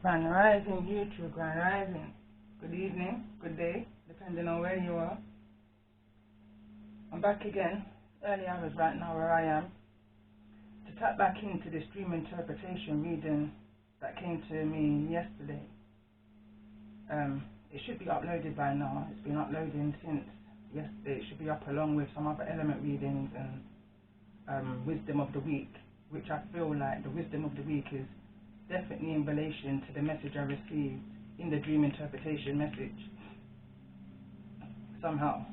Grand Rising, YouTube, Grand Rising. Good evening, good day, depending on where you are. I'm back again, early hours right now where I am, to tap back into this dream interpretation reading that came to me yesterday. It should be uploaded by now. It's been uploading since yesterday. It should be up along with some other element readings and wisdom of the week, which I feel like the wisdom of the week is definitely in relation to the message I received in the dream interpretation message somehow.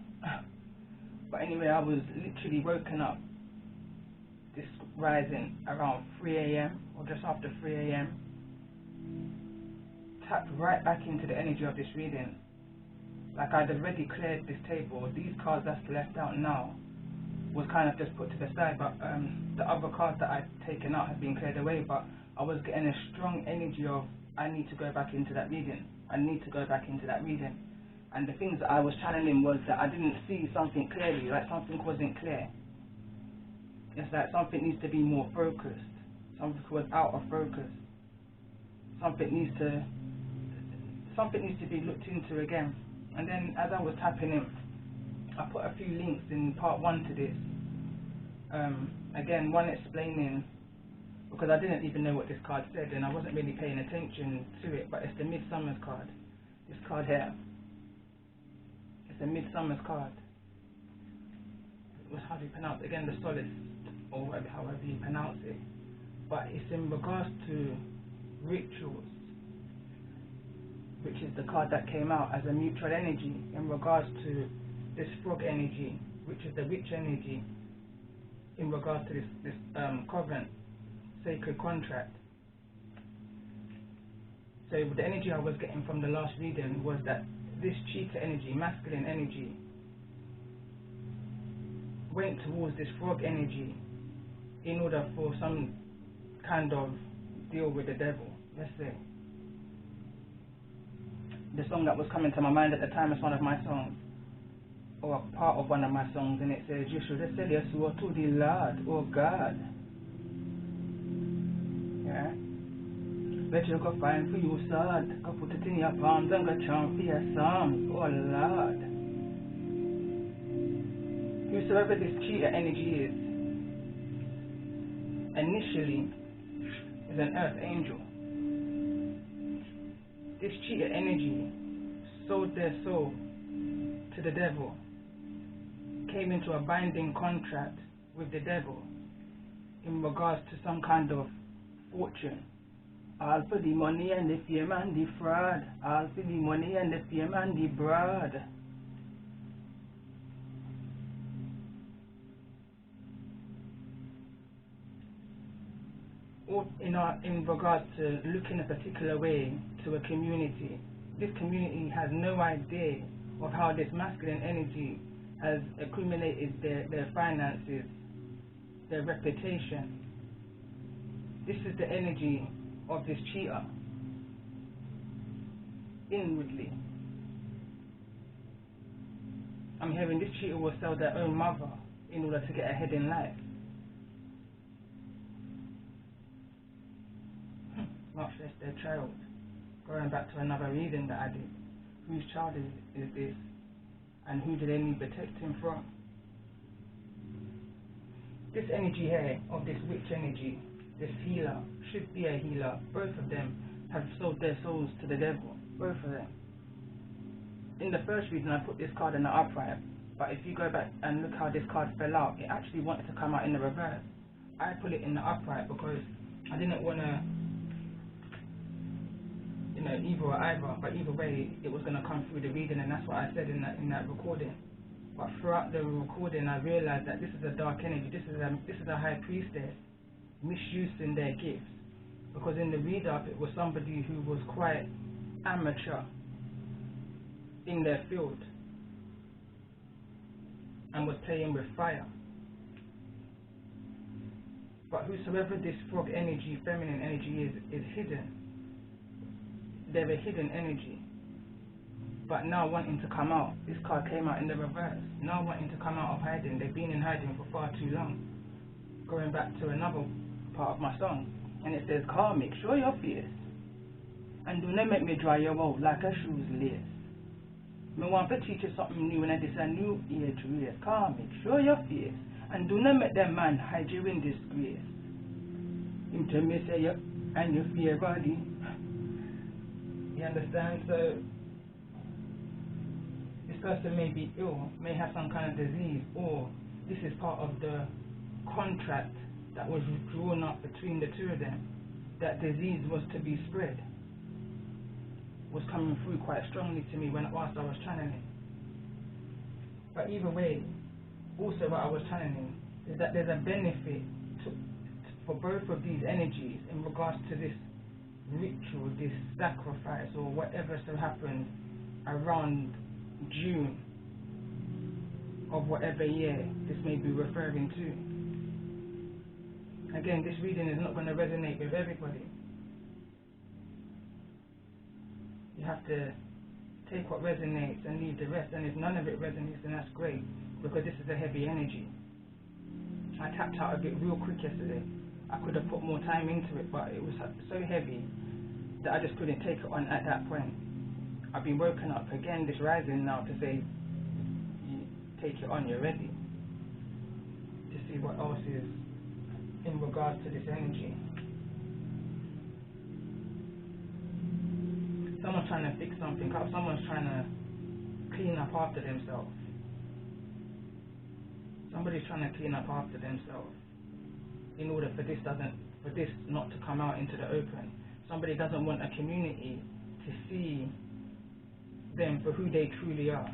But anyway, I was literally woken up this rising around 3 a.m. or just after 3 a.m. tapped right back into the energy of this reading. Like I'd already cleared this table. These cards that's left out now was kind of just put to the side, but the other cards that I'd taken out had been cleared away, but I was getting a strong energy of I need to go back into that reading. I need to go back into that reading. And the things that I was channeling was that I didn't see something clearly, like something wasn't clear. It's like something needs to be more focused. Something was out of focus. Something needs to be looked into again. And then as I was tapping in, I put a few links in part 1 to this. Again, one explaining, because I didn't even know what this card said and I wasn't really paying attention to it, but it's the Midsummer's card. This card here. It's a Midsummer's card. How do you pronounce it? Again, the solace, or however you pronounce it. But it's in regards to rituals, which is the card that came out as a mutual energy in regards to this frog energy, which is the witch energy, in regards to this covenant, sacred contract. So the energy I was getting from the last reading was that this cheetah energy, masculine energy, went towards this frog energy in order for some kind of deal with the devil, let's say. The song that was coming to my mind at the time is one of my songs, or a part of one of my songs, and it says, "You should have said your soul to the Lord, oh God." Yeah? Bet you go find for you sword, go put it in your palms and go chant for your song, oh Lord. Whosoever this cheetah energy is, initially is an earth angel. This cheetah energy sold their soul to the devil, came into a binding contract with the devil in regards to some kind of fortune. All for the money and the fame and the fraud. All for the money and the fame and the broad. In regards to looking a particular way to a community, this community has no idea of how this masculine energy has accumulated their finances, their reputation. This is the energy of this cheetah, inwardly. I'm hearing this cheetah will sell their own mother in order to get ahead in life. Much less their child. Going back to another reading that I did. Whose child is this? And who do they need protecting from? This energy here, of this witch energy, this healer, should be a healer. Both of them have sold their souls to the devil. Both of them. In the first reading, I put this card in the upright. But if you go back and look how this card fell out, it actually wanted to come out in the reverse. I put it in the upright because I didn't want to, either or either, but either way it was going to come through the reading, and that's what I said in that recording. But throughout the recording I realized that this is a dark energy, this is a high priestess misusing their gifts, because in the read up it was somebody who was quite amateur in their field and was playing with fire. But whosoever this frog energy, feminine energy is hidden. They're a hidden energy, but now wanting to come out. This card came out in the reverse. Now wanting to come out of hiding. They've been in hiding for far too long. Going back to another part of my song, and it says, "Karmic, show your face And do not make me dry your out like a shoe's lace. Me want to teach you something new and this a new age race. Calm it, show your face. And do not make them man hide you in disgrace. Him tell me say you and you fear body. You understand? So this person may be ill, may have some kind of disease, or this is part of the contract that was drawn up between the two of them. That disease was to be spread. Was coming through quite strongly to me whilst I was channeling. But either way, also what I was channeling is that there's a benefit for both of these energies in regards to this ritual, this sacrifice, or whatever so happens around June of whatever year this may be referring to. Again, this reading is not going to resonate with everybody. You have to take what resonates and leave the rest, and if none of it resonates, then that's great, because this is a heavy energy. I tapped out a bit real quick yesterday. I could have put more time into it, but it was so heavy that I just couldn't take it on at that point. I've been woken up again this rising now to say, you take it on, you're ready, to see what else is in regards to this energy. Someone's trying to fix something up, someone's trying to clean up after themselves. Somebody's trying to clean up after themselves in order for this not to come out into the open. Somebody doesn't want a community to see them for who they truly are.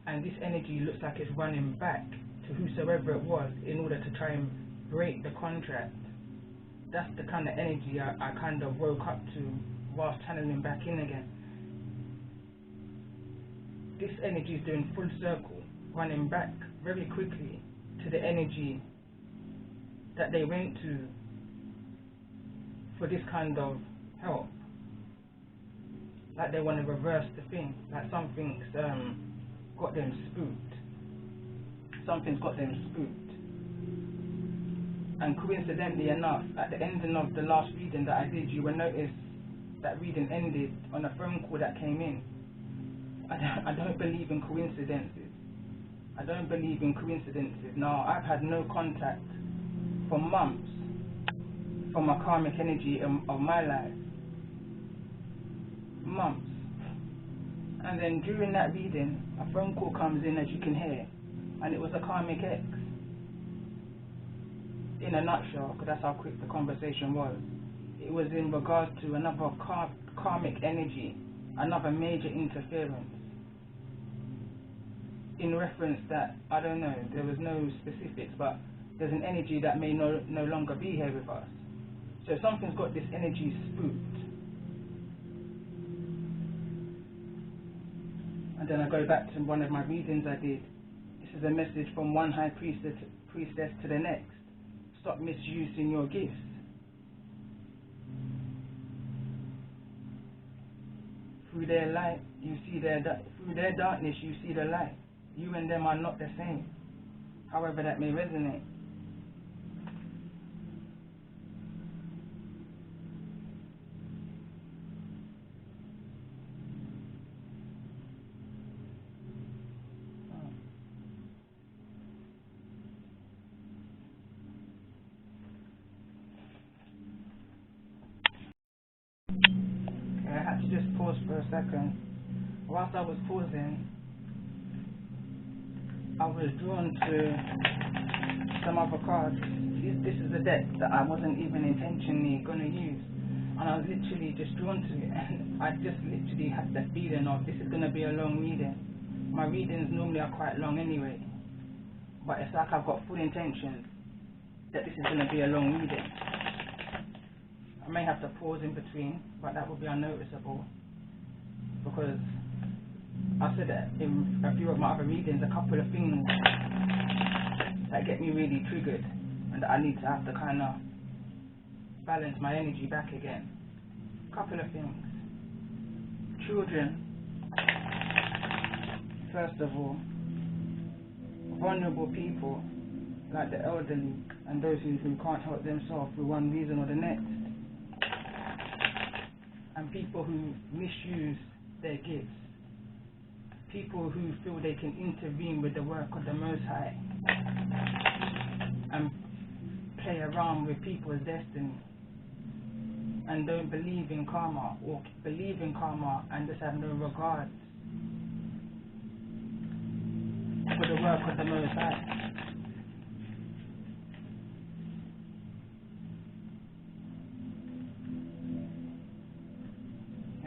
And this energy looks like it's running back to whosoever it was in order to try and break the contract. That's the kind of energy I kind of woke up to whilst channeling back in again. This energy is doing full circle, running back very quickly to the energy that they went to for this kind of help. Like they want to reverse the thing, like something's got them spooked. Something's got them spooked. And coincidentally enough, at the ending of the last reading that I did, you will notice that reading ended on a phone call that came in. I don't believe in coincidences. I don't believe in coincidences. Now, I've had no contact for months from a karmic energy of my life. Months. And then during that reading, a phone call comes in, as you can hear, and it was a karmic ex. In a nutshell, because that's how quick the conversation was. It was in regards to another karmic energy, another major interference. In reference that, I don't know, there was no specifics, but there's an energy that may no longer be here with us. So something's got this energy spooked. And then I go back to one of my readings I did. This is a message from one high priestess to the next. Stop misusing your gifts. Through their light, you see through their darkness, you see the light. You and them are not the same, however that may resonate. Okay, I had to just pause for a second. Whilst I was pausing, I was drawn to some other cards. This is a deck that I wasn't even intentionally going to use, and I was literally just drawn to it, and I just literally had the feeling of this is going to be a long reading. My readings normally are quite long anyway, but it's like I've got full intention that this is going to be a long reading. I may have to pause in between, but that will be unnoticeable, because I said that in a few of my other readings, a couple of things that get me really triggered and that I need to have to kind of balance my energy back again. A couple of things. Children, first of all, vulnerable people like the elderly and those who can't help themselves for one reason or the next, and people who misuse their gifts, people who feel they can intervene with the work of the Most High and play around with people's destiny and don't believe in karma, or believe in karma and just have no regard for the work of the Most High.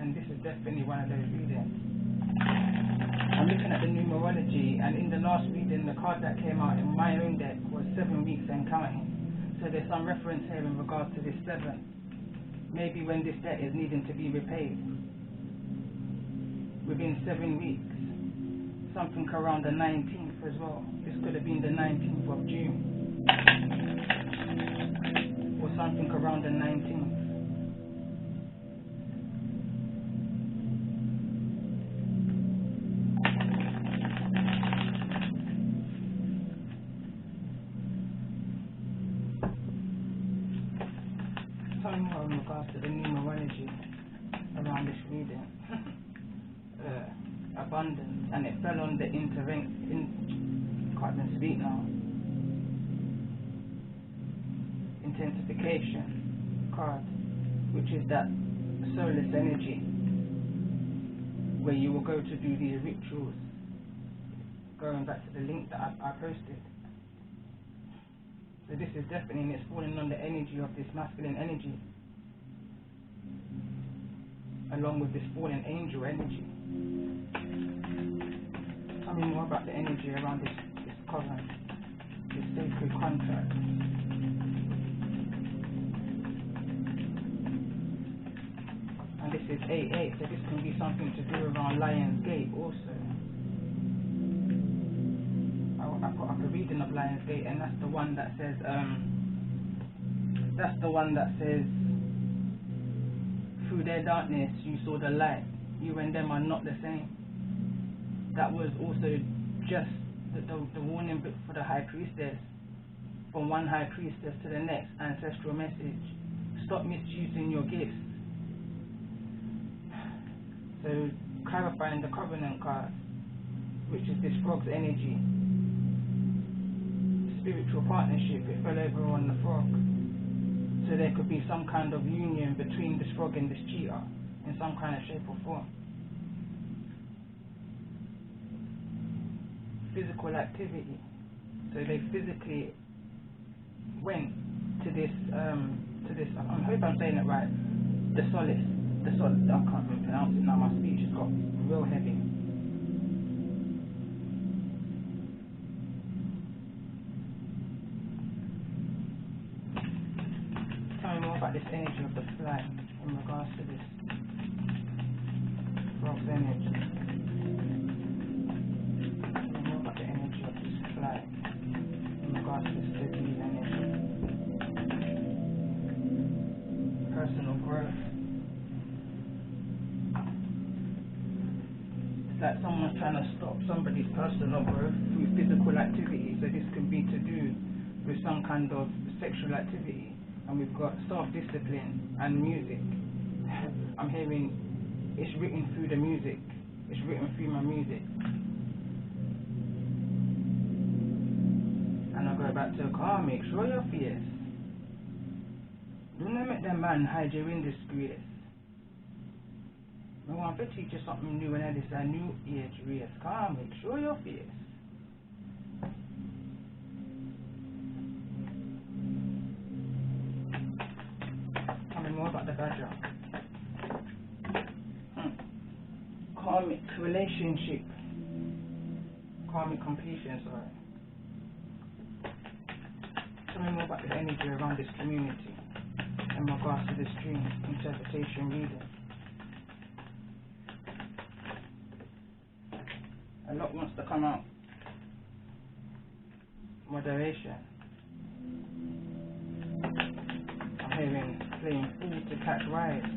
And this is definitely one of those readings. I'm looking at the numerology, and in the last reading, the card that came out in my own deck was 7 weeks and counting. So there's some reference here in regards to this 7. Maybe when this debt is needing to be repaid within 7 weeks, something around the 19th as well. This could have been the 19th of June or something around the 19th. Something more in regards to the numerology around this reading. Abundance, and it fell on the can't even speak now. Intensification card, which is that soulless energy where you will go to do these rituals. Going back to the link that I posted. So this is definitely, and it's falling on the energy of this masculine energy, along with this fallen angel energy. Tell me more about the energy around this covenant, this sacred contract. And this is 8-8, so this can be something to do around Lion's Gate also. I've got up a reading of Lion's Gate, and that's the one that says, through their darkness you saw the light, you and them are not the same. That was also just the warning book for the high priestess, from one high priestess to the next, ancestral message. Stop misusing your gifts. So clarifying the covenant card, which is this frog's energy. Spiritual partnership, it fell over on the frog. So there could be some kind of union between this frog and this cheetah in some kind of shape or form. Physical activity. So they physically went to this I hope I'm saying it right, the solace, I can't even pronounce it now, my speech has got real heavy. Tell me more about this energy of the fly in regards to this frog's energy. The energy of this fly in regards to this disease energy. Personal growth. It's like someone's trying to stop somebody's personal growth through physical activity. So this could be to do with some kind of sexual activity. And we've got self-discipline and music. I'm hearing it's written through the music. It's written through my music. And I go back to karmic, show your face. Do not make them man hide your indisgrace. I want to teach you something new, and that is a new age race. Karmic, show your face. Tell me more about the badger. Karmic relationship. Karmic completion, sorry. Tell me more about the energy around this community in regards to this dream interpretation reading. A lot wants to come out. Moderation. I'm hearing playing fool to catch rides.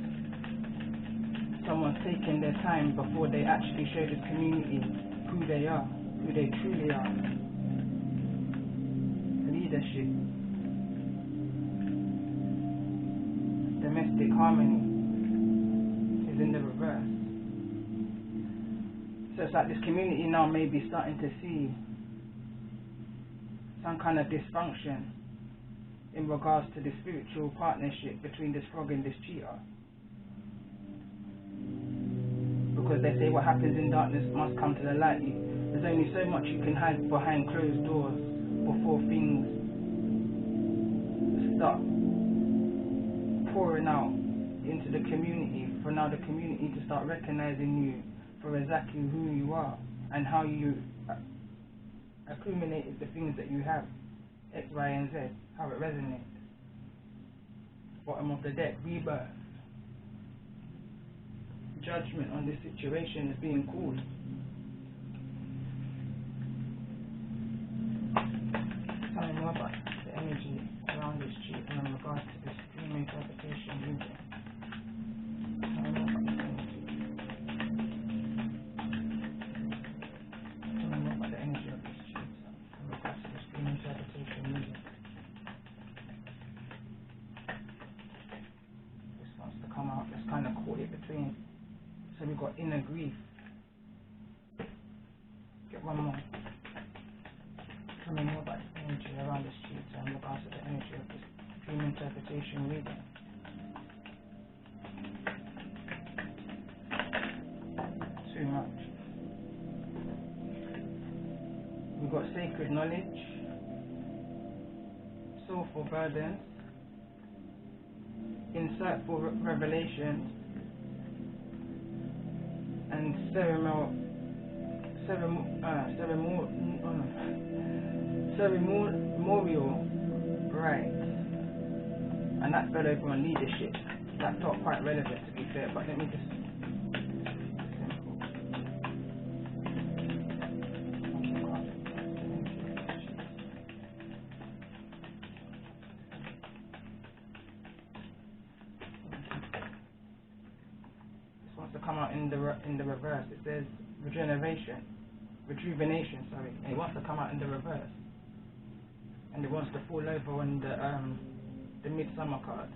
Someone's taking their time before they actually show this community who they are, who they truly are. Leadership. Domestic harmony. So it's like this community now may be starting to see some kind of dysfunction in regards to the spiritual partnership between this frog and this cheetah. Because they say what happens in darkness must come to the light. There's only so much you can hide behind closed doors before things start pouring out into the community, for now the community to start recognizing you for exactly who you are and how you accumulated the things that you have, X, Y, and Z, how it resonates. Bottom of the deck, rebirth. Judgment on this situation is being called. Tell me more about the energy around this cheat in regards to this dream interpretation movement. Tell me more about this energy. Tell me more about the energy of this cheat in regards to this dream interpretation movement. This wants to come out, let's kind of caught it between. So we've got inner grief. Get one more. Tell me more about the energy around this cheat and regards to the energy of this dream interpretation reading. Too much. We've got sacred knowledge, soulful burdens, insightful revelations, and ceremonial rites, and that's fell over on leadership. That's not quite relevant to be fair, but let me just to come out in the reverse. It says rejuvenation, sorry. And it wants to come out in the reverse, and it wants to fall over on the midsummer card,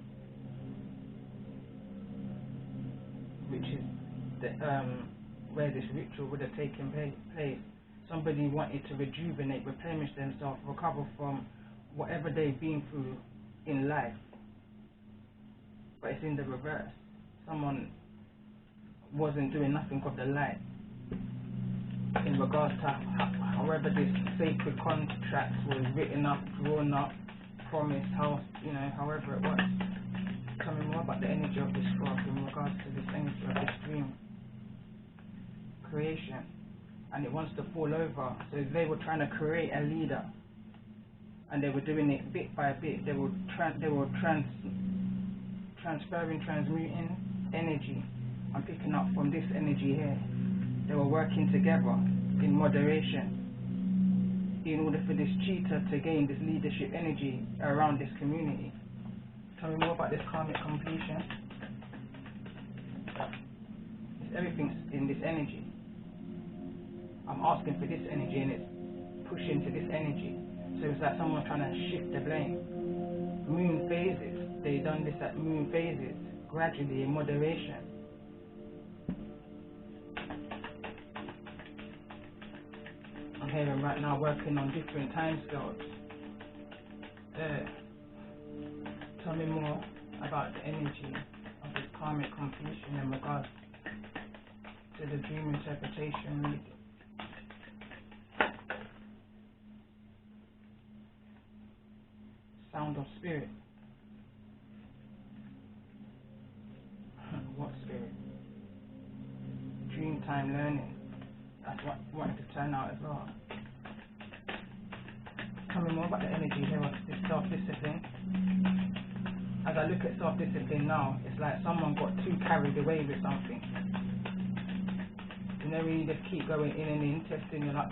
which is the where this ritual would have taken place. Somebody wanted to rejuvenate, replenish themselves, recover from whatever they've been through in life, but it's in the reverse. Someone wasn't doing nothing of the light in regards to however this sacred contract was written up, drawn up, promised, however it was. Tell me more about the energy of this frog in regards to this energy of this dream creation, and it wants to fall over. So they were trying to create a leader, and they were doing it bit by bit. They were transmuting energy. I'm picking up from this energy here. They were working together in moderation in order for this cheetah to gain this leadership energy around this community. Tell me more about this karmic completion. Everything's in this energy. I'm asking for this energy and it's pushing to this energy. So it's like someone trying to shift the blame. Moon phases. They done this at moon phases, gradually in moderation. I'm hearing right now working on different time scales. Tell me more about the energy of this karmic completion in regards to the dream interpretation reading. Sound of spirit. What spirit? Dream time learning. That's what I wanted to turn out as well. Tell me more about the energy here of this self-discipline. As I look at self-discipline now, it's like someone got too carried away with something. You know, when you just keep going in and in, testing your luck.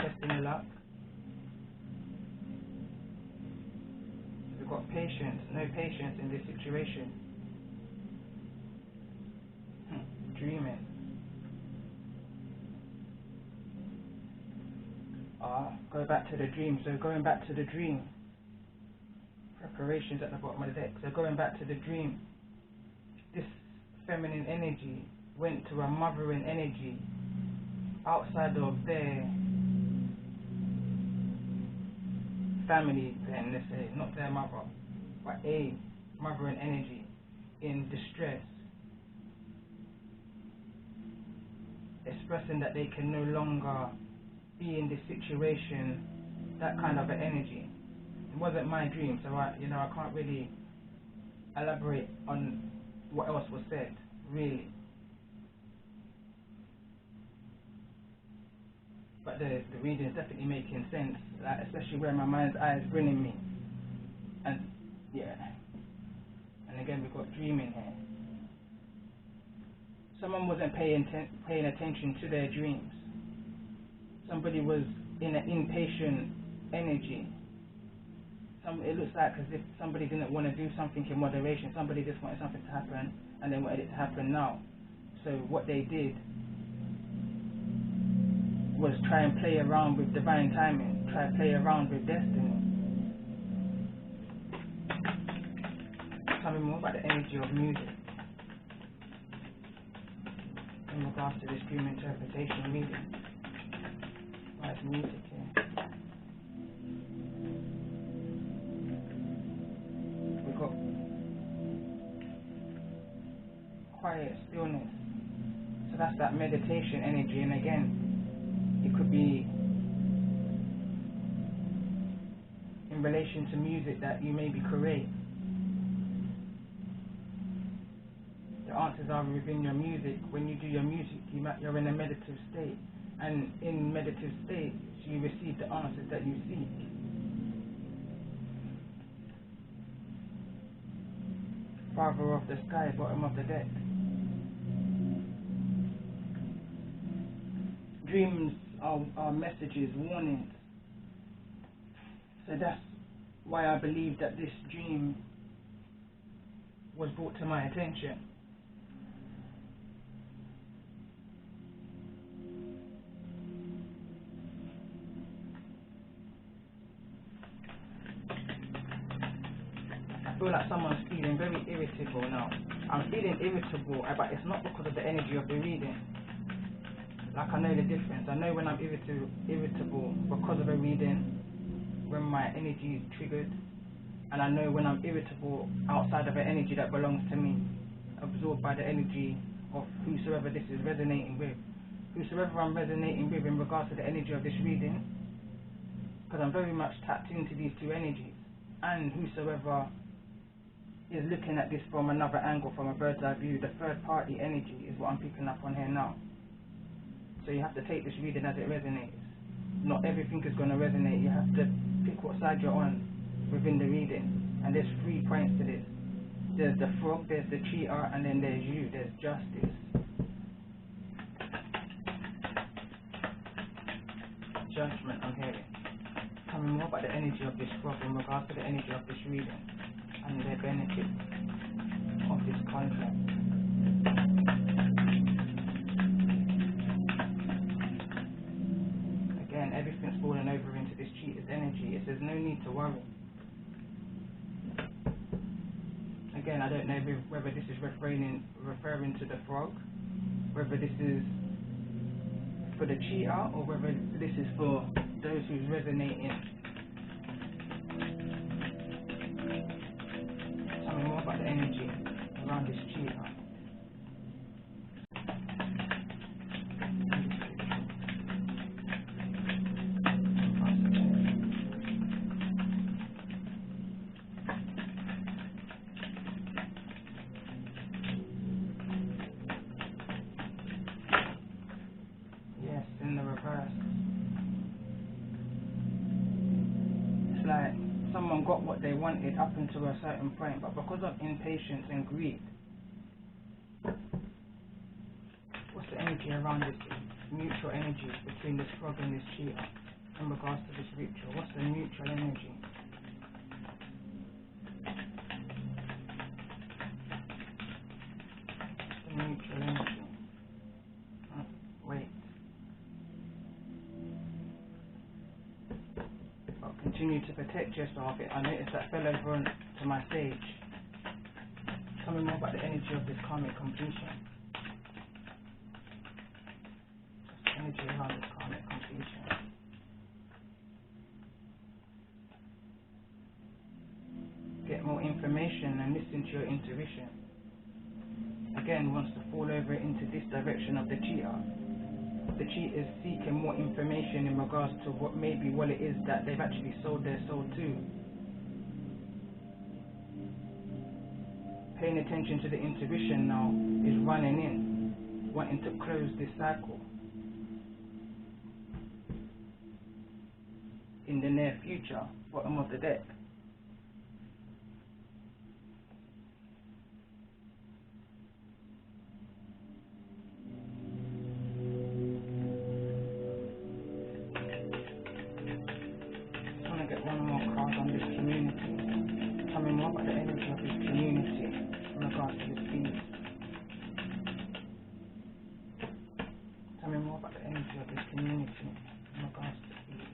We've got patience, no patience in this situation. Dreaming. Go back to the dream. So going back to the dream. Preparations at the bottom of the deck. So going back to the dream. This feminine energy went to a mothering energy outside of their family, then let's say, not their mother, but a mothering energy in distress, expressing that they can no longer be in this situation, that kind of an energy. It wasn't my dream, so I can't really elaborate on what else was said, really. But the reading is definitely making sense, like, especially where my mind's eye is bringing me. And yeah, and again we've got dreaming here. Someone wasn't paying attention to their dreams. Somebody was in an impatient energy. It looks like as if somebody didn't want to do something in moderation. Somebody just wanted something to happen and they wanted it to happen now. So what they did was try and play around with divine timing, try and play around with destiny. Tell me more about the energy of music in regards to this dream interpretation reading. Why is music here? We've got quiet stillness. So that's that meditation energy, and again, it could be in relation to music that you maybe create. The answers are within your music. When you do your music, you're in a meditative state, and in meditative states you receive the answers that you seek. Father of the sky, bottom of the deck. Dreams are messages, warnings. So that's why I believe that this dream was brought to my attention. I feel like someone's feeling very irritable now. I'm feeling irritable, but it's not because of the energy of the reading. Like, I know the difference. I know when I'm irritable because of a reading, when my energy is triggered, and I know when I'm irritable outside of an energy that belongs to me, absorbed by the energy of whosoever this is resonating with. Whosoever I'm resonating with in regards to the energy of this reading, because I'm very much tapped into these two energies, and whosoever is looking at this from another angle, from a bird's eye view, the third party energy is what I'm picking up on here now. So you have to take this reading as it resonates. Not everything is going to resonate. You have to pick what side you're on within the reading. And there's 3 points to this. There's the frog, there's the cheater, and then there's you. There's justice. Judgment, I'm hearing. Tell me more about the energy of this frog in regards to the energy of this reading and the benefit of this contract. Everything's falling over into this cheater's energy. It says no need to worry. Again, I don't know whether this is referring to the frog, whether this is for the cheater, or whether this is for those who's resonating. Tell me more about the energy around this cheater. It's like someone got what they wanted up until a certain point, but because of impatience and greed, what's the energy around this mutual energy between this frog and this cheater in regards to this ritual? What's the mutual energy? The mutual energy. Wait. I'll continue to protect yourself. I noticed that fell over onto my stage. Tell me more about the energy of this karmic completion. Just the energy around and listen to your intuition. Again, wants to fall over into this direction of the cheater. The cheater is seeking more information in regards to what it is that they've actually sold their soul to. Paying attention to the intuition now is running in, wanting to close this cycle in the near future. Bottom of the deck. Just want to get one more card on this community. Tell me more about the energy of this community in regards to this beast. Tell me more about the energy of this community in regards to this beast.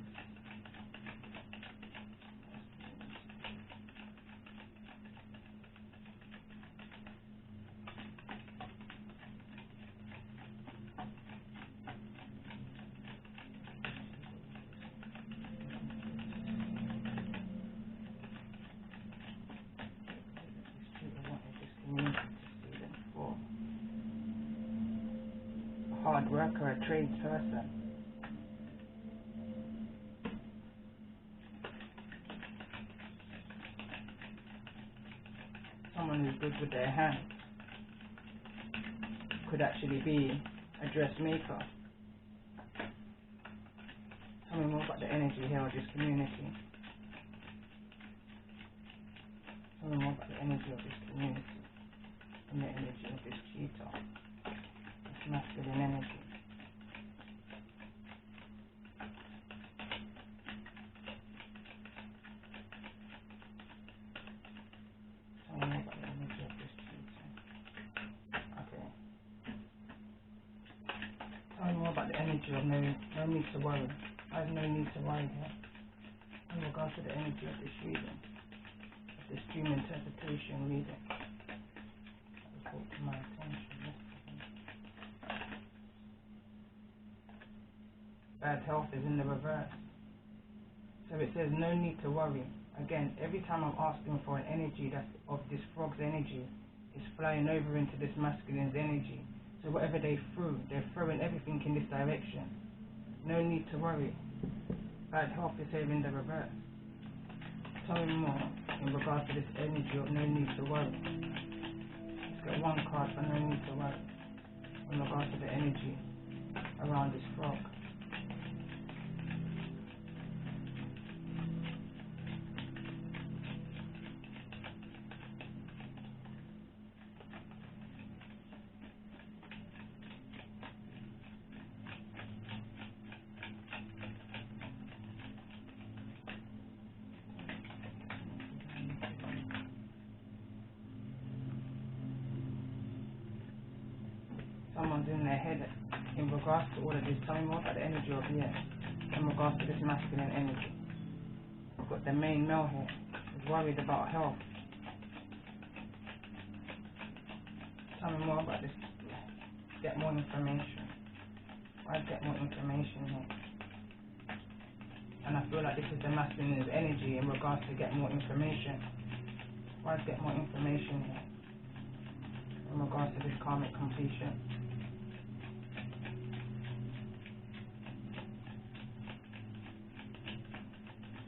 Hard worker, a tradesperson. Someone who's good with their hands. Could actually be a dressmaker. Tell me more about the energy here of this community. Tell me more about the energy of this community and the energy of this cheater. Masculine energy. Tell me more about the energy of this cheater. Okay. Tell me more about the energy of no need to worry. I have no need to worry here. In regards to the energy of this reading, of this dream interpretation reading, that was brought to my attention. Bad health is in the reverse. So it says no need to worry. Again, every time I'm asking for an energy that's of this frog's energy, it's flying over into this masculine's energy. So whatever they threw, they're throwing everything in this direction. No need to worry. Bad health is here in the reverse. Tell me more in regards to this energy of no need to worry. Let's get one card for no need to worry in regards to the energy around this frog. Someone's in their head in regards to all of this. Tell me more about the energy of lier in regards to this masculine energy. We've got the main male here, who's worried about health. Tell me more about this. Get more information. Why get more information here? And I feel like this is the masculine's energy in regards to get more information. Why get more information here in regards to this karmic completion?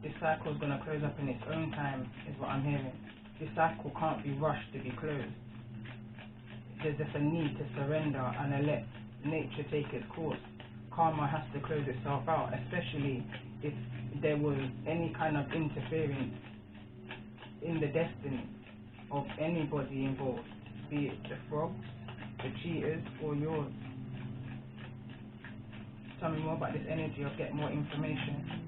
This cycle is going to close up in its own time, is what I'm hearing. This cycle can't be rushed to be closed. There's just a need to surrender and let nature take its course. Karma has to close itself out, especially if there was any kind of interference in the destiny of anybody involved, be it the frogs, the cheaters, or yours. Tell me more about this energy of get more information.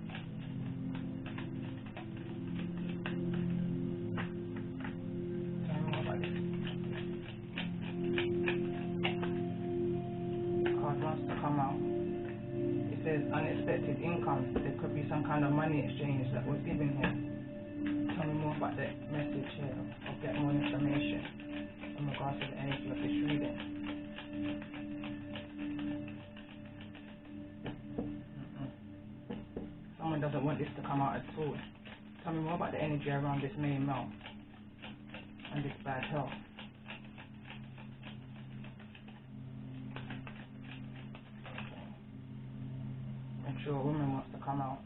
Unexpected income. There could be some kind of money exchange that was given here. Tell me more about the message here of get more information in regards to the energy of this reading. Someone doesn't want this to come out at all. Tell me more about the energy around this main male. and this bad health. Mature woman wants to come out.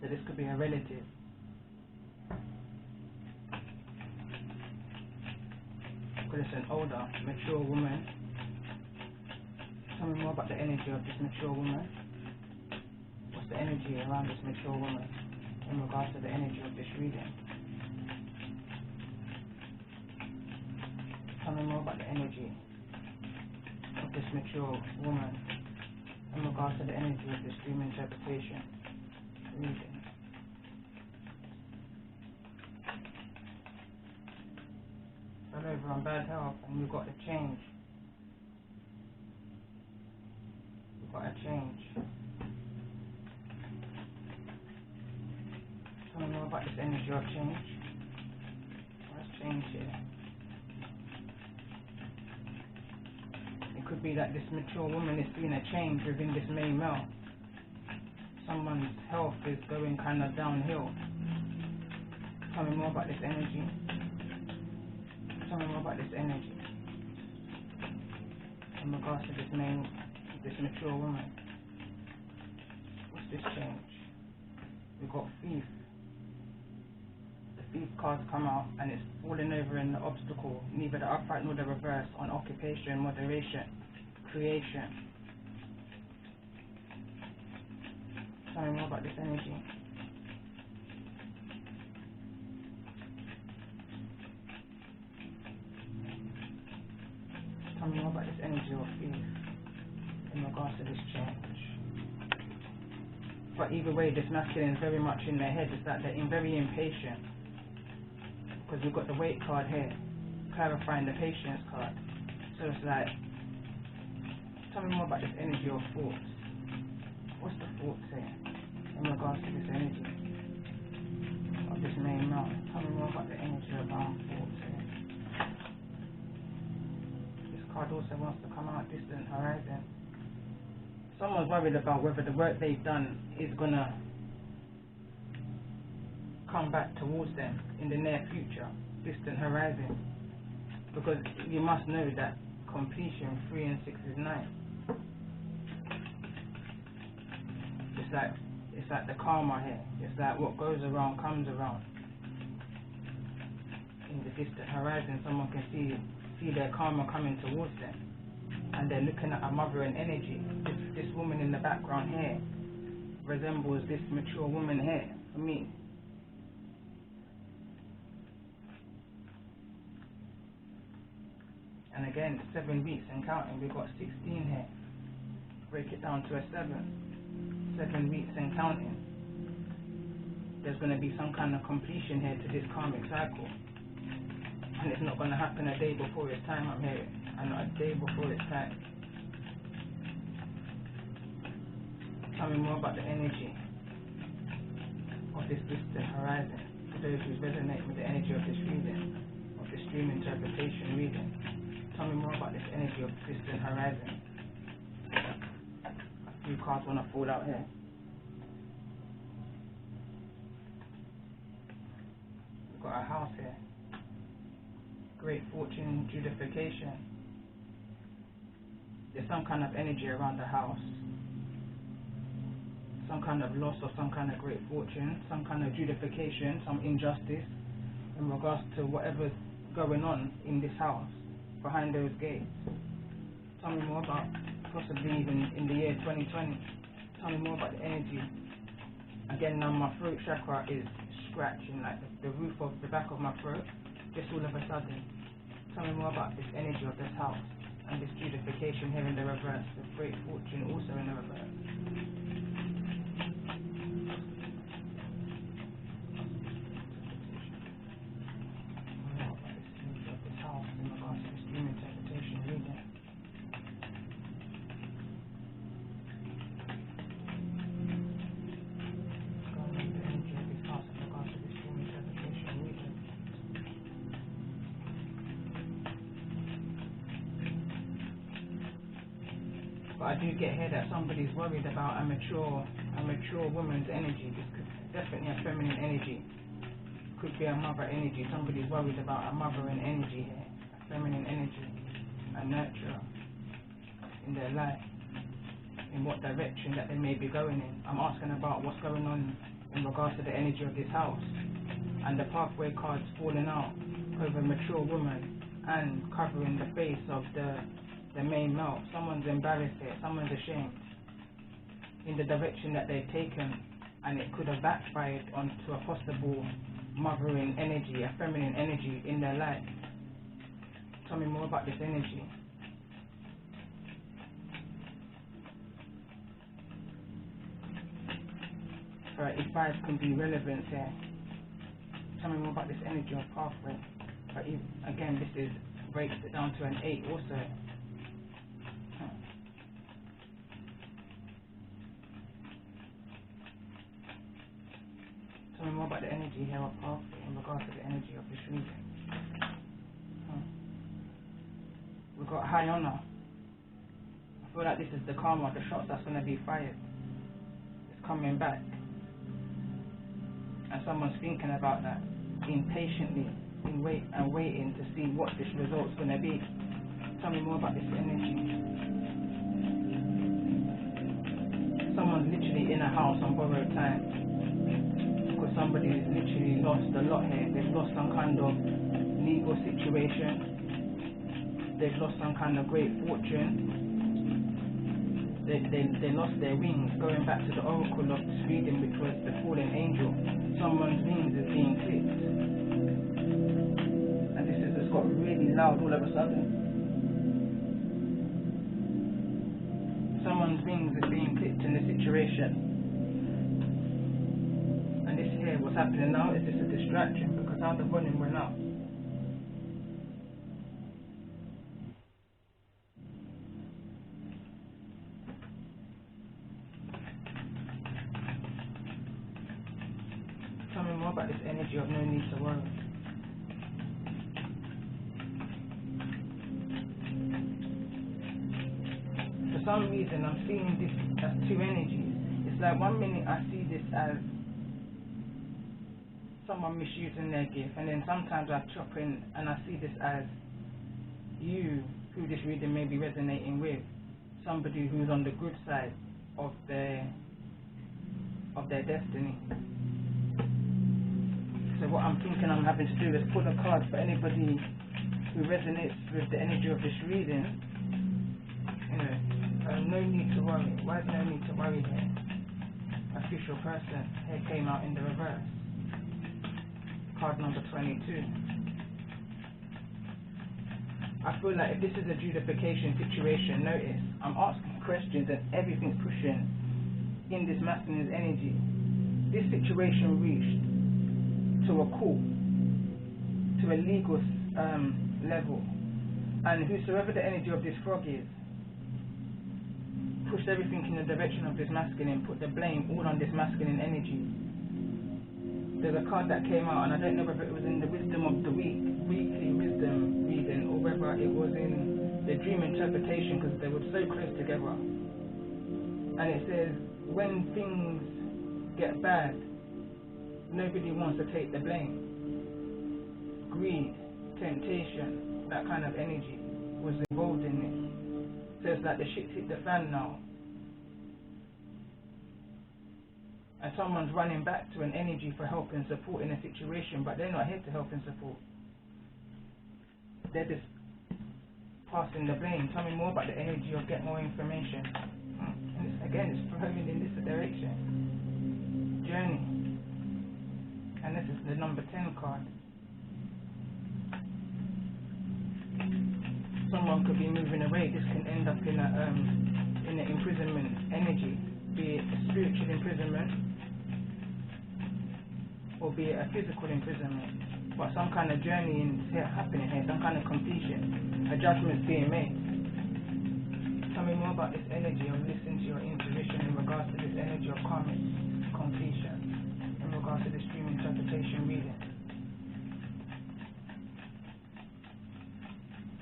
So this could be a relative. Because it's an older, mature woman. Tell me more about the energy of this mature woman. What's the energy around this mature woman in regards to the energy of this reading? Tell me more about the energy of this mature woman in regards to the energy of this dream interpretation reading. Fell over on bad health, and we've got to change. We've got to change. Tell me more about this energy of change. Let's change here. It could be that this mature woman is seeing a change within this main male. Someone's health is going kind of downhill. Tell me more about this energy. Tell me more about this energy in regards to this mature woman. What's this change? We've got thief. The thief cards come out and it's falling over in the obstacle, neither the upright nor the reverse, on occupation, moderation, creation. Tell me more about this energy. Tell me more about this energy of faith in regards to this change. But either way, this masculine is very much in their head. It's that they're very impatient. Because we've got the weight card here, clarifying the patience card. So it's like, tell me more about this energy of thoughts. What's the thoughts here in regards to this energy of this main male? Tell me more about the energy around thoughts here. Card also wants to come out distant horizon. Someone's worried about whether the work they've done is gonna come back towards them in the near future. Distant horizon. Because you must know that completion 3 and 6 is 9. It's like the karma here. It's like what goes around comes around. In the distant horizon, someone can see their karma coming towards them, and they're looking at a mothering energy. This woman in the background here resembles this mature woman here for me. And again, 7 weeks and counting, we've got 16 here. Break it down to a 7. 7 weeks and counting. There's going to be some kind of completion here to this karmic cycle. And it's not going to happen a day before its time, I'm hearing. And not a day before its time. Tell me more about the energy of this distant horizon. For those who resonate with the energy of this reading, of this dream interpretation reading. Tell me more about this energy of distant horizon. A few cards want to fall out here. We've got a house here. Great fortune, judification. There's some kind of energy around the house. Some kind of loss of some kind of great fortune, some kind of judification, some injustice in regards to whatever's going on in this house, behind those gates. Tell me more about, possibly even in the year 2020. Tell me more about the energy. Again, now my throat chakra is scratching, like the roof of the back of my throat. Just all of a sudden. Tell me more about this energy of this house and this judification here in the reverse, with great fortune also in the reverse. More about this energy of this house in regards to this dream interpretation reading. Going on the energy of this house in regards to this dream interpretation reading. But I do get here that somebody's worried about a mature woman's energy. This could definitely a feminine energy could be a mother energy. Somebody's worried about a mothering energy here, a feminine energy, a nurturer in their life, in what direction that they may be going in. I'm asking about what's going on in regards to the energy of this house, and the pathway cards falling out over a mature woman and covering the face of the main male. Someone's embarrassed here, someone's ashamed in the direction that they've taken, and it could have backfired onto a possible mothering energy, a feminine energy in their life. Tell me more about this energy. If 5 can be relevant here. Tell me more about this energy of pathway. But again, this is breaks it down to an 8 also. Tell me more about the energy here of pathway in regards to the energy of this reading. We've got high honor. I feel like this is the karma, the shots that's going to be fired. It's coming back. And someone's thinking about that, impatiently, waiting to see what this result's going to be. Tell me more about this energy. Someone's literally in a house on borrowed time, because somebody's literally lost a lot here. They've lost some kind of legal situation. They've lost some kind of great fortune. They lost their wings. Going back to the oracle of this reading, which was the fallen angel, someone's wings is being clipped, and this has just got really loud all of a sudden. Someone's wings is being clipped in the situation, and this here, what's happening now, is this a distraction? Because how the volume went up. Tell me more about this energy of no need to worry. For some reason, I'm seeing this as two energies. It's like one minute I see this as someone misusing their gift, and then sometimes I chop in and I see this as you, who this reading may be resonating with, somebody who's on the good side of their destiny. So what I'm thinking I'm having to do is pull a card for anybody who resonates with the energy of this reading. No need to worry. Why is no need to worry here? Official person here came out in the reverse. Card number 22. I feel like if this is a judification situation, notice I'm asking questions and everything's pushing in this masculine energy. This situation reached to a court, to a legal level, and whosoever the energy of this frog is, pushed everything in the direction of this masculine, put the blame all on this masculine energy. There's a card that came out, and I don't know whether it was in the wisdom of the weekly wisdom reading, or whether it was in the dream interpretation, because they were so close together. And it says, when things get bad, nobody wants to take the blame. Greed, temptation, that kind of energy was involved in this. So it's like the shit's hit the fan now. And someone's running back to an energy for help and support in a situation, but they're not here to help and support. They're just passing the blame. Tell me more about the energy of get more information. And it's flowing in this direction. Journey. And this is the number 10 card. Someone could be moving away. This can end up in an imprisonment energy, be it a spiritual imprisonment or be it a physical imprisonment. But some kind of journey is happening here, some kind of completion, a judgment's being made. Tell me more about this energy of listening to your intuition in regards to this energy of karmic completion, in regards to this dream interpretation reading.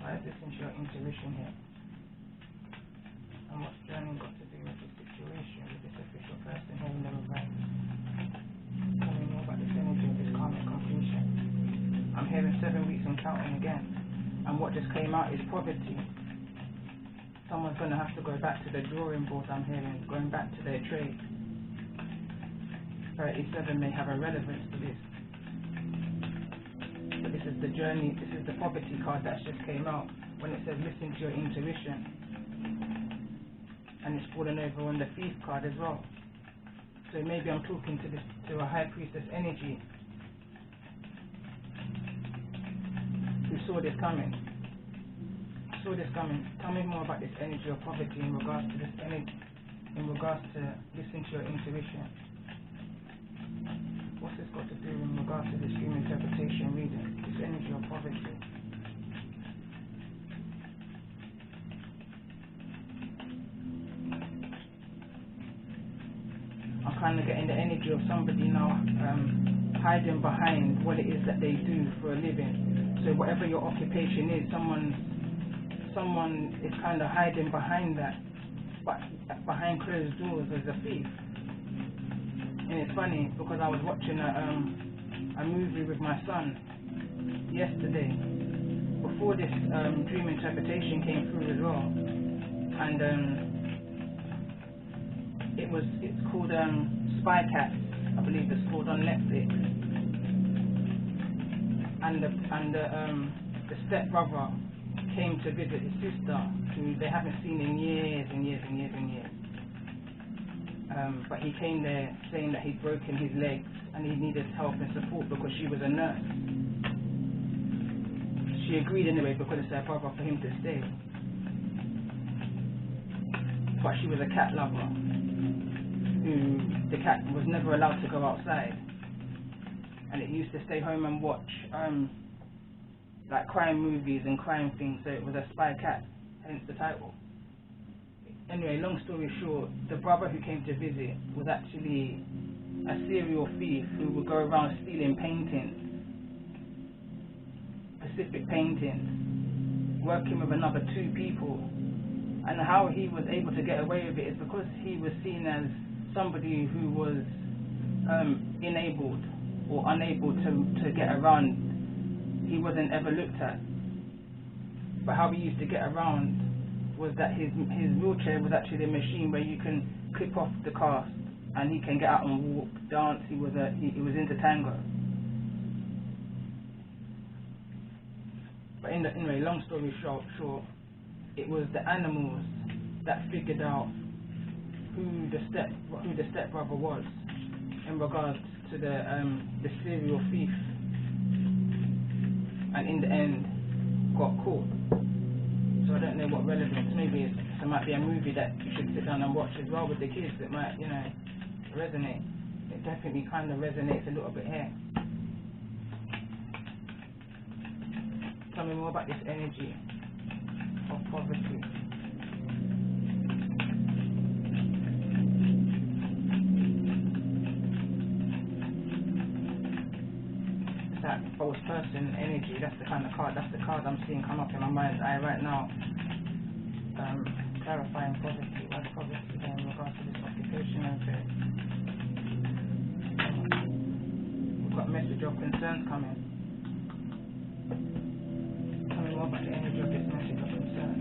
Why is listening to your intuition here? And what's journey got to do with this situation, with this official person here in the reverse? Tell me more about this energy of this karmic completion. happen again. And what just came out is poverty. Someone's going to have to go back to the drawing board, I'm hearing, going back to their trade. 37 may have a relevance to this. But this is the journey, this is the poverty card that just came out when it says listen to your intuition. And it's fallen over on the thief card as well. So maybe I'm talking to a high priestess energy who saw this coming. Tell me more about this energy of poverty in regards to this energy, in regards to listening to your intuition. What's this got to do in regards to this dream interpretation reading? This energy of poverty. I'm kind of getting the energy of somebody now hiding behind what it is that they do for a living. So whatever your occupation is, someone is kind of hiding behind that, but behind closed doors as a thief. And it's funny because I was watching a movie with my son yesterday before this dream interpretation came through as well, and it's called Spy Cats, I believe it's called, on Netflix. And the stepbrother came to visit his sister, who they haven't seen in years and years and years and years. But he came there saying that he'd broken his legs and he needed help and support because she was a nurse. She agreed anyway because it's her brother for him to stay. But she was a cat lover, who the cat was never allowed to go outside. And it used to stay home and watch like crime movies and crime things, so it was a spy cat, hence the title. Anyway, long story short, the brother who came to visit was actually a serial thief who would go around stealing paintings, specific paintings, working with another 2 people. And how he was able to get away with it is because he was seen as somebody who was enabled or unable to get around. He wasn't ever looked at. But how he used to get around was that his wheelchair was actually a machine where you can clip off the cast and he can get out and walk, dance. He was into tango. But anyway, long story short, it was the animals that figured out who the stepbrother was in regards to the serial thief, and in the end got caught. So I don't know what relevance. Maybe it might be a movie that you should sit down and watch as well with the kids. It might, resonate. It definitely kind of resonates a little bit here. Tell me more about this energy of poverty. It's that false person energy. That's the kind of card. That's the card I'm seeing come up in my mind's eye right now. Clarifying poverty. What's poverty there in regards to this occupation and fit? We've got message of concerns coming. Tell me more about the energy of this message of concern.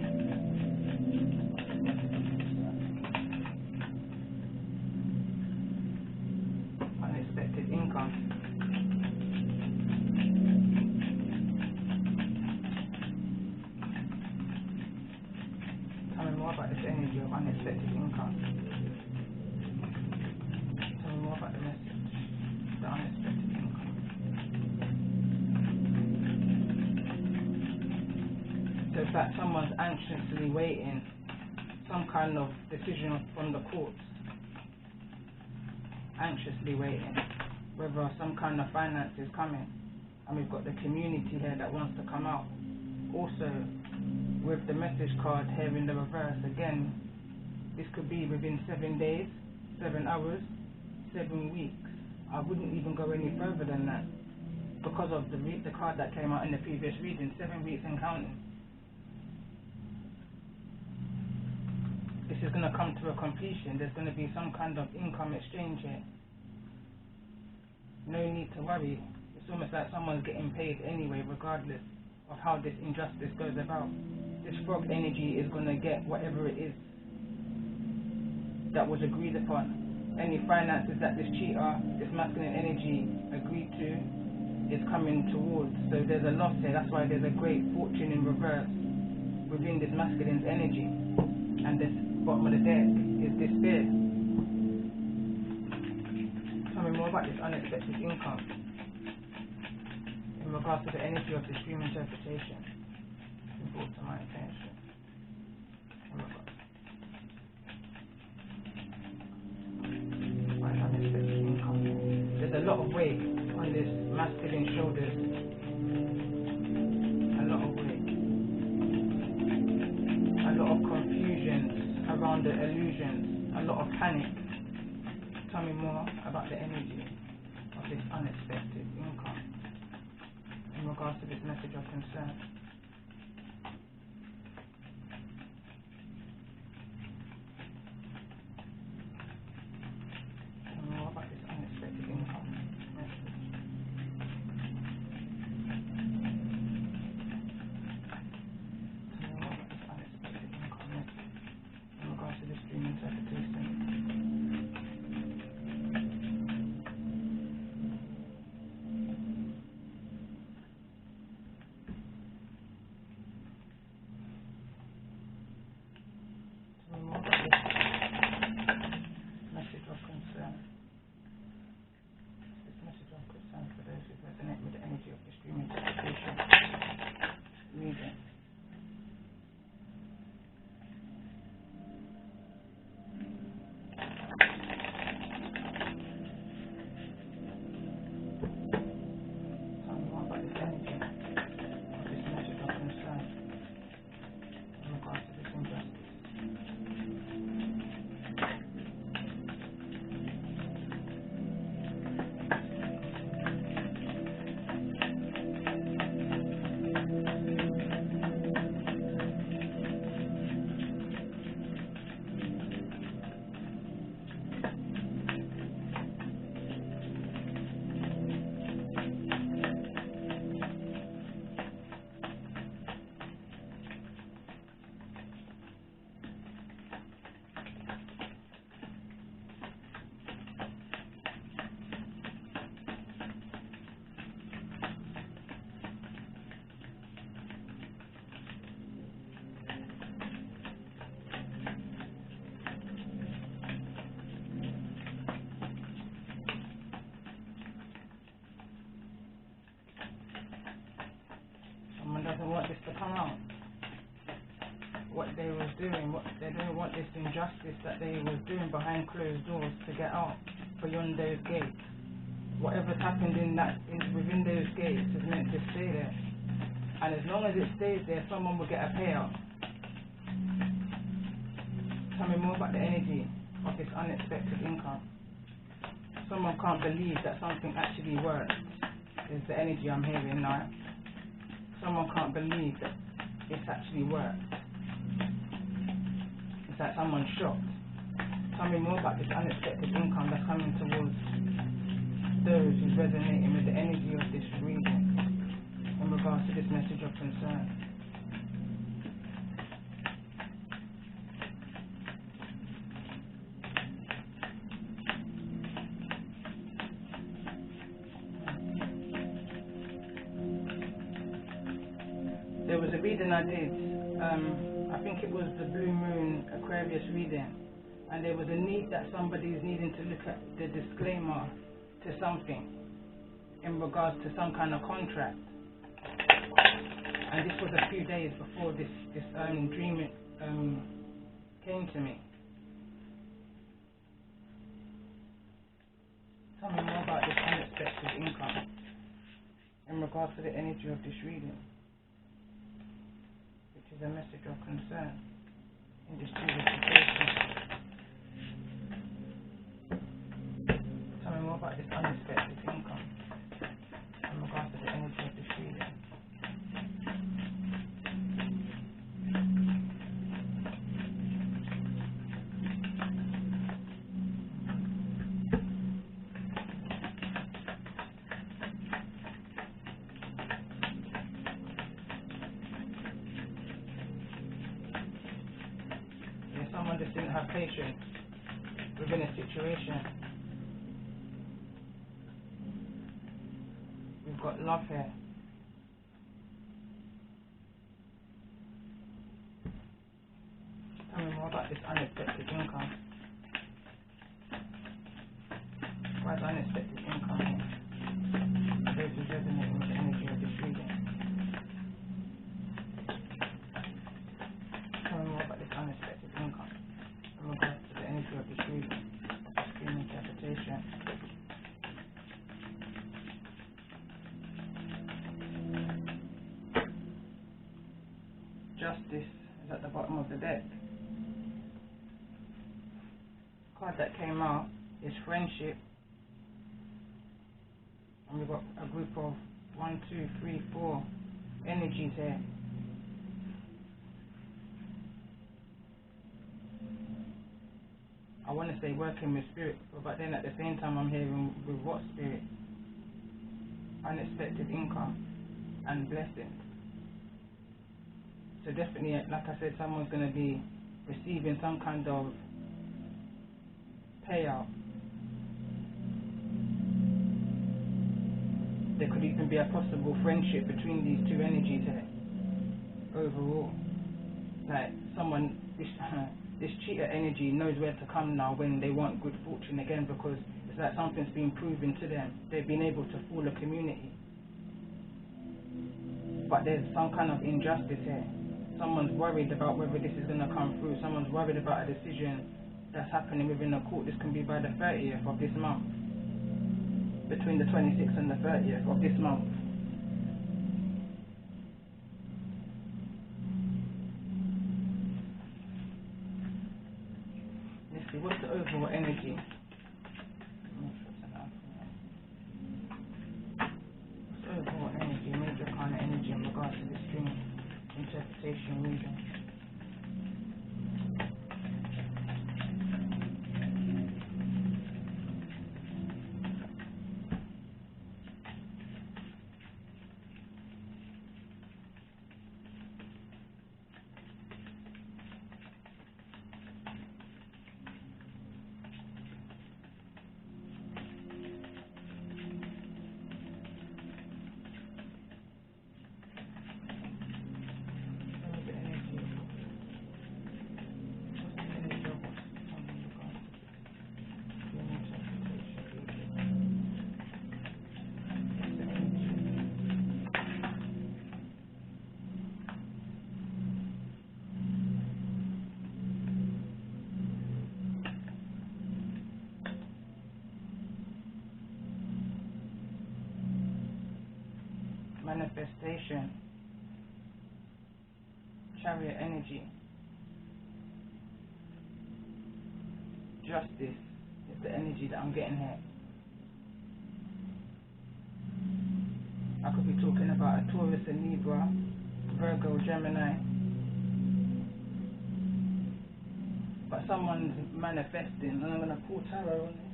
Unexpected income. Tell me more about this energy of unexpected income. Tell me more about the message, the unexpected income. So it's like someone's anxiously waiting some kind of decision from the courts. Anxiously waiting whether some kind of finance is coming. And we've got the community here that wants to come out. Also, with the message card here in the reverse, again, this could be within 7 days, 7 hours, 7 weeks. I wouldn't even go any further than that because of the card that came out in the previous reading, 7 weeks and counting. This is going to come to a completion. There's going to be some kind of income exchange here. No need to worry. It's almost like someone's getting paid anyway, regardless of how this injustice goes about. This frog energy is going to get whatever it is that was agreed upon. Any finances that this cheater, this masculine energy agreed to, is coming towards. So there's a loss here. That's why there's a great fortune in reverse within this masculine's energy. And this bottom of the deck is despair. Tell me more about this unexpected income in regards to the energy of this dream interpretation. It's been brought to my attention. Unexpected income. There's a lot of weight on this masculine shoulders. A lot of weight. A lot of confusion around the illusions. A lot of panic. Tell me more about the energy of this unexpected income in regards to this message of concern. Tell me more about this unexpected income message. Tell me more about this unexpected income message in regards to this dream interpretation. Doesn't want this to come out. What they was doing, they don't want this injustice that they was doing behind closed doors to get out beyond those gates. Whatever's happened within those gates is meant to stay there. And as long as it stays there, someone will get a payout. Tell me more about the energy of this unexpected income. Someone can't believe that something actually works, is the energy I'm hearing now. Someone can't believe that it's actually worked. It's like someone's shocked. Tell me more about this unexpected income that's coming towards those who's resonating with the energy of this reading in regards to this message of concern. There was a reading I did, I think it was the Blue Moon Aquarius reading, and there was a need that somebody is needing to look at the disclaimer to something in regards to some kind of contract. And this was a few days before this dream came to me. Tell me more about this unexpected income in regards to the energy of this reading, which is a message of concern in this situation. Tell me more about this unexpected income in regards to the energy of this reading. just didn't have patience within a situation. We've got love here. Tell me more about this unexpected income. Why is unexpected income here? Those who resonate with the energy of this reading. Tell me more about this unexpected income in regards to the energy of this reading. Extreme interpretation. Justice is at the bottom of the deck. The card that came out is friendship. And we've got a group of 1, 2, 3, 4 energies here. I want to say working with spirit, but then at the same time I'm hearing with what spirit? Unexpected income and blessings. So definitely, like I said, someone's going to be receiving some kind of payout. There could even be a possible friendship between these two energies here. Overall, like someone, this cheater energy knows where to come now when they want good fortune again, because it's like something's been proven to them. They've been able to fool a community. But there's some kind of injustice here. Someone's worried about whether this is going to come through. Someone's worried about a decision that's happening within the court. This can be by the 30th of this month. Between the 26th and the 30th of this month. Let's see, what's the overall energy? What's the overall energy, major kind of energy in regards to this dream interpretation reading? Manifestation, chariot energy, justice is the energy that I'm getting here. I could be talking about a Taurus, a Libra, Virgo, Gemini, but someone's manifesting, and I'm going to pull tarot on this.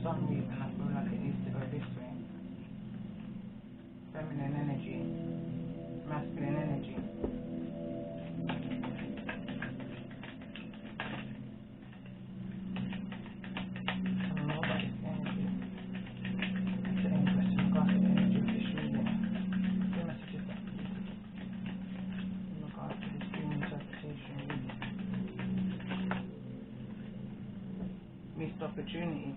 For some reason I feel like it needs to go this way. Feminine energy, masculine energy. I don't know about this energy. It's an interesting regard to the energy of this reading. The messages that in regard to this dream interpretation reading. Missed opportunity.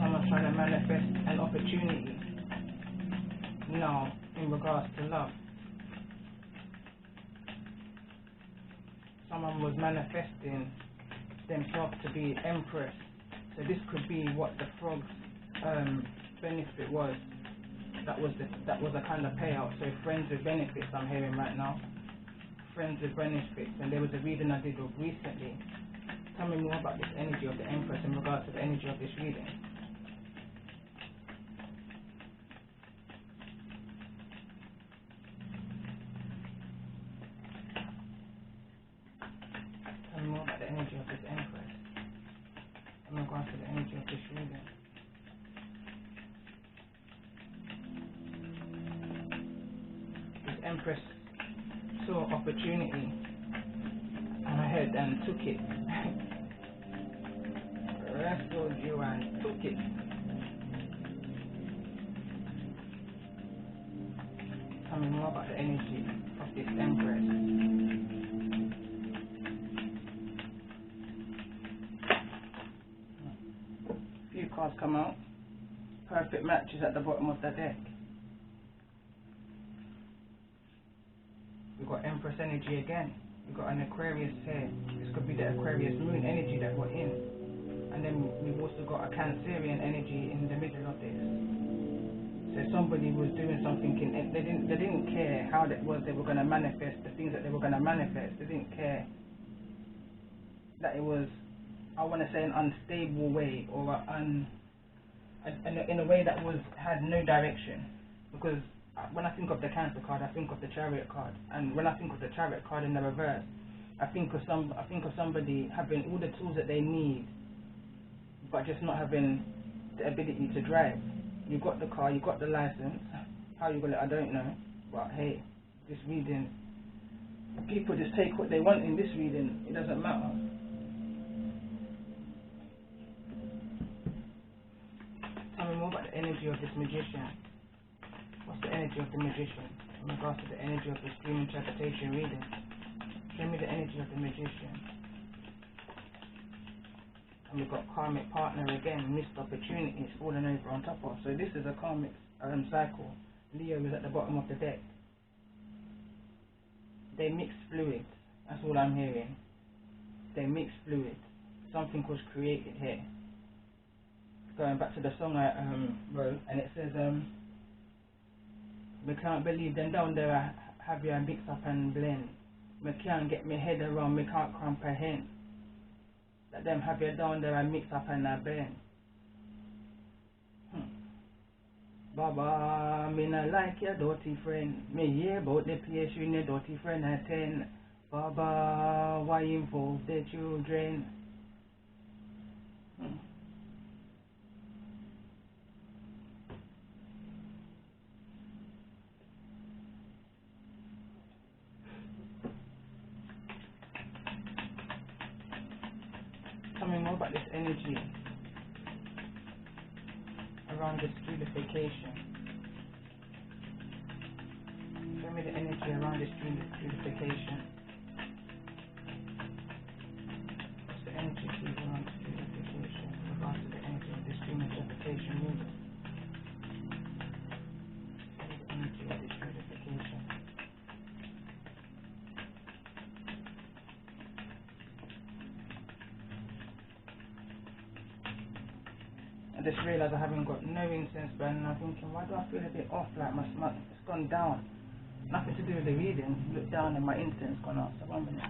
Someone's trying to manifest an opportunity now in regards to love. Someone was manifesting themselves to be empress. So this could be what the frog's benefit was. That was a kind of payout. So friends with benefits I'm hearing right now. Friends with benefits, and there was a reading I did recently. Tell me more about this energy of the Empress in regards to the energy of this reading. Tell me more about the energy of this Empress in regards to the energy of this reading. This Empress saw opportunity and I heard and took it. Wrestled you and took it. Tell me more about the energy of this Empress. A few cards come out. Perfect matches at the bottom of the deck. We've got Empress energy again. We've got an Aquarius here. This could be the Aquarius moon energy that we're in. And then we've also got a Cancerian energy in the middle of this. So somebody was doing something, they didn't care how that was they were going to manifest, the things that they were going to manifest. They didn't care that it was, I want to say, an unstable way, or in a way that had no direction. Because when I think of the Cancer card, I think of the Chariot card, and when I think of the Chariot card in the reverse, I think of somebody having all the tools that they need, but just not having the ability to drive. You got the car, you got the license. How you got it, I don't know. But hey, this reading, people just take what they want in this reading. It doesn't matter. Tell me more about the energy of this Magician. What's the energy of the Magician in regards to the energy of this dream interpretation reading? Show me the energy of the Magician. And we've got karmic partner again, missed opportunities falling over on top of. So this is a karmic cycle. Leo is at the bottom of the deck. They mix fluids. That's all I'm hearing. They mix fluids. Something was created here. Going back to the song I wrote, and it says, me can't believe them down there I have you mix up and blend. Me can't get my head around, me can't comprehend. Let them have you down there and mix up and blend. Baba, me not like your dirty friend. Me hear about the place you and your dirty friend attend. Baba, why involve the children? Tell me more about this energy around this purification. Show me the energy around this purification. What's the energy around this purification in regards to the energy of this dream interpretation movement? Show me the energy of this purification. I just realised I haven't got no incense burning. I'm thinking, why do I feel a bit off, like my smell, it's gone down. Nothing to do with the reading. Look down and my incense gone up. So 1 minute.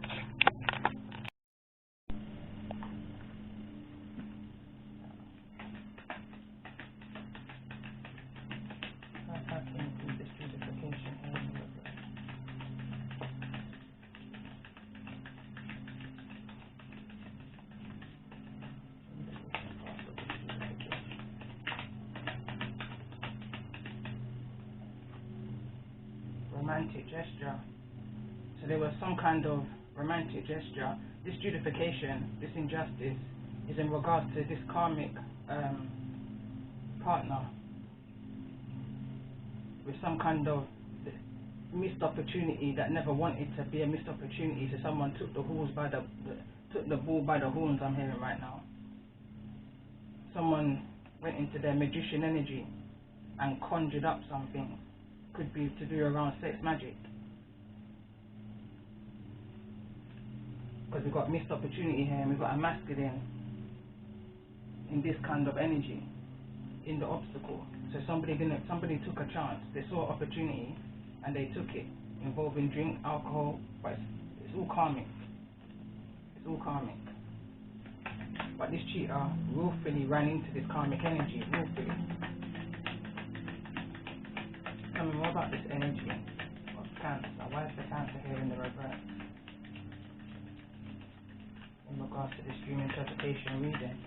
I came through this purification here. Romantic gesture. So there was some kind of romantic gesture. This justification, this injustice, is in regards to this karmic partner with some kind of missed opportunity that never wanted to be a missed opportunity. So someone took the bull by the horns. I'm hearing right now. Someone went into their magician energy and conjured up something. Could be to do around sex magic. Because we've got missed opportunity here, and we've got a masculine in this kind of energy, in the obstacle. So somebody took a chance. They saw an opportunity and they took it, involving drink, alcohol, but it's all karmic. It's all karmic. But this cheater willfully ran into this karmic energy, willfully. Tell me more about this energy of Cancer. Why is the Cancer here in the reverse? In regards to this dream interpretation reading.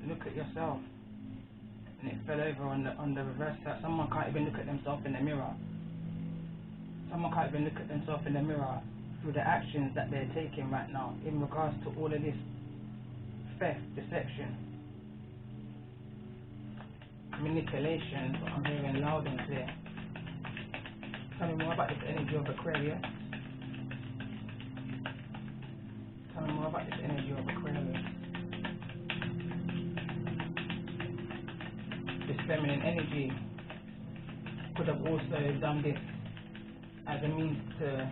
Look at yourself, and it fell over on the reverse side. Someone can't even look at themselves in the mirror. Someone can't even look at themselves in the mirror through the actions that they're taking right now in regards to all of this theft, deception, manipulation. What I'm hearing loud and clear. Tell me more about this energy of Aquarius. Tell me more about this energy of Aquarius. This feminine energy could have also done this as a means to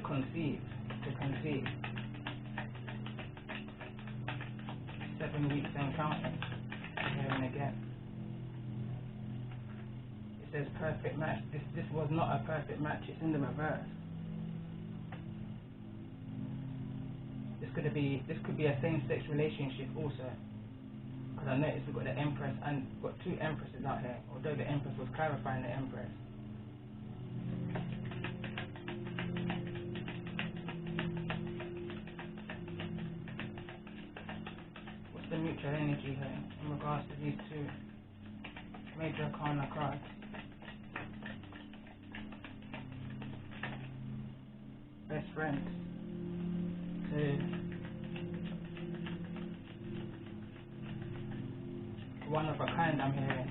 conceive. 7 weeks and counting, here and again. It says perfect match. This was not a perfect match. It's in the reverse. This could be a same-sex relationship also. Because I noticed we've got the Empress and we've got 2 Empresses out here, although the Empress was clarifying the Empress. What's the mutual energy here in regards to these 2 major arcana cards? Best friends. One of a kind, I'm hearing.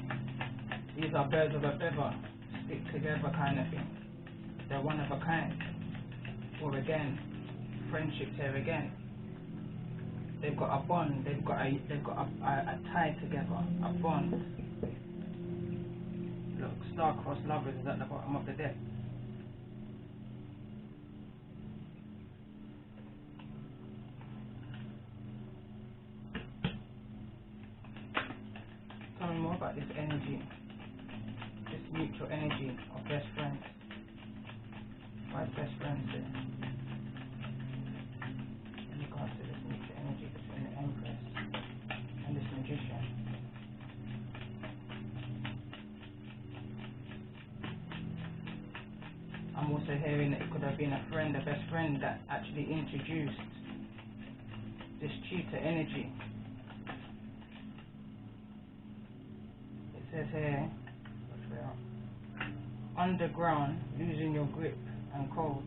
These are birds of a feather, stick together kind of thing. They're one of a kind. Or again, friendships here again. They've got a bond. They've got a tie together, a bond. Look, star-crossed lovers is at the bottom of the deck. Tell me more about this energy, this mutual energy of best friends. Why is best friends here? In regards to this mutual energy between the Empress and this Magician. I'm also hearing that it could have been a friend, a best friend that actually introduced this cheater energy. It says here, underground, losing your grip and cold.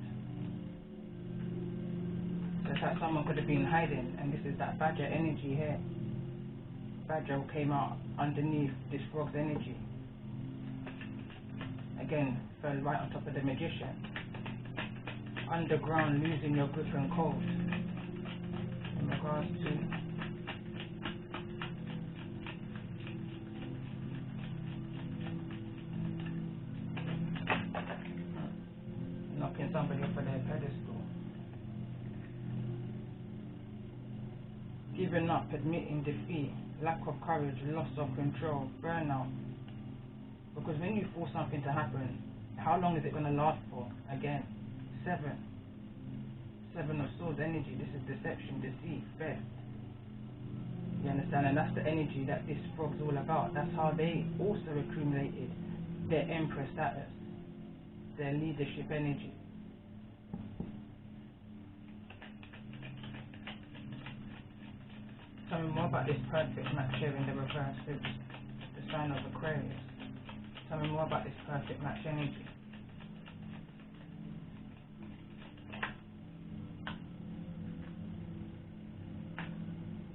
So it's like someone could have been hiding, and this is that Badger energy here. Badger came out underneath this frog's energy. Again, fell right on top of the Magician. Underground, losing your grip and cold. In regards to knocking somebody off of their pedestal. Giving up, admitting defeat, lack of courage, loss of control, burnout. Because when you force something to happen, how long is it going to last for? Again, 7 of Swords energy. This is deception, deceit, theft. You understand? And that's the energy that this frog's all about. That's how they also accumulated their Empress status, their leadership energy. Tell me more about this perfect match here in the reverse with the sign of Aquarius. Tell me more about this perfect match energy.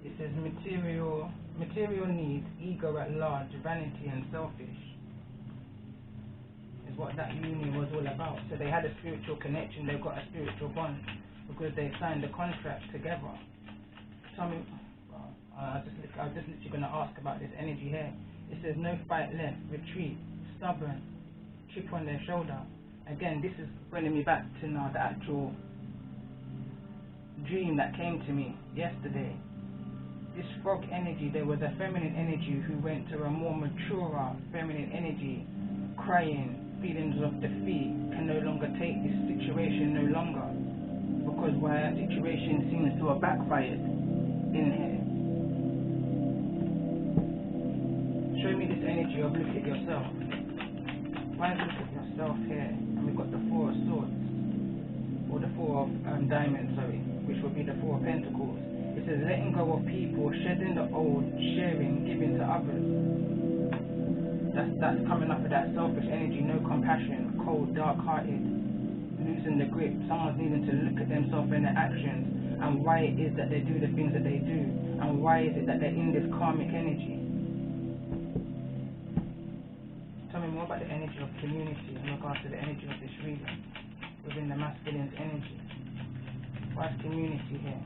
It says material needs, ego at large, vanity and selfish. Is what that union was all about. So they had a spiritual connection, they've got a spiritual bond because they signed a contract together. Tell me, I was just literally going to ask about this energy here. It says no fight left, retreat, stubborn, chip on their shoulder. Again, this is bringing me back to now the actual dream that came to me yesterday. This frog energy, there was a feminine energy who went to a more mature feminine energy, crying, feelings of defeat, can no longer take this situation no longer, because why a situation seems to have backfired in here. Show me this energy of look at yourself. Why look at yourself here? And we've got the Four of Swords, or the Four of Diamonds, sorry, which will be the Four of Pentacles. It says letting go of people, shedding the old, sharing, giving to others. That's coming up with that selfish energy, no compassion, cold, dark-hearted, losing the grip. Someone's needing to look at themselves and their actions and why it is that they do the things that they do, and why is it that they're in this karmic energy. Tell me more about the energy of community in regards to the energy of this reading within the masculine's energy. Why is community here?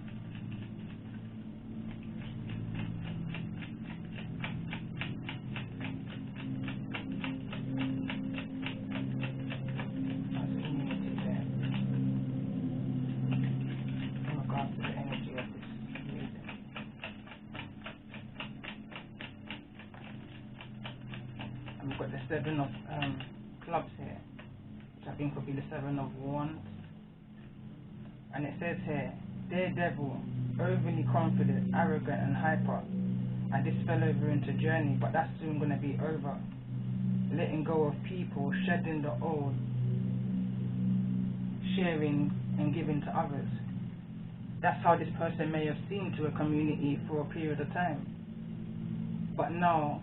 Got the Seven of Clubs here, which I think will be the Seven of Wands, and it says here, daredevil, overly confident, arrogant and hyper, and this fell over into journey, but that's soon going to be over. Letting go of people, shedding the old, sharing and giving to others. That's how this person may have seemed to a community for a period of time, but now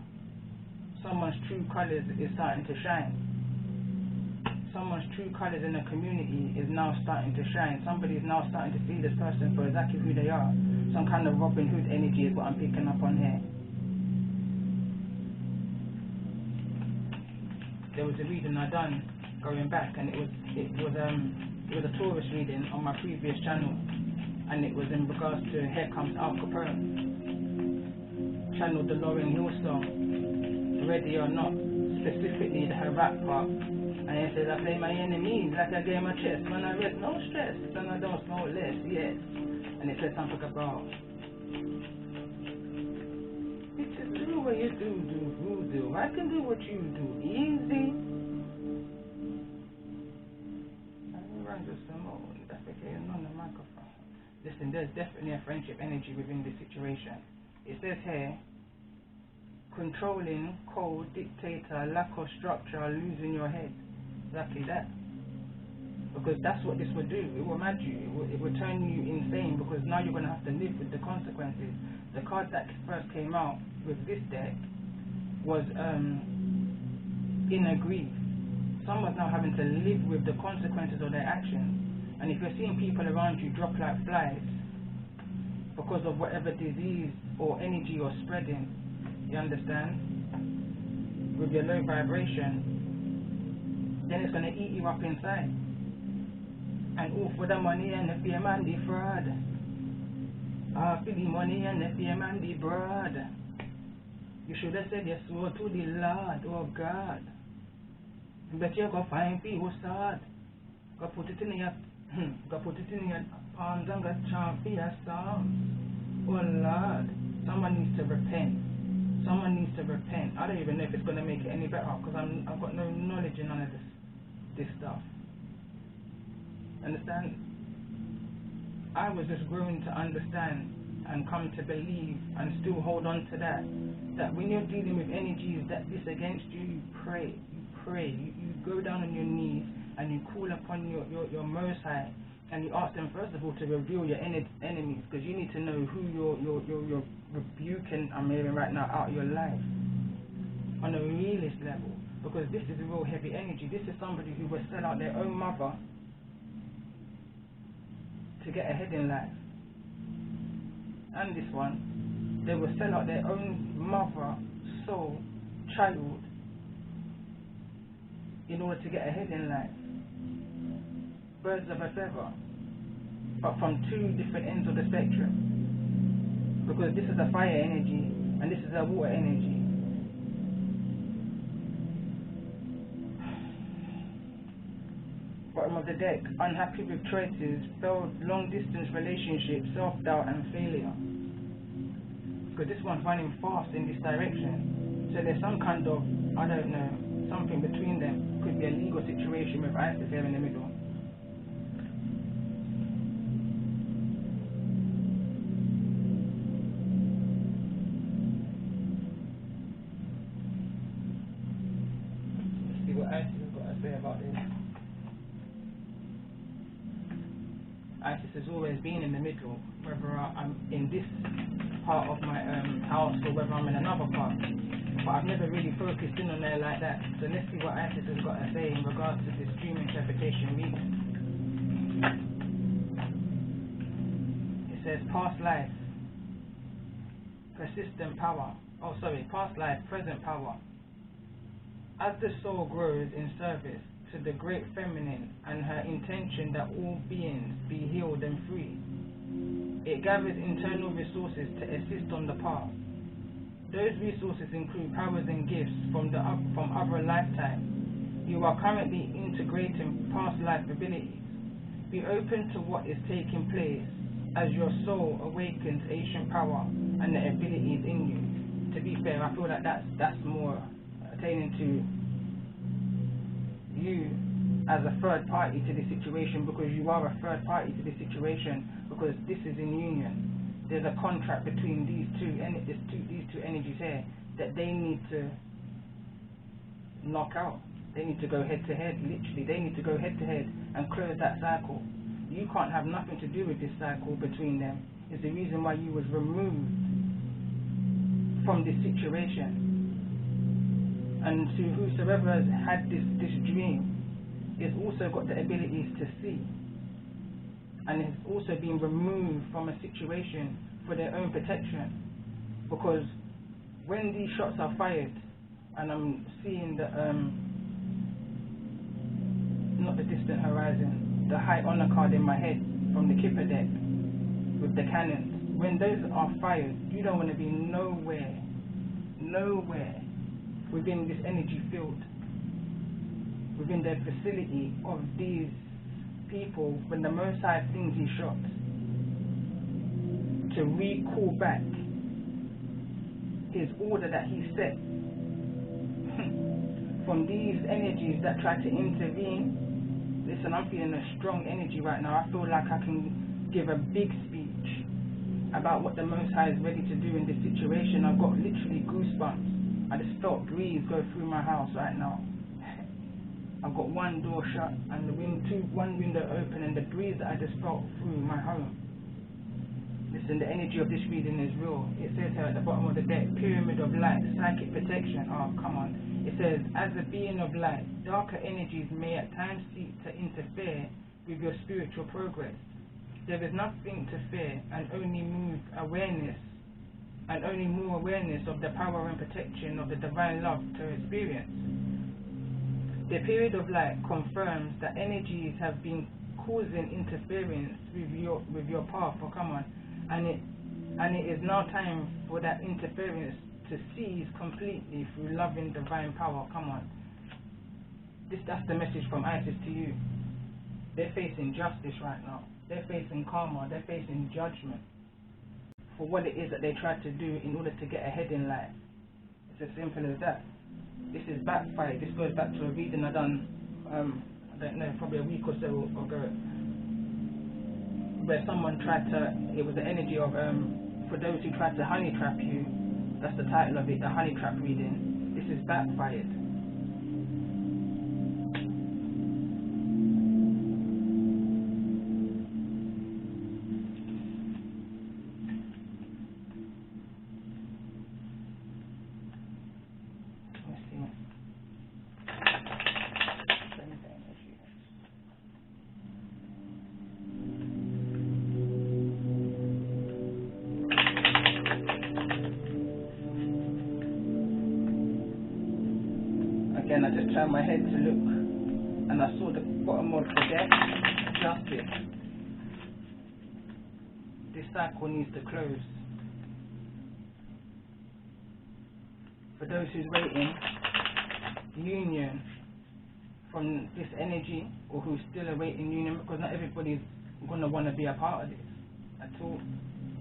someone's true colours is starting to shine. Someone's true colours in a community is now starting to shine. Somebody is now starting to see this person for exactly who they are. Some kind of Robin Hood energy is what I'm picking up on here. There was a reading I done going back, and it was a Taurus reading on my previous channel, and it was in regards to Here Comes Al Capone. Channeled the Lauryn Hill song, Ready or Not, specifically the rap part, and it says I play my enemies like a game of chess, when I rest no stress, and I don't smoke less, yes. And it says something about bitches do what you do, I can do what you do, easy. I run just some more, that's okay, on the microphone. Listen, there's definitely a friendship energy within this situation. It says here, controlling, cold, dictator, lack of structure, losing your head. Exactly that. Because that's what this would do. It will mad you. It will turn you insane, because now you're going to have to live with the consequences. The card that first came out with this deck was inner grief. Someone's now having to live with the consequences of their actions. And if you're seeing people around you drop like flies because of whatever disease or energy you're spreading, you understand, with your low vibration, then it's going to eat you up inside. And all for the money and the fame and the fraud. For the money and the fame and the broad. You should have said yes to the Lord, oh God. But you go find people sad. Go put it in your palms and go chant for your songs. Oh Lord, someone needs to repent. Someone needs to repent. I don't even know if it's going to make it any better, because I've got no knowledge in none of this stuff. Understand? I was just growing to understand and come to believe and still hold on to that when you're dealing with energies that this against you, you pray. You go down on your knees and you call upon your Most High, and you ask them first of all to reveal your enemies, because you need to know who you're rebuking, I'm hearing right now, out of your life on a realist level, because this is a real heavy energy. This is somebody who will sell out their own mother to get ahead in life. And this one, they will sell out their own mother, soul, child in order to get ahead in life. Birds of a feather, but from two different ends of the spectrum, because this is a fire energy and this is a water energy. Bottom of the deck, unhappy with choices, failed long-distance relationships, self-doubt and failure. Because this one's running fast in this direction. So there's some kind of, I don't know, something between them. Could be a legal situation with Isis here in the middle. Let's see what Isis has got to say about this. Isis has always been in the middle, whether I'm in this part of my house or whether I'm in another part. But I've never really focused in on there like that. So let's see what Isis has got to say in regards to this dream interpretation reading. It says past life, persistent power. Oh, sorry, past life, present power. As the soul grows in service to the great feminine and her intention that all beings be healed and free, it gathers internal resources to assist on the path. Those resources include powers and gifts from other lifetimes. You are currently integrating past life abilities. Be open to what is taking place as your soul awakens ancient power and the abilities in you. To be fair, I feel like that's more pertaining to you as a third party to the situation, because you are a third party to the situation, because this is in union. There's a contract between these two energies here that they need to knock out. They need to go head to head, literally. They need to go head to head and close that cycle. You can't have nothing to do with this cycle between them. It's the reason why you was removed from this situation. And to whosoever has had this dream, is also got the abilities to see, and has also been removed from a situation for their own protection. Because when these shots are fired, and I'm seeing the not the distant horizon, the high honor card in my head from the Kipper deck with the cannons, when those are fired, you don't want to be nowhere within this energy field, within the facility of these people, when the Most High flings these shots to recall back his order that he set from these energies that try to intervene. Listen, I'm feeling a strong energy right now. I feel like I can give a big speech about what the Most High is ready to do in this situation. I've got literally goosebumps. I just felt breeze go through my house right now. I've got one door shut and one window open, and the breeze that I just felt through my home. Listen, the energy of this reading is real. It says here at the bottom of the deck, pyramid of light, psychic protection. Oh, come on. It says, as a being of light, darker energies may at times seek to interfere with your spiritual progress. There is nothing to fear, and only more awareness of the power and protection of the divine love to experience. The period of light confirms that energies have been causing interference with your path. Oh, come on, and it is now time for that interference to cease completely through loving divine power. Come on, that's the message from Isis to you. They're facing justice right now. They're facing karma. They're facing judgment for what it is that they tried to do in order to get ahead in life. It's as simple as that. This is backfired. This goes back to a reading I done, I don't know, probably a week or so ago, where someone tried to, it was the energy of, for those who tried to honey trap you, that's the title of it, the honey trap reading. This is backfired. Again, I just turned my head to look, and I saw the bottom of the deck, justice. This cycle needs to close. For those who's waiting, union from this energy, or who's still awaiting union, because not everybody's going to want to be a part of this at all.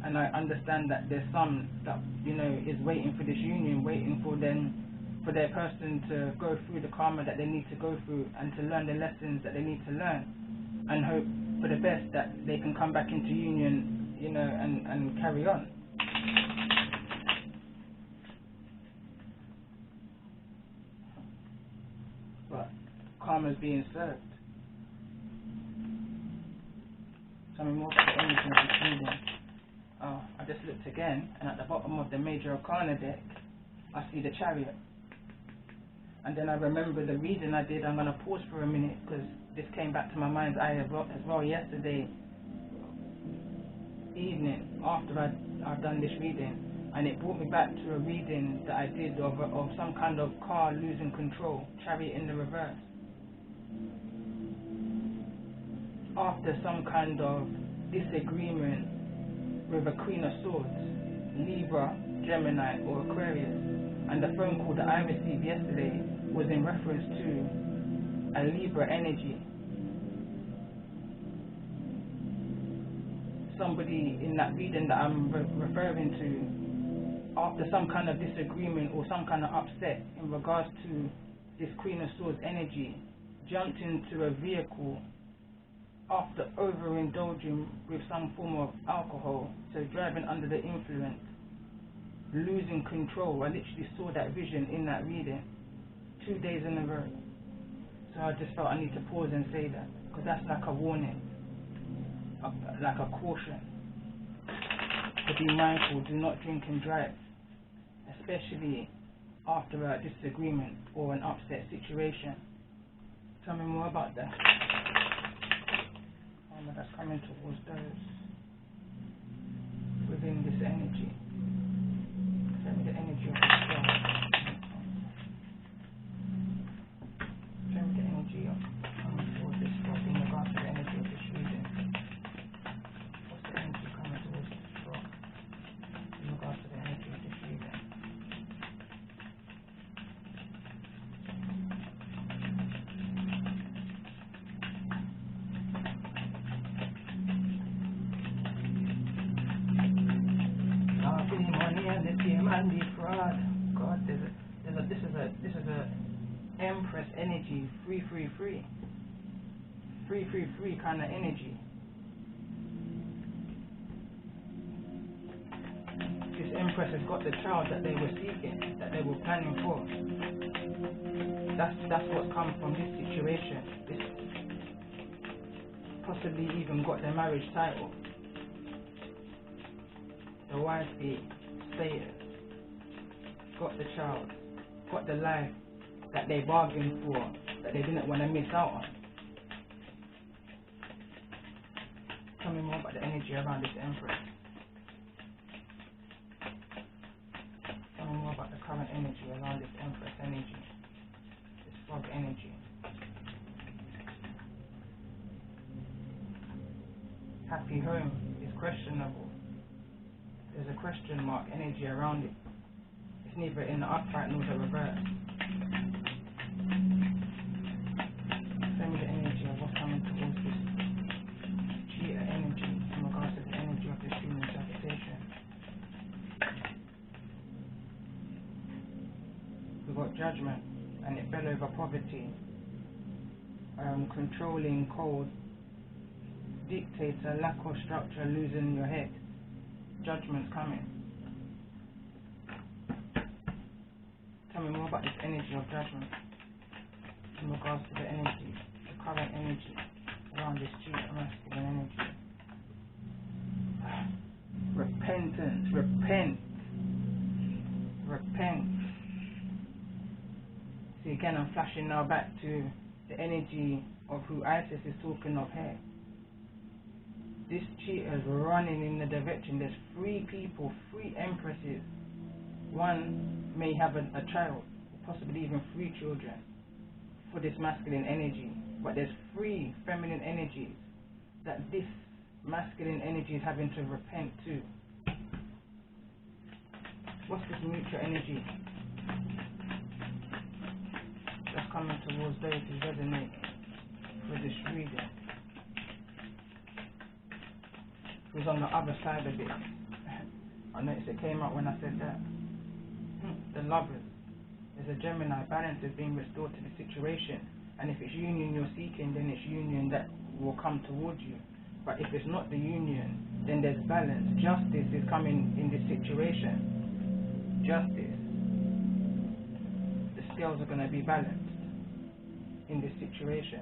And I understand that there's some that, you know, is waiting for this union, waiting for their person to go through the karma that they need to go through and to learn the lessons that they need to learn, and hope for the best that they can come back into union, you know, and carry on. But karma's being served. Tell me more about the energy of this reading. Oh, I just looked again, and at the bottom of the Major Arcana deck, I see the Chariot. And then I remember the reading I did. I'm going to pause for a minute, because this came back to my mind's eye as well yesterday evening, after I'd done this reading. And it brought me back to a reading that I did of some kind of car losing control, Chariot in the reverse. After some kind of disagreement with a Queen of Swords, Libra, Gemini or Aquarius. And the phone call that I received yesterday was in reference to a Libra energy. Somebody in that reading that I'm referring to, after some kind of disagreement or some kind of upset in regards to this Queen of Swords energy, jumped into a vehicle after overindulging with some form of alcohol, so driving under the influence, losing control. I literally saw that vision in that reading 2 days in a row. So I just felt I need to pause and say that, because that's like a warning, like a caution to be mindful. Do not drink and drive, especially after a disagreement or an upset situation. Tell me more about that. That's coming towards those within this energy. Tell me the energy of the star. Tell me the energy of coming towards this star in regards to the energy of this reading. What's the energy coming towards this star in regards to the energy of this reading? God, this is a Empress energy, free kind of energy. This Empress has got the child that they were seeking, that they were planning for. That's what's come from this situation. This possibly even got their marriage title, the wifey status, got the child, got the life that they bargained for, that they didn't want to miss out on. Tell me more about the energy around this Empress. Tell me more about the current energy around this Empress energy, this fog energy. Happy home is questionable. There's a question mark energy around it. It's neither in the upright nor the reverse. Tell me the energy of what's coming towards this cheetah energy in regards to the energy of this human interpretation. We've got judgment, and it fell over poverty. Controlling, cold, dictator, lack of structure, losing your head. Judgment's coming. Tell me more about this energy of judgment in regards to the energy, the current energy around this cheetah masculine energy. Repentance, repent. See, again, I'm flashing now back to the energy of who Isis is talking of here. This cheetah is running in the direction. There's 3 people, 3 empresses. One may have a child, possibly even 3 children for this masculine energy. But there's 3 feminine energies that this masculine energy is having to repent to. What's this mutual energy? that's coming towards those who resonate with this reading. Who's on the other side of it. I noticed it came up when I said that. The lovers. There's a Gemini. Balance is being restored to the situation. And if it's union you're seeking, then it's union that will come towards you. But if it's not the union, then there's balance. Justice is coming in this situation. Justice. The scales are going to be balanced in this situation.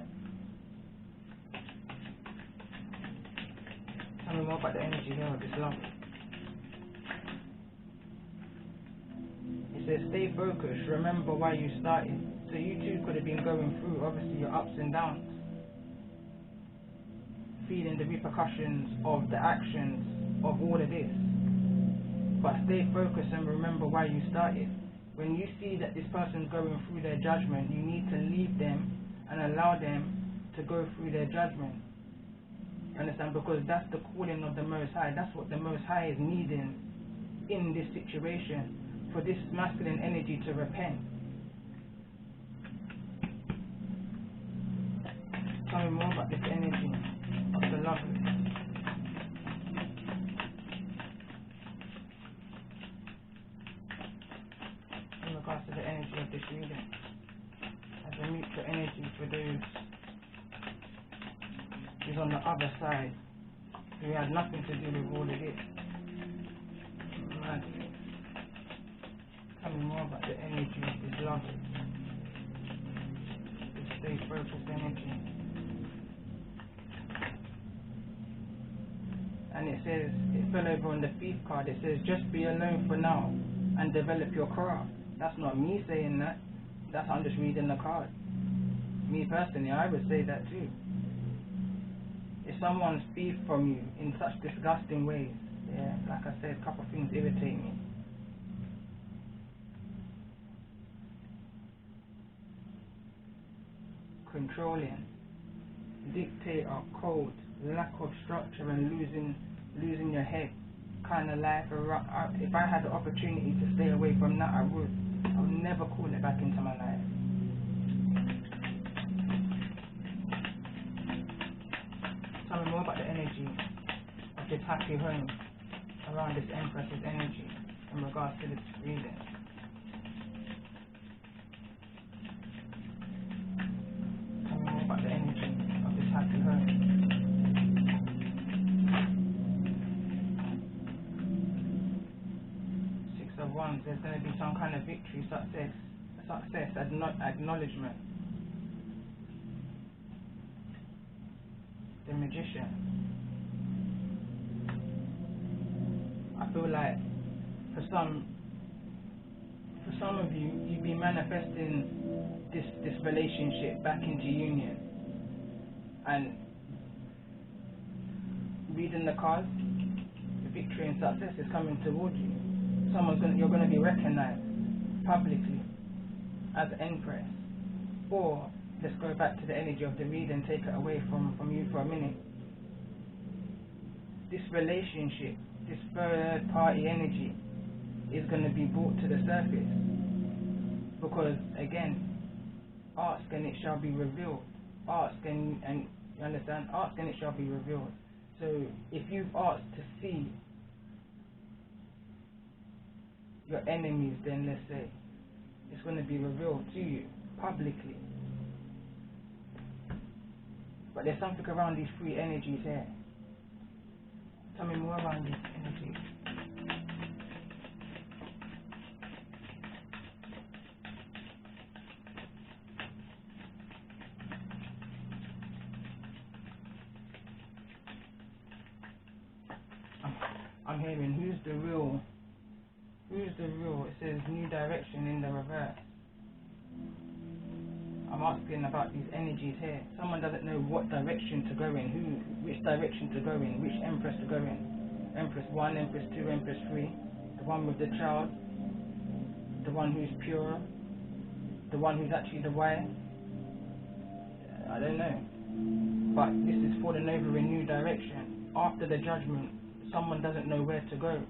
Tell me more about the energy here of this love. It says stay focused, remember why you started. So you two could have been going through obviously your ups and downs, feeling the repercussions of the actions of all of this. But stay focused and remember why you started. When you see that this person's going through their judgment, you need to leave them and allow them to go through their judgment. Understand? Because that's the calling of the Most High. That's what the Most High is needing in this situation, for this masculine energy to repent. Tell me more about this energy of the lovers. In regards to the energy of this reading, as a mutual energy for those who's on the other side, who has nothing to do with all of this. Tell me more about the energy of this lovers. This stay focused energy. And it says, it fell over on the thief card, it says just be alone for now and develop your craft. That's not me saying that, that's I'm just reading the card. Me personally, I would say that too. If someone's thief from you in such disgusting ways, yeah, like I said, a couple of things irritate me. Controlling, dictator, cold, lack of structure and losing your head kind of life. If I had the opportunity to stay away from that, I would. I would never call it back into my life. Tell me more about the energy of this happy home around this Empress's energy in regards to this reading. Tell me more about the energy of this happy home. Wands, there's going to be some kind of victory, success, acknowledgement. The Magician. I feel like for some of you, you've been manifesting this relationship back into union, and reading the cards, the victory and success is coming towards you. You're going to be recognized publicly as an Empress. Or let's go back to the energy of the read and take it away from you for a minute. This relationship, this third party energy is going to be brought to the surface, because again, ask and it shall be revealed. Ask and you understand? Ask and it shall be revealed. So if you've asked to see your enemies, then let's say it's going to be revealed to you publicly. But there's something around these three energies here. Tell me more around these energies. I'm hearing who's the real. It says new direction in the reverse. I'm asking about these energies here. Someone doesn't know what direction to go in, which direction to go in, which Empress to go in. Empress 1, Empress 2, Empress 3. The one with the child, the one who's pure, the one who's actually the wife. I don't know. But this is falling over in new direction. After the judgment, someone doesn't know where to go,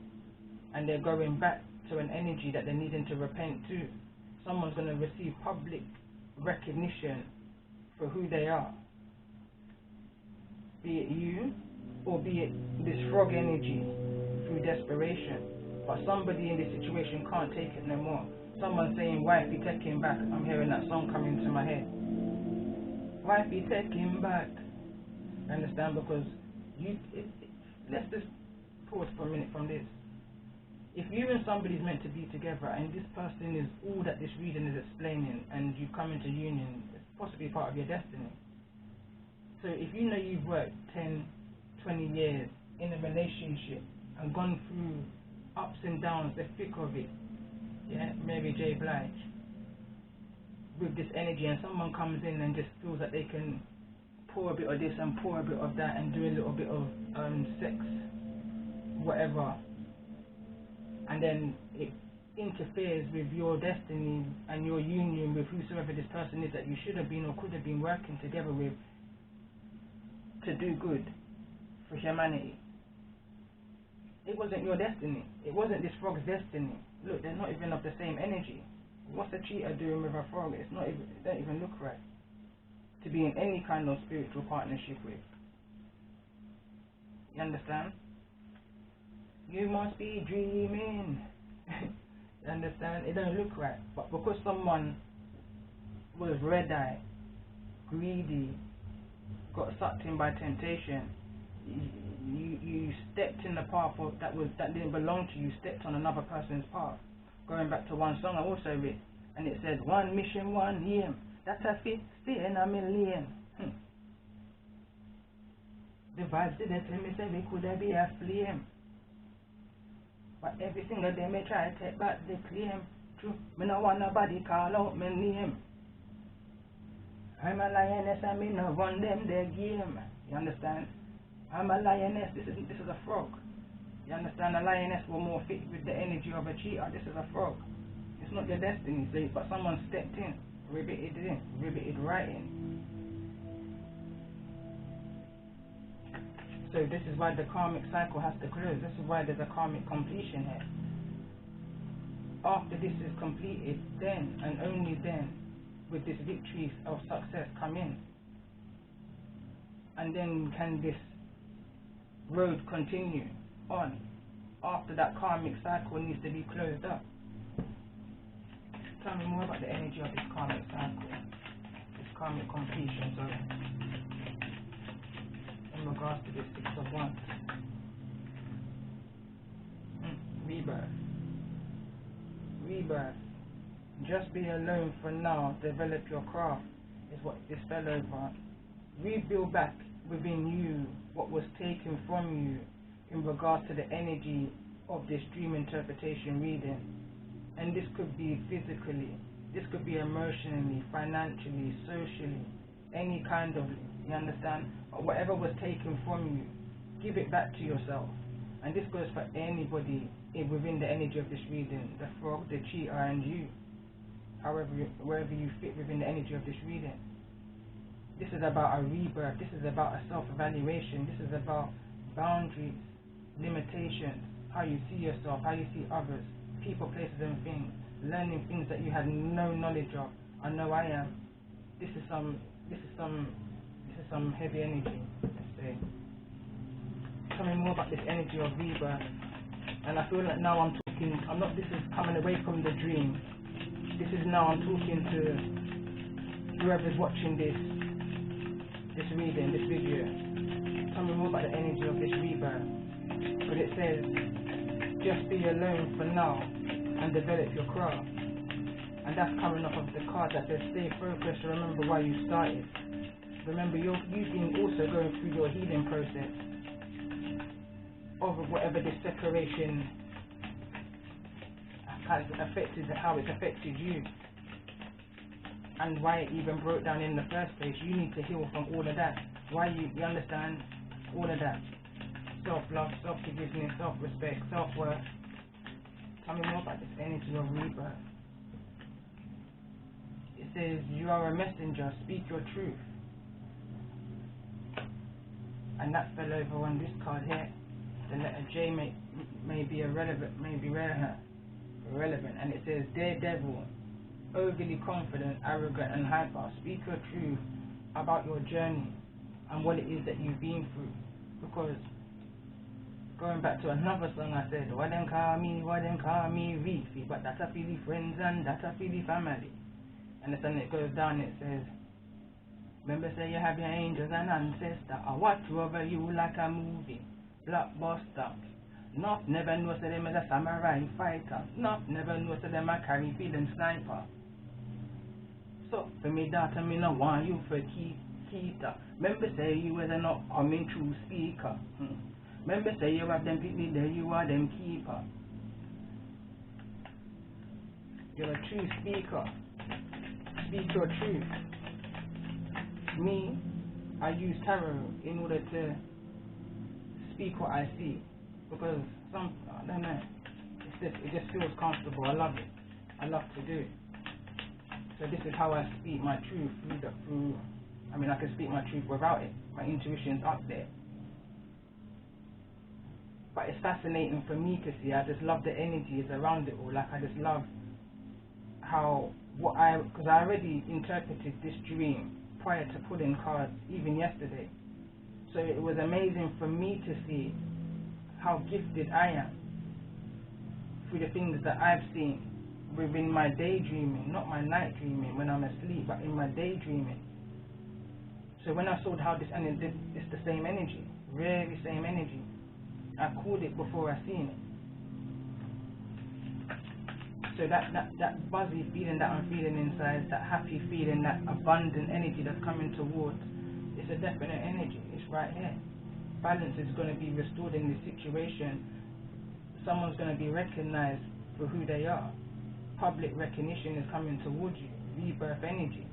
and they're going back to an energy that they're needing to repent to. Someone's going to receive public recognition for who they are. Be it you, or be it this frog energy through desperation. But somebody in this situation can't take it no more. Someone saying, wifey, take him back. I'm hearing that song coming to my head. Wifey, take him back. Understand? Because let's just pause for a minute from this. If you and somebody's meant to be together and this person is all that this reading is explaining and you come into union, it's possibly part of your destiny. So if you know you've worked 10, 20 years in a relationship and gone through ups and downs, the thick of it, yeah, Mary J. Blige, with this energy, and someone comes in and just feels that they can pour a bit of this and pour a bit of that and do a little bit of sex, whatever, and then it interferes with your destiny and your union with whosoever this person is that you should have been or could have been working together with to do good for humanity. It wasn't your destiny. It wasn't this frog's destiny. Look, they're not even of the same energy. What's a cheetah doing with a frog? It's not even, it don't even look right to be in any kind of spiritual partnership with. You understand? You must be dreaming. You understand? It don't look right. But because someone was red-eyed, greedy, got sucked in by temptation, you stepped in the path that didn't belong to you, stepped on another person's path. Going back to one song I also read, and it says, one mission, one aim. That's a 50 in a million. The vibes didn't tell me, say we could be a flame. But every single day me try to take back the claim. True, me no want nobody call out my name. I'm a lioness and me no run them their game. You understand? I'm a lioness, this is a frog. You understand? A lioness will more fit with the energy of a cheetah. This is a frog. It's not your destiny, so, but someone stepped in, ribbited right in. So this is why the karmic cycle has to close. This is why there's a karmic completion here. After this is completed, then and only then with this victory of success come in. And then can this road continue on after that karmic cycle needs to be closed up. Tell me more about the energy of this karmic cycle, this karmic completion, sorry, in regards to this Six of Wands. Rebirth. Just be alone for now, develop your craft, is what this fell over. Rebuild back within you what was taken from you in regards to the energy of this dream interpretation reading. And this could be physically, this could be emotionally, financially, socially, any kind of, you understand? Whatever was taken from you, give it back to yourself. And this goes for anybody within the energy of this reading, the frog, the cheetah, and you, however, wherever you fit within the energy of this reading. This is about a rebirth. This is about a self-evaluation. This is about boundaries, limitations, how you see yourself, how you see others, people, places, and things. Learning things that you had no knowledge of. I know I am. This is some heavy energy. Let's say. Tell me more about this energy of rebirth. And I feel like now I'm talking. This is coming away from the dream. This is now I'm talking to whoever's watching this reading, this video. Tell me more about the energy of this rebirth. But it says, just be alone for now and develop your craft. And that's coming off of the card that says, stay focused, remember why you started. Remember, you've been also going through your healing process of whatever this separation has affected, how it's affected you. And why it even broke down in the first place. You need to heal from all of that. Why you understand all of that. Self-love, self-forgiveness, self-respect, self-worth. Tell me more about this energy of rebirth. It says, you are a messenger, speak your truth. And that fell over on this card here. The letter J may be irrelevant, may be relevant. And it says, daredevil, overly confident, arrogant and hyper. Speak your truth about your journey and what it is that you've been through. Because going back to another song I said, why them call me Reefy, but that's a feel the friends and that's a feel the family. And the song it goes down, it says, remember say you have your angels and ancestors. I watch over you like a movie, blockbuster. Not never know say them as a samurai fighter. Not never know say them a carry feeling sniper. So for me daughter, me no want you for keeper. Remember say you was a not coming true speaker. Remember say you have them people there, you are them keeper. You're a true speaker. Speak your truth. Me, I use tarot in order to speak what I see, because I don't know, it just feels comfortable. I love it. I love to do it. So this is how I speak my truth I mean, I can speak my truth without it. My intuition's up there. But it's fascinating for me to see. I just love the energies around it all. Like, I just love how, because I already interpreted this dream prior to pulling cards, even yesterday. So it was amazing for me to see how gifted I am through the things that I've seen within my daydreaming, not my night dreaming when I'm asleep, but in my daydreaming. So when I saw how this, and it's the same energy, really same energy. I called it before I seen it. So that buzzy feeling that I'm feeling inside, that happy feeling, that abundant energy that's coming towards, it's a definite energy. It's right here. Balance is going to be restored in this situation. Someone's going to be recognized for who they are. Public recognition is coming towards you. Rebirth energy.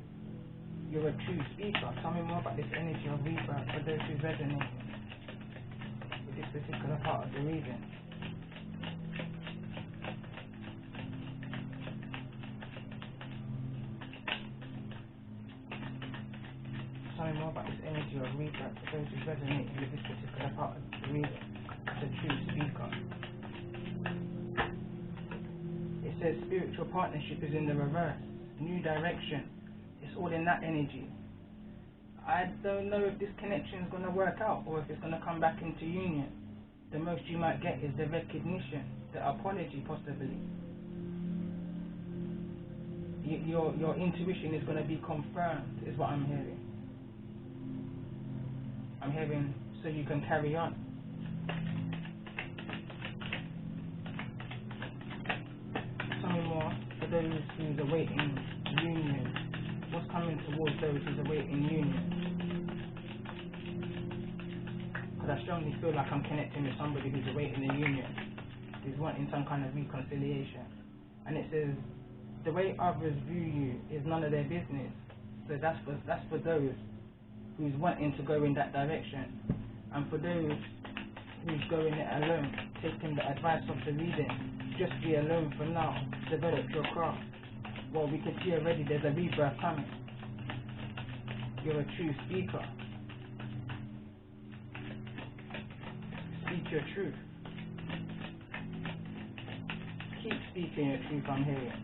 You're a true speaker. Tell me more about this energy of rebirth for those who resonate with this particular part of the reading. Tell me more about this energy of rebirth for those who resonate with this particular part of the reading. It's a true speaker. It says spiritual partnership is in the reverse. New direction. It's all in that energy. I don't know if this connection is going to work out or if it's going to come back into union. The most you might get is the recognition, the apology possibly. Your intuition is going to be confirmed, is what I'm hearing. I'm hearing so you can carry on. Tell me more for those who's awaiting union. What's coming towards those who's awaiting union? Because I strongly feel like I'm connecting with somebody who's awaiting a union, who's wanting some kind of reconciliation. And it says, the way others view you is none of their business. So that's for those who's wanting to go in that direction. And for those who's going it alone, taking the advice of the reading, just be alone for now, develop your craft. Well, we can see already there's a rebirth coming. You're a true speaker. Speak your truth. Keep speaking your truth, I'm hearing.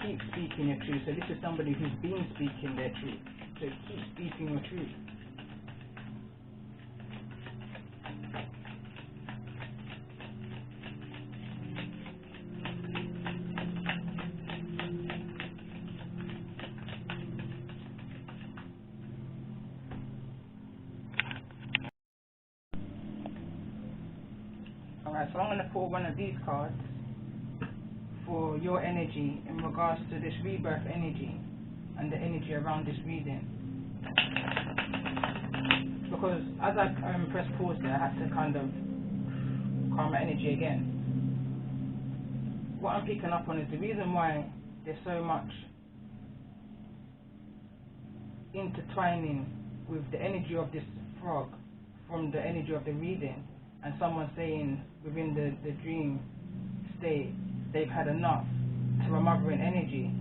Keep speaking your truth. So this is somebody who's been speaking their truth. So keep speaking your truth. Alright, so I'm going to pull one of these cards for your energy in regards to this rebirth energy and the energy around this reading. Because as I pressed pause there, I had to kind of calm my energy again. What I'm picking up on is the reason why there's so much intertwining with the energy of this frog from the energy of the reading, and someone saying within the dream state they've had enough to a mothering energy.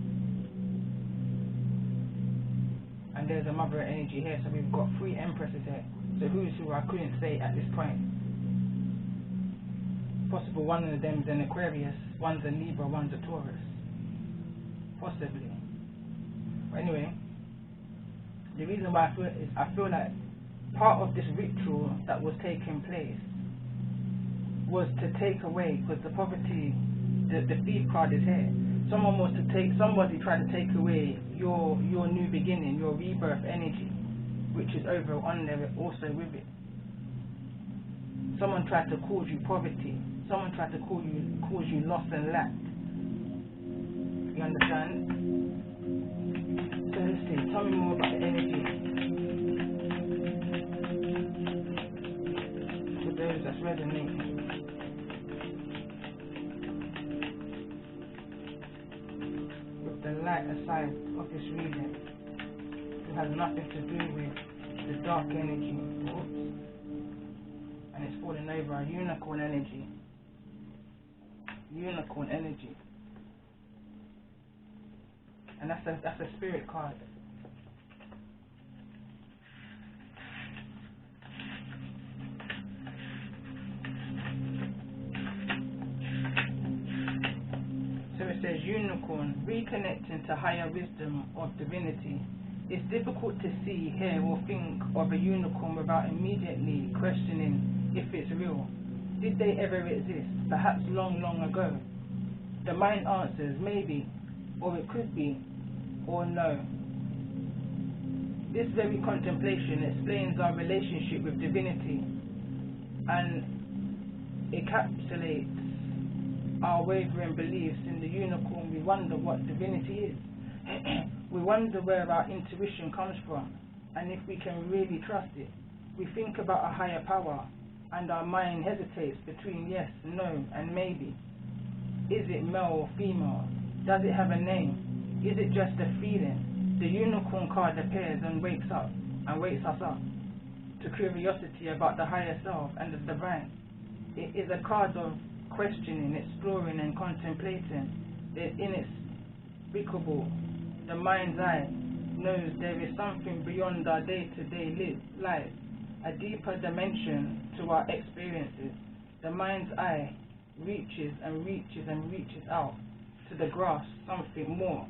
And there's a mother energy here, so we've got 3 empresses here. So who's who I couldn't say at this point. Possible one of them is an Aquarius, one's a Libra, one's a Taurus. possibly. But anyway, the reason why I feel like part of this ritual that was taking place was to take away, because the poverty, the thief card is here. Somebody tried to take away your new beginning, your rebirth energy, which is over on there also with it. Someone tried to cause you poverty. Someone tried to cause you loss and lack. You understand? So let's see. Tell me more about the energy. For those that's resonating. With the light aside of this reading, it has nothing to do with the dark energy. Oops. And it's falling over a unicorn energy. Unicorn energy. And that's a spirit card. So it says unicorn, reconnecting to higher wisdom of divinity. It's difficult to see, hear or think of a unicorn without immediately questioning if it's real. Did they ever exist? Perhaps long, long ago. The mind answers maybe, or it could be, or no. This very contemplation explains our relationship with divinity and encapsulates our wavering beliefs in the unicorn. We wonder what divinity is. We wonder where our intuition comes from and if we can really trust it. We think about a higher power and our mind hesitates between yes, no and maybe. Is it male or female? Does it have a name? Is it just a feeling? The unicorn card appears and wakes us up to curiosity about the higher self and the divine. It is a card of questioning, exploring and contemplating. The inexplicable, the mind's eye knows there is something beyond our day-to-day life, a deeper dimension to our experiences. The mind's eye reaches and reaches and reaches out to the grasp something more.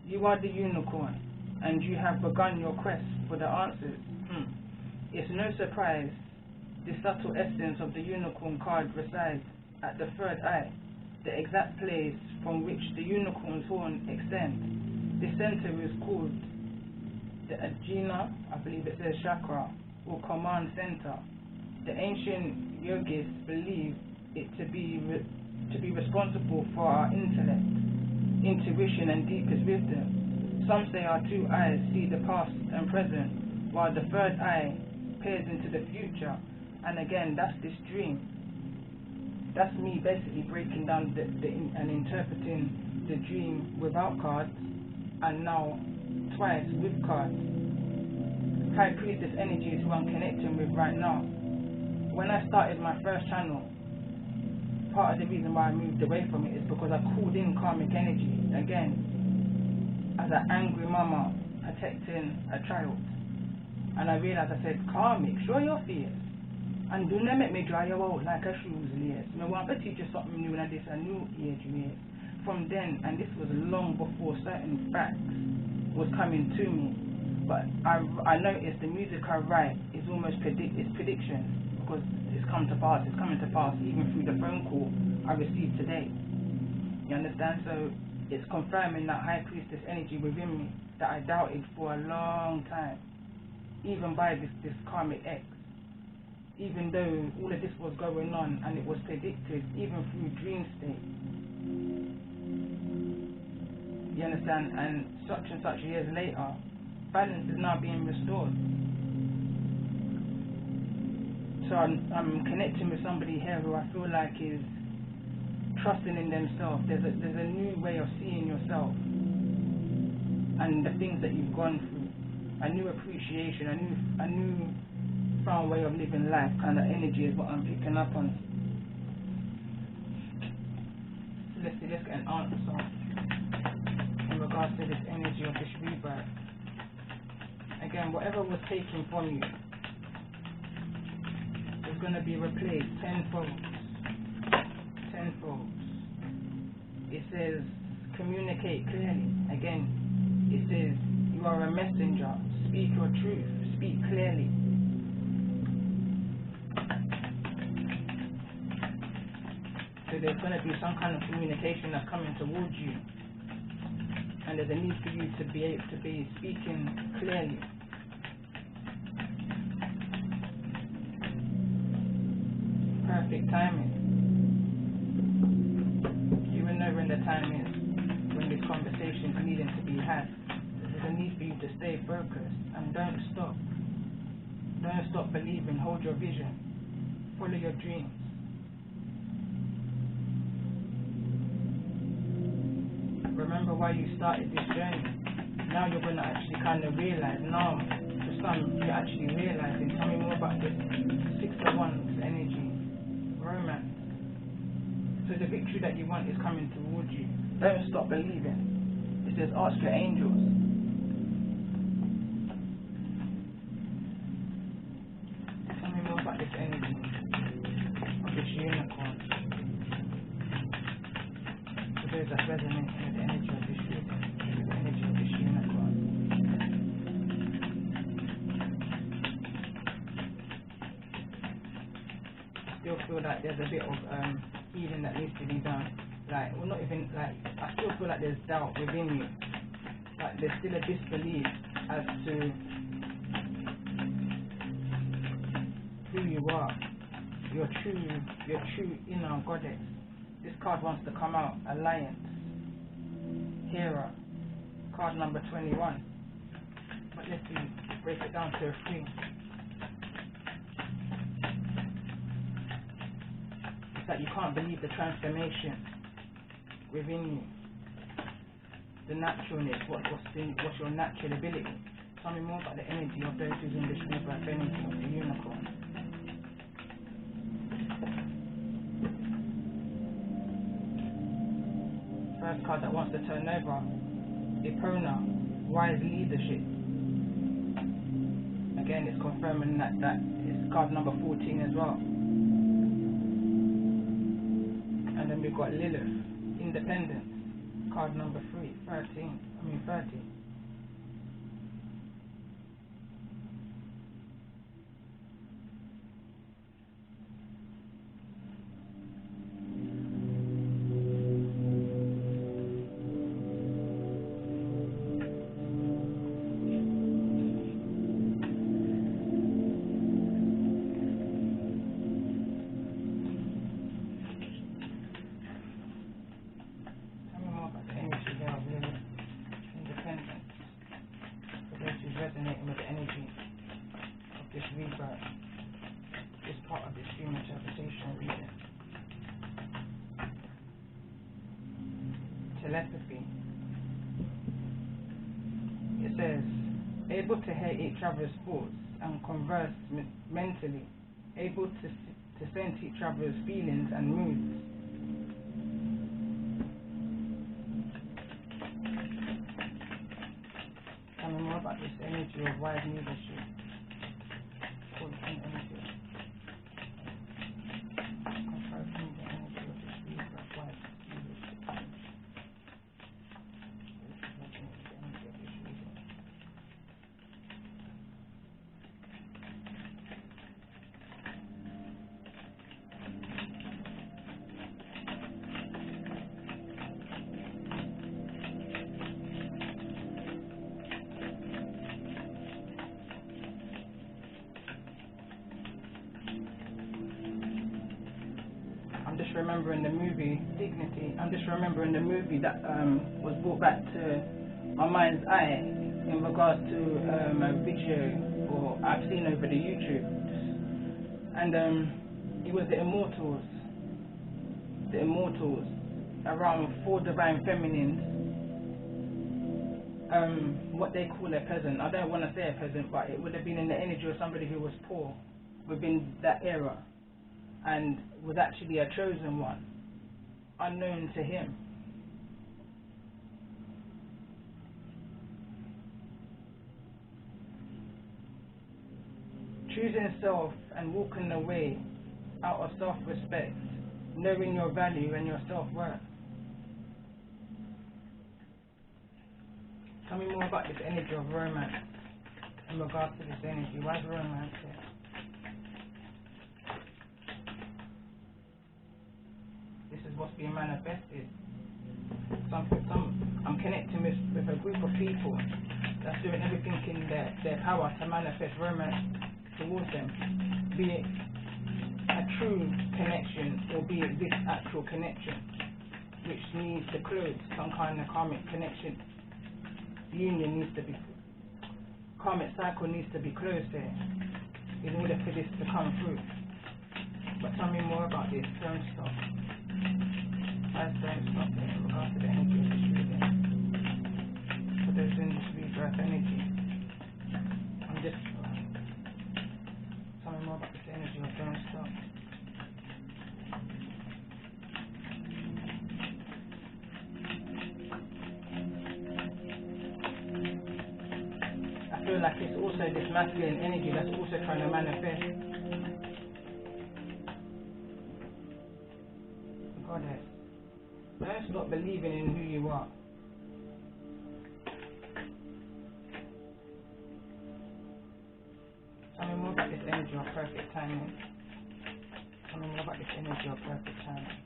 You are the unicorn, and you have begun your quest for the answers. It's no surprise the subtle essence of the unicorn card resides at the third eye, the exact place from which the unicorn's horn extends. The center is called the Ajna, I believe it says chakra, or command center. The ancient yogis believe it to be responsible for our intellect, intuition and deepest wisdom. Some say our two eyes see the past and present, while the third eye peers into the future. And again, that's this dream. That's me basically breaking down and interpreting the dream without cards, and now twice with cards. High Priestess energy is who I'm connecting with right now. When I started my first channel, part of the reason why I moved away from it is because I called in karmic energy again as an angry mama protecting a child. And I realized, I said, karmic, show your fears. And do not make me dry you out like a shoes lace. I want to teach you something new and this a new age years. From then, and this was long before certain facts was coming to me, but I noticed the music I write is almost prediction, because it's coming to pass even through the phone call I received today. You understand? So it's confirming that High Priestess energy within me that I doubted for a long time, even by this karmic ex. Even though all of this was going on and it was predicted even through dream state. You understand? And such years later, balance is now being restored. So I'm connecting with somebody here who I feel like is trusting in themselves. There's a new way of seeing yourself and the things that you've gone through. A new appreciation, a new found way of living life kind of energy is what I'm picking up on. So let's get an answer in regards to this energy of this rebirth. Again, whatever was taken from you is going to be replaced tenfold. It says communicate clearly. Again, it says you are a messenger. Speak your truth. Speak clearly. So there's going to be some kind of communication that's coming towards you, and there's a need for you to be able to be speaking clearly. Perfect timing. You will know when the time is, when this conversation is needing to be had. There's a need for you to stay focused and don't stop. Don't stop believing. Hold your vision. Follow your dreams. Remember why you started this journey. Now you're going to actually kind of realize. Now, for some, you're actually realizing. Tell me more about this 6 of Wands energy, romance. So the victory that you want is coming towards you. Don't stop believing. It says ask your angels. Tell me more about this energy of this unicorn. For those that resonate with the energy of this reading, with the energy of this unicorn. I still feel like there's a bit of healing that needs to be done. Like, well, not even like, I still feel like there's doubt within you. Like there's still a disbelief as to who you are, your true inner goddess. This card wants to come out, Alliance, Hero, card number 21. But let's see, break it down to a 3. It's like you can't believe the transformation within you, the naturalness, what's your natural ability. Tell me more about the energy of those who's in this rebirth energy of the unicorn. First card that wants to turn over, Epona, wise leadership. Again, it's confirming that it's card number 14 as well. And then we've got Lilith, independence, card number 30. Resonating with the energy of this rebirth, this part of this dream interpretation reading. Telepathy. It says, able to hear each other's thoughts and converse mentally, able to sense each other's feelings and moods. Tell me more about this energy of wise leadership. I'm just remembering the movie Dignity. I'm just remembering the movie that was brought back to my mind's eye in regards to a video or I've seen over the YouTube, and it was the Immortals around 4 divine feminines. What they call a peasant. I don't want to say a peasant, but it would have been in the energy of somebody who was poor within that era, and was actually a chosen one, unknown to him. Choosing self and walking the way out of self-respect, knowing your value and your self-worth. Tell me more about this energy of romance in regards to this energy. Why is romance here? This is what's being manifested. I'm connecting with a group of people that's doing everything in their power to manifest romance towards them, be it a true connection or be it this actual connection which needs to close. Some kind of karmic connection, union needs to be, karmic cycle needs to be closed here in order for this to come through. But tell me more about this. Don't stop. Don't stop here in regards to the energy of this reading. For those in this rebirth energy, I'm just tell me more about this energy of don't stop. I feel like it's also this masculine energy that's also trying to manifest. Goddess, don't stop believing in who you are. Tell me more about this energy of perfect timing. Tell me more about this energy of perfect timing.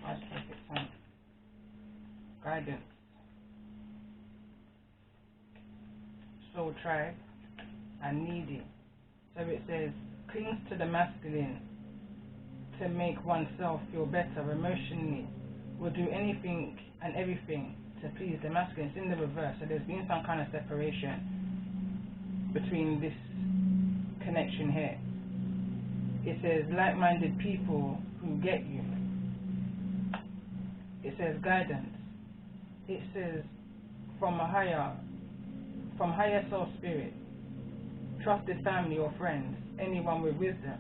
What's perfect timing? Guidance. Soul tribe and needy. So it says, clings to the masculine to make oneself feel better emotionally, will do anything and everything to please the masculine. It's in the reverse, so there's been some kind of separation between this connection here. It says like-minded people who get you. It says guidance. It says from higher soul spirit, trusted family or friends, anyone with wisdom.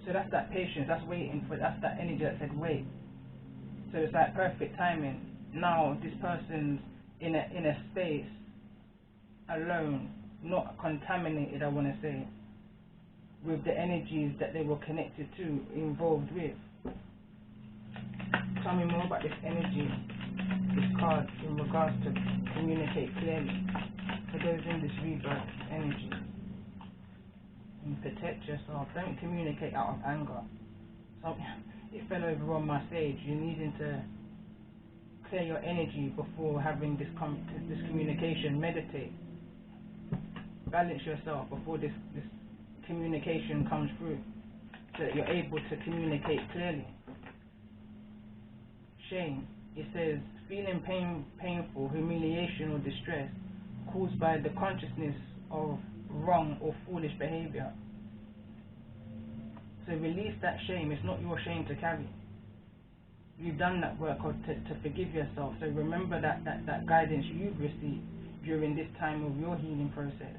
So that's that patience, that's waiting for, that's that energy that said wait. So it's like perfect timing. Now this person's in a space alone, not contaminated, I want to say, with the energies that they were connected to, involved with. Tell me more about this energy, this card, in regards to communicate clearly. For those in this rebirth energy. And protect yourself. Don't communicate out of anger. So it fell over on my stage. You're needing to clear your energy before having this communication. Meditate. Balance yourself before this communication comes through, so that you're able to communicate clearly. Shame. It says feeling painful, humiliation or distress caused by the consciousness of wrong or foolish behavior. So release that shame. It's not your shame to carry. You've done that work to forgive yourself. So remember that guidance you've received during this time of your healing process.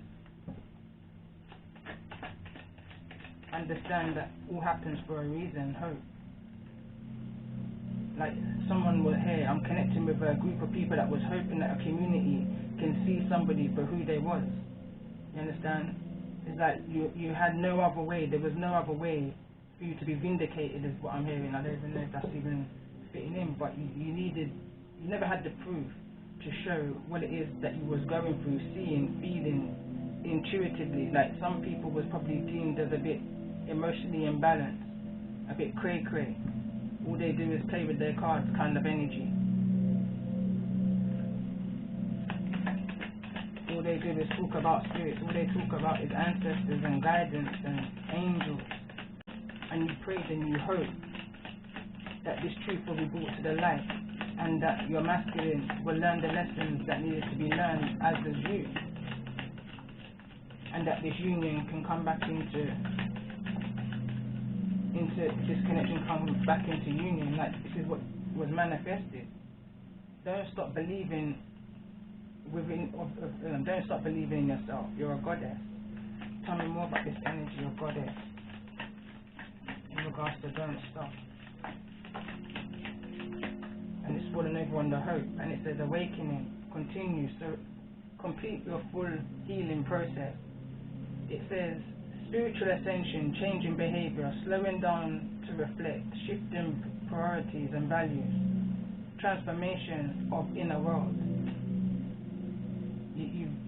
Understand that all happens for a reason. Hope. Like someone was here, I'm connecting with a group of people that was hoping that a community can see somebody for who they was. You understand? It's like you had no other way. There was no other way for you to be vindicated, is what I'm hearing. I don't even know if that's even fitting in, but you never had the proof to show what it is that you was going through, seeing, feeling intuitively. Like some people was probably deemed as a bit emotionally imbalanced, a bit cray. All they do is play with their cards kind of energy. All they do is talk about spirits. All they talk about is ancestors and guidance and angels. And you pray and you hope that this truth will be brought to the light, and that your masculine will learn the lessons that needed to be learned, as does you. And that this union can come back into this connection, come back into union. Like this is what was manifested. Don't stop believing don't stop believing in yourself. You're a goddess. Tell me more about this energy of goddess in regards to don't stop. And it's falling over on the hope, and it says awakening continues. So complete your full healing process. It says spiritual ascension, changing behavior, slowing down to reflect, shifting priorities and values, transformation of inner world.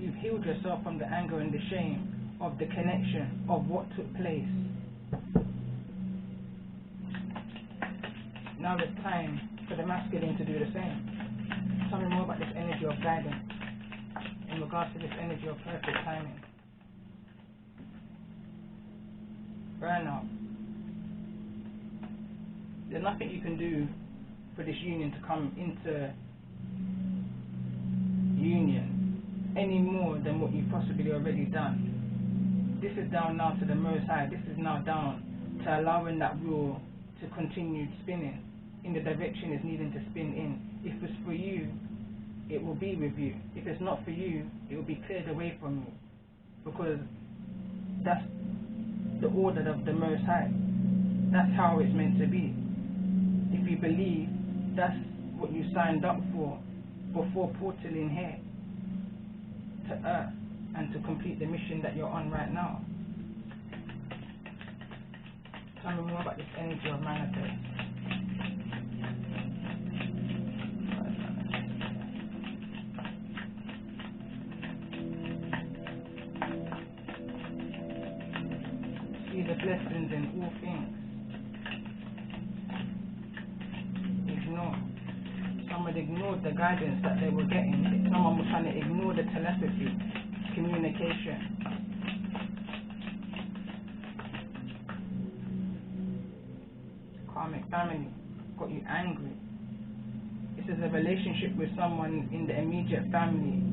You've healed yourself from the anger and the shame of the connection of what took place. Now it's time for the masculine to do the same. Tell me more about this energy of guidance in regards to this energy of perfect timing. Burnout. There's nothing you can do for this union to come into union any more than what you've possibly already done. This is down now to the Most High. This is now down to allowing that wheel to continue spinning in the direction it's needing to spin in. If it's for you, it will be with you. If it's not for you, it will be cleared away from you, because that's the order of the Most High. That's how it's meant to be. If you believe that's what you signed up for before portaling here to Earth and to complete the mission that you're on right now. Tell me more about this energy of manifest. See the blessings in all things. Ignore. Someone ignored the guidance that they were getting. Someone was trying to ignore the telepathy, communication. Karmic family got you angry. This is a relationship with someone in the immediate family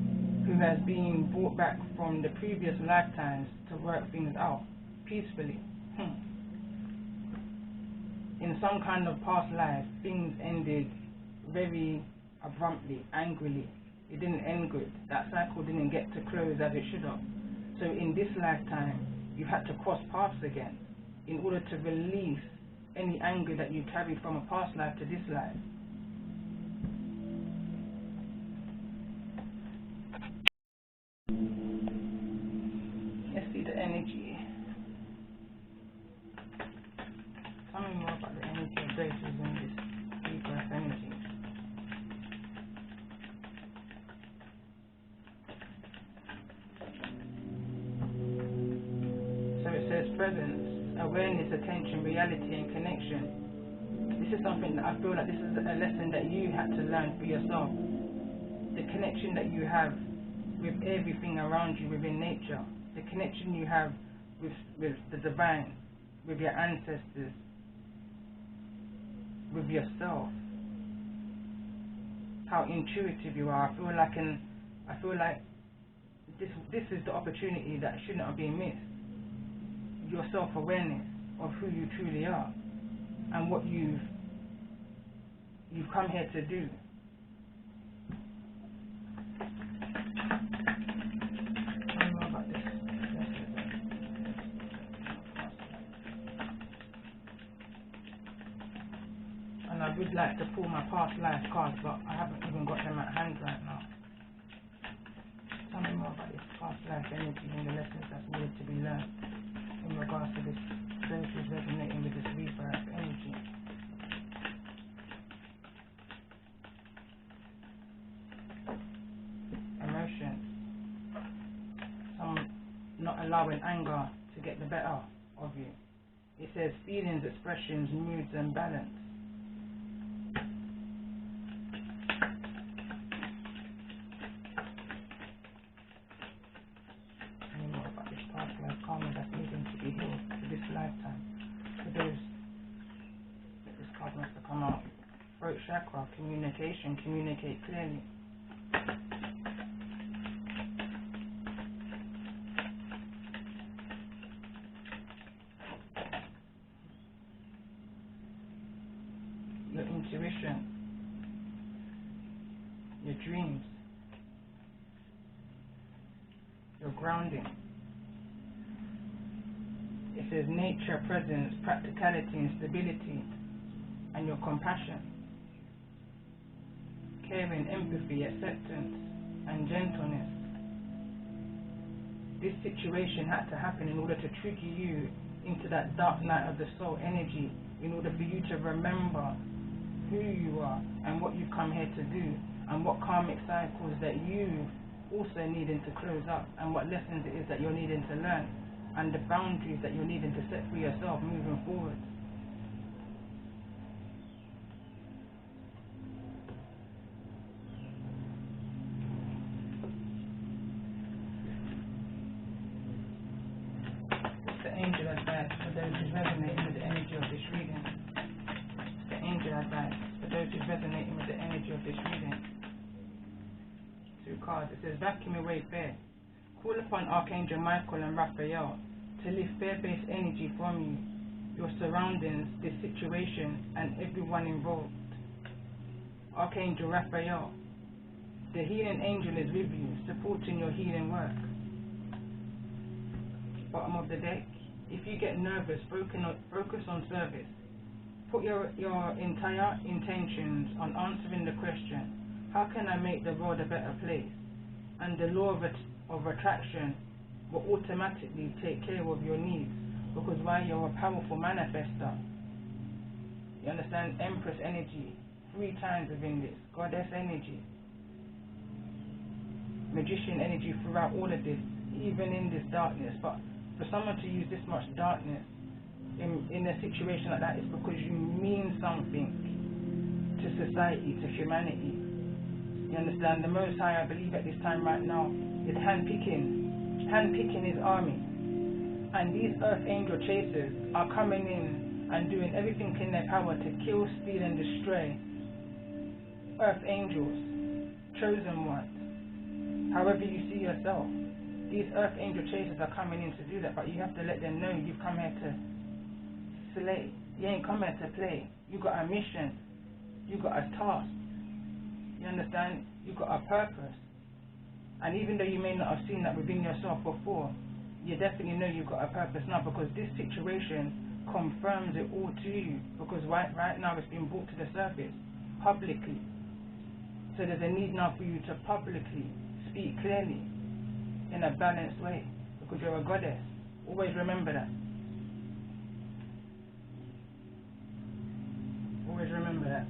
who has been brought back from the previous lifetimes to work things out peacefully. In some kind of past life, things ended very abruptly, angrily. It didn't end good. That cycle didn't get to close as it should have. So in this lifetime, you had to cross paths again in order to release any anger that you carry from a past life to this life. Let's see the energy. Tell me more about the energy of graces in this rebirth energy. So it says presence, awareness, attention, reality and connection. This is something that I feel like this is a lesson that you had to learn for yourself. The connection that you have with everything around you within nature. The connection you have with the divine, with your ancestors, with yourself. How intuitive you are. I feel like this is the opportunity that shouldn't have been missed. Your self-awareness of who you truly are and what you've come here to do. Tell me more about this. And I would like to pull my past life cards, but I haven't even got them at hand right now. Tell me more about this past life energy and the lessons that's needed to be learned in regards to this space is resonating with this rebirth energy. Emotions. Some not allowing anger to get the better of you. It says feelings, expressions, moods and balance. Karma that's needing to be healed for this lifetime. For those that this card wants to come out. Throat chakra, communication, communicate clearly. Your intuition, your dreams, your grounding. It says nature, presence, practicality and stability, and your compassion, caring, empathy, acceptance, and gentleness. This situation had to happen in order to trigger you into that dark night of the soul energy, in order for you to remember who you are and what you've come here to do, and what karmic cycles that you've also needing to close up, and what lessons it is that you're needing to learn, and the boundaries that you're needing to set for yourself moving forward. What's the angel advice for those who resonate with the energy of this reading? What's the angel advice for those who resonate with the energy of this reading? 2 cards. It says, vacuum away fear. Call upon Archangel Michael and Raphael to lift fear-based energy from you, your surroundings, this situation, and everyone involved. Archangel Raphael, the healing angel is with you, supporting your healing work. Bottom of the deck. If you get nervous, focus on service. Put your entire intentions on answering the question, how can I make the world a better place? And the law of attraction will automatically take care of your needs, because while you're a powerful manifester, you understand, Empress energy, 3 times within this, Goddess energy, Magician energy throughout all of this, even in this darkness. But for someone to use this much darkness in a situation like that is because you mean something to society, to humanity. You understand? The Most High, I believe at this time right now, is handpicking his army. And these earth angel chasers are coming in and doing everything in their power to kill, steal, and destroy earth angels, chosen ones. However you see yourself, these earth angel chasers are coming in to do that, but you have to let them know you've come here to slay. You ain't come here to play. You got a mission. You got a task. You understand? You got a purpose. And even though you may not have seen that within yourself before, you definitely know you've got a purpose now, because this situation confirms it all to you, because right now it's been brought to the surface publicly. So there's a need now for you to publicly speak clearly in a balanced way, because you're a goddess. Always remember that. Always remember that.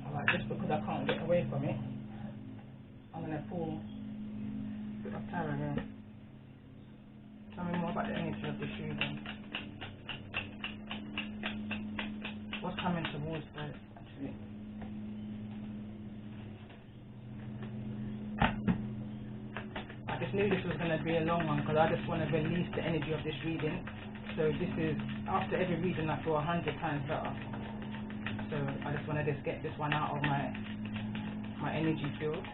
Alright, just because I can't get away from it, I'm going to pull a bit of tarot here. Tell me more about the energy of this reading. What's coming towards this, actually? I just knew this was going to be a long one, because I just want to release the energy of this reading. So this is, after every reading I feel 100 times better. So I just want to just get this one out of my energy field.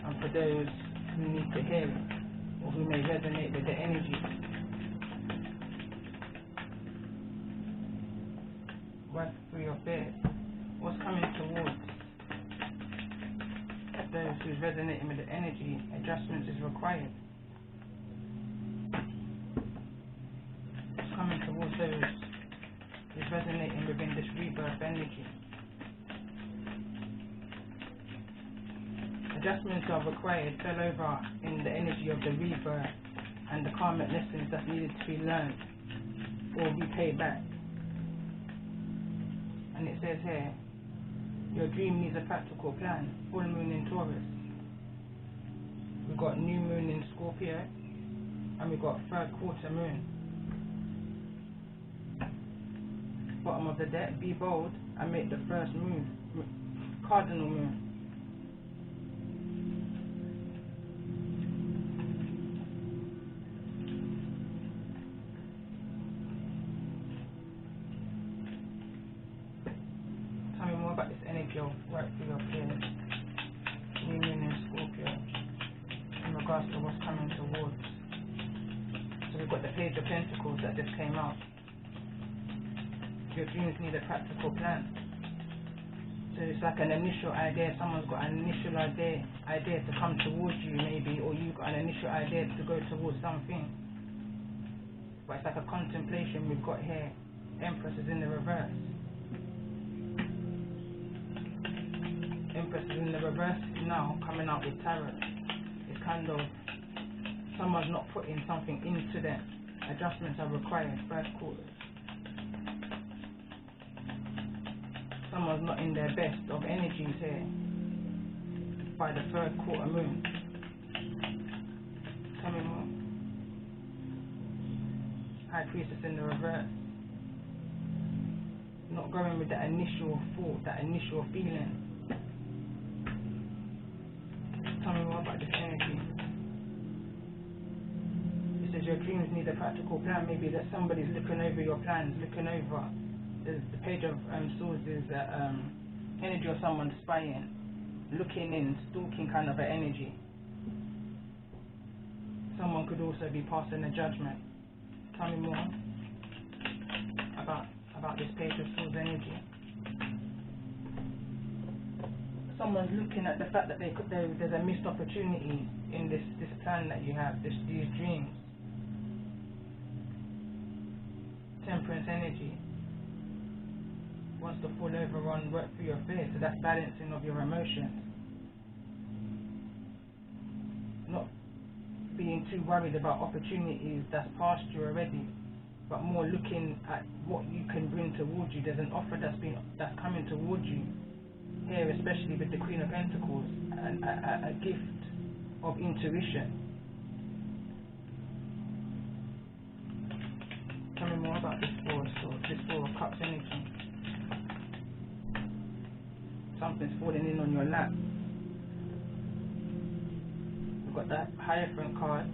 And for those who need to hear it, or who may resonate with the energy, work through your fears. What's coming towards those who's resonating with the energy? Adjustments is required. What's coming towards those who's resonating within this rebirth energy? Adjustments are required, fell over in the energy of the rebirth and the karmic lessons that needed to be learned or be paid back. And it says here, your dream needs a practical plan. Full moon in Taurus. We've got new moon in Scorpio, and we've got 3rd quarter moon. Bottom of the deck, be bold and make the first moon, cardinal moon. Tell me more about this energy of work for your fears. New moon in Scorpio in regards to what's coming towards. So we've got the Page of Pentacles that just came out. Your dreams need a practical plan. So it's like an initial idea. Someone's got an initial idea to come towards you, maybe, or you've got an initial idea to go towards something. But it's like a contemplation we've got here. Empress is in the reverse. Empress is in the reverse now, coming out with tarot. It's kind of someone's not putting something into them. Adjustments are required. First quarter. Someone's not in their best of energies here by the third quarter moon. Tell me more. High Priestess in the reverse. Not going with that initial thought, that initial feeling. Tell me more about this energy. It says your dreams need a practical plan. Maybe that somebody's looking over your plans, looking over. The Page of Swords is energy of someone spying, looking in, stalking kind of an energy. Someone could also be passing a judgment. Tell me more about this Page of Swords energy. Someone's looking at the fact that there's a missed opportunity in this plan that you have, these dreams. Temperance energy wants to fall over on work for your fear, so that's balancing of your emotions. Not being too worried about opportunities that's past you already, but more looking at what you can bring towards you. There's an offer that's coming towards you here, especially with the Queen of Pentacles, and a gift of intuition. Tell me more about this Four of Cups energy. Something's falling in on your lap. We've got that Hierophant card.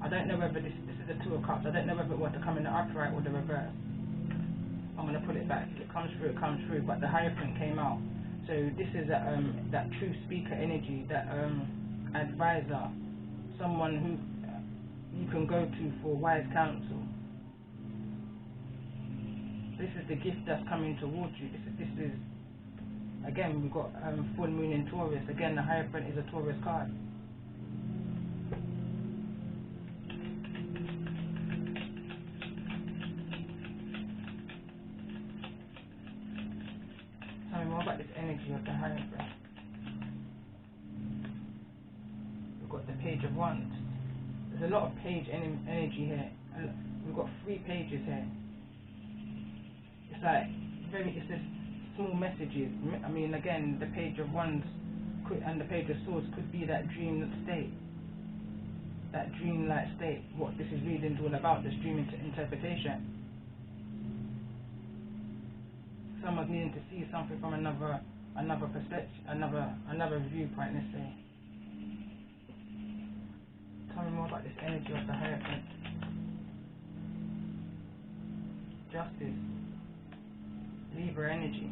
I don't know whether this is the Two of Cups. I don't know whether it was to come in the upright or the reverse. I'm going to pull it back. If it comes through, it comes through. But the Hierophant came out. So this is that true speaker energy, that advisor, someone who you can go to for wise counsel. This is the gift that's coming towards you. This is again, we've got full moon in Taurus. Again, the Hierophant is a Taurus card. Tell me more about this energy of the Hierophant. We've got the Page of Wands. There's a lot of page energy here. We've got 3 pages here. It's like it's just small messages. I mean, again, the Page of Wands and the Page of Swords could be that dream state, that dream-like state. What this is reading is all about, this dream interpretation. Someone's needing to see something from another perspective, another viewpoint. Let's say. Tell me more about this energy of the Hierophant. Justice. Libra energy.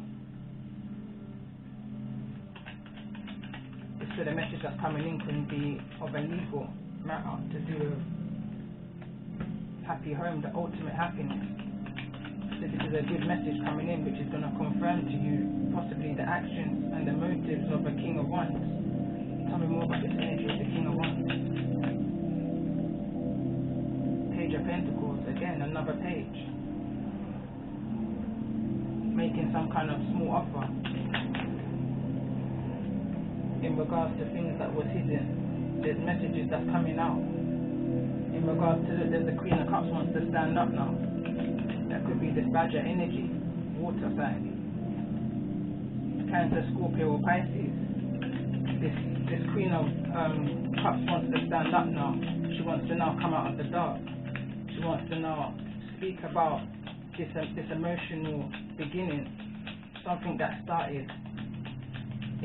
So the message that's coming in can be of a legal matter to do with happy home, the ultimate happiness. So this is a good message coming in, which is going to confirm to you possibly the actions and the motives of a King of Wands. Tell me more about this energy of the King of Wands. Page of Pentacles, again another page. Making some kind of small offer in regards to things that was hidden. There's messages that's coming out in regards to there's the Queen of Cups wants to stand up now. That could be this Badger energy, water sign, Cancer, Scorpio or Pisces. This Queen of Cups wants to stand up now. She wants to now come out of the dark. She wants to now speak about this emotional beginning, something that started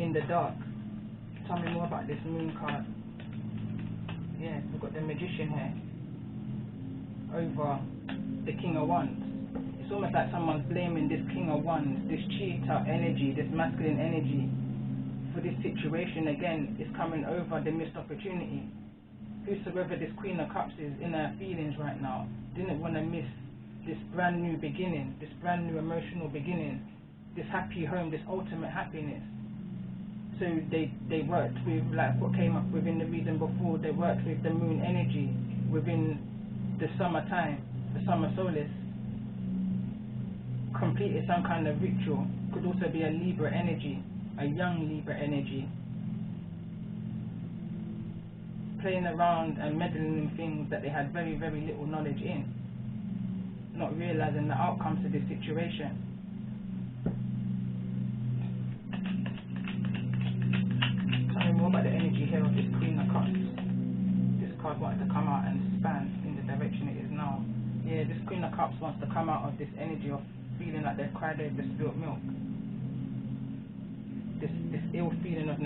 in the dark. Tell me more about this Moon card. Yeah, we've got the Magician here over the King of Wands. It's almost like someone's blaming this King of Wands, this cheater energy, this masculine energy for this situation. Again, it's coming over the missed opportunity. Whosoever this Queen of Cups is in her feelings right now didn't want to miss this brand new beginning, this brand new emotional beginning, this happy home, this ultimate happiness. So they worked with, like what came up within the reading before, they worked with the moon energy within the summertime, the summer solstice, completed some kind of ritual. Could also be a Libra energy, a young Libra energy. playing around and meddling in things that they had very, very little knowledge in, not realizing the outcomes to this situation. Tell me more about the energy here of this Queen of Cups. This card wanted to come out and span in the direction it is now. Yeah, this Queen of Cups wants to come out of this energy of feeling like they've cried over spilt milk. This ill feeling of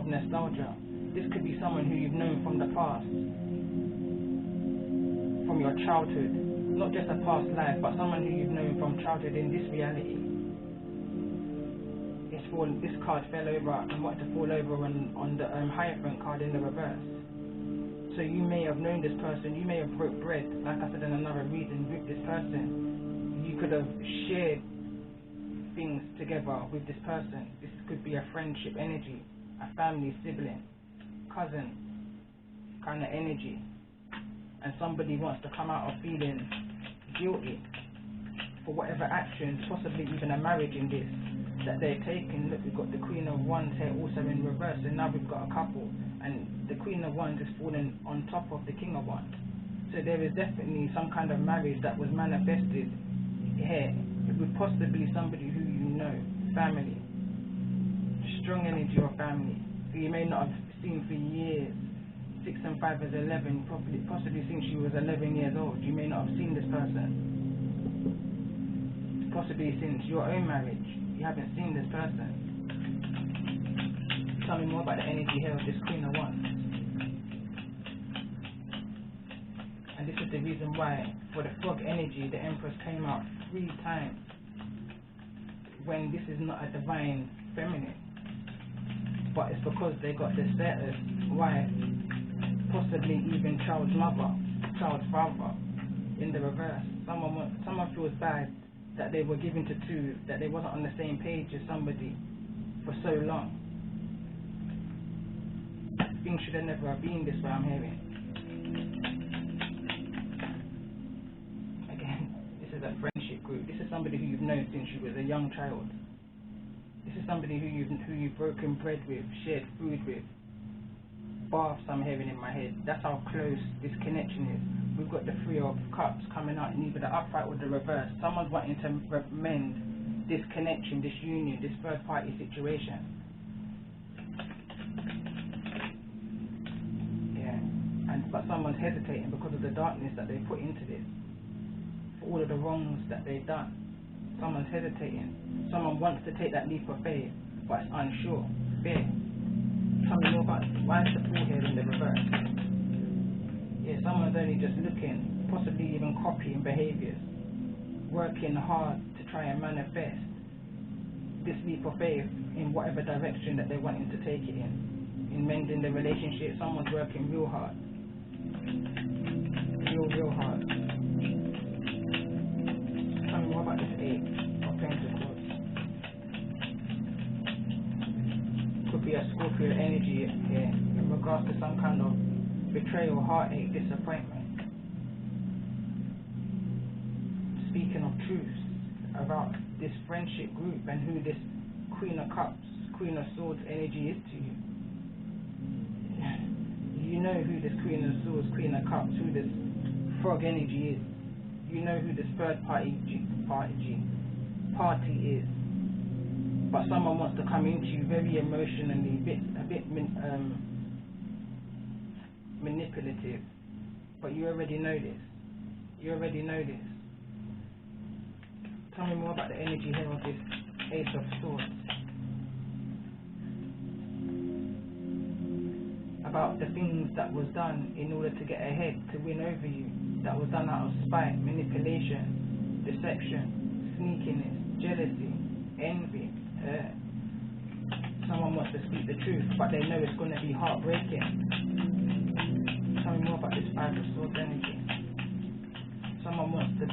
nostalgia. This could be someone who you've known from the past, from your childhood, not just a past life, but someone who you've known from childhood in this reality. This card fell over and wanted to fall over on the Hierophant card in the reverse. So you may have known this person, you may have broke bread, like I said in another reading, with this person. You could have shared things together with this person. This could be a friendship energy, a family, sibling, cousin kind of energy. And somebody wants to come out of feeling guilty for whatever actions, possibly even a marriage in this, that they're taking. Look, we've got the Queen of Wands here also in reverse, and now we've got a couple, and the Queen of Wands is falling on top of the King of Wands. So there is definitely some kind of marriage that was manifested here with possibly somebody who you know, family, strong energy of family, who you may not have seen for years. 6 and 5 is 11, possibly since she was 11 years old. You may not have seen this person. Possibly since your own marriage, you haven't seen this person. Tell me more about the energy here of this Queen of Wands. And this is the reason why, for the frog energy, the Empress came out 3 times, when this is not a divine feminine, but it's because they got the status, wife, possibly even child's mother, child's father, in the reverse. Someone feels bad that they were given to 2, that they wasn't on the same page as somebody for so long. Things should have never been this way, I'm hearing. Again, this is a friendship group. This is somebody who you've known since you was a young child. This is somebody who you've broken bread with, shared food with, baths, I'm hearing in my head. That's how close this connection is. We've got the 3 of Cups coming out in either the upright or the reverse. Someone's wanting to mend this connection, this union, this third party situation. Yeah, but someone's hesitating because of the darkness that they put into this, for all of the wrongs that they've done. Someone's hesitating. Someone wants to take that leap of faith, but it's unsure, fear. Tell me more about why is the Fool here in the reverse? Yeah, someone's only just looking, possibly even copying behaviors, working hard to try and manifest this leap of faith in whatever direction that they're wanting to take it in mending the relationship. Someone's working real hard, real hard. Tell me more about this 8 of Pentacles. Could be a Scorpio energy here in regards to some kind of betrayal, heartache, disappointment. Speaking of truths about this friendship group and who this Queen of Cups, Queen of Swords energy is to you. You know who this Queen of Swords, Queen of Cups, who this frog energy is. You know who this third party is. But someone wants to come into you very emotionally, a bit manipulative. But you already know this. Tell me more about the energy here of this Ace of Swords. About the things that was done in order to get ahead, to win over you. That was done out of spite, manipulation, deception, sneakiness, jealousy, envy. Someone wants to speak the truth, but they know it's going to be heartbreaking. Tell me more about this 5 of Swords energy. Someone wants to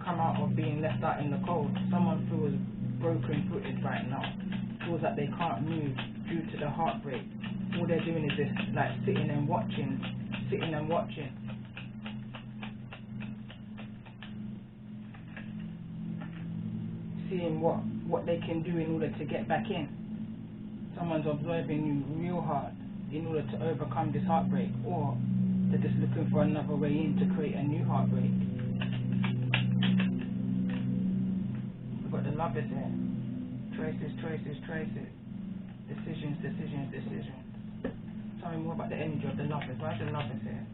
come out of being left out in the cold. Someone feels broken-footed right now. Feels like they can't move due to the heartbreak. All they're doing is just like sitting and watching. Seeing what they can do in order to get back in. Someone's observing you real hard. in order to overcome this heartbreak, or they're just looking for another way in to create a new heartbreak. We've got the Lovers here. Choices, choices, choices. Decisions, decisions, decisions. Tell me more about the energy of the Lovers. Why is the Lovers here?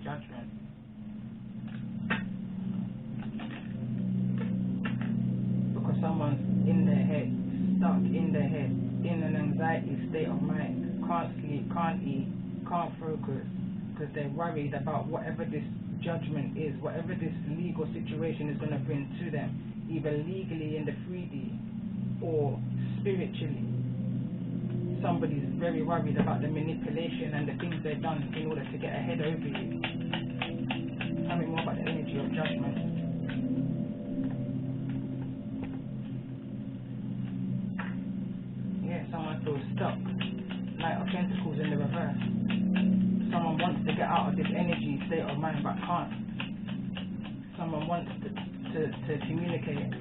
Judgment. Because someone's in their head, stuck in their head, in an anxiety state of mind, can't sleep, can't eat, can't focus, because they're worried about whatever this judgment is, whatever this legal situation is going to bring to them, either legally in the 3D or spiritually. Somebody's very worried about the manipulation and the things they've done in order to get ahead over you. Tell me more about the energy of judgment. Yeah, someone feels stuck. Knight of Pentacles in the reverse. Someone wants to get out of this energy state of mind but can't. Someone wants to communicate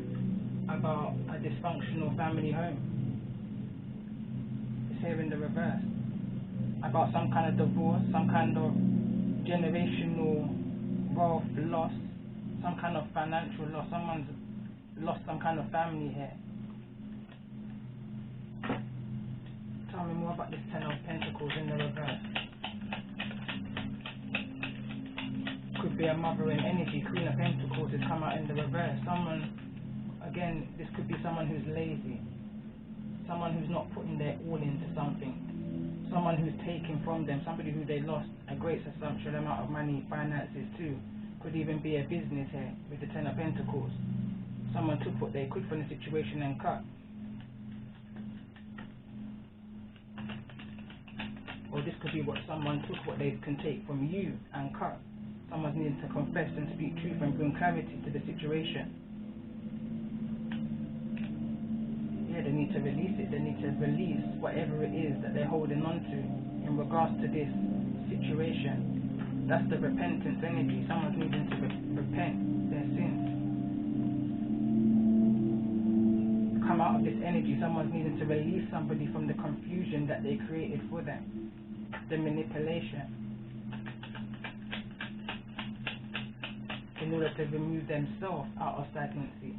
about a dysfunctional family home. It's here in the reverse. About some kind of divorce, some kind of generational wealth loss, some kind of financial loss. Someone's lost some kind of family here. Tell me more about this Ten of Pentacles in the reverse. Could be a mothering energy. Queen of Pentacles has come out in the reverse. Someone, again, this could be someone who's lazy. Someone who's not putting their all into something. Someone who's taken from them. Somebody who they lost a great substantial amount of money, finances too. Could even be a business here with the Ten of Pentacles. Someone took what they could from the situation and cut. Or this could be what someone took what they can take from you and cut. Someone's needing to confess and speak truth and bring clarity to the situation. Yeah, they need to release it. They need to release whatever it is that they're holding on to in regards to this situation. That's the repentance energy. Someone's needing to repent their sins. Come out of this energy. Someone's needing to release somebody from the confusion that they created for them. The manipulation. In order to remove themselves out of stagnancy.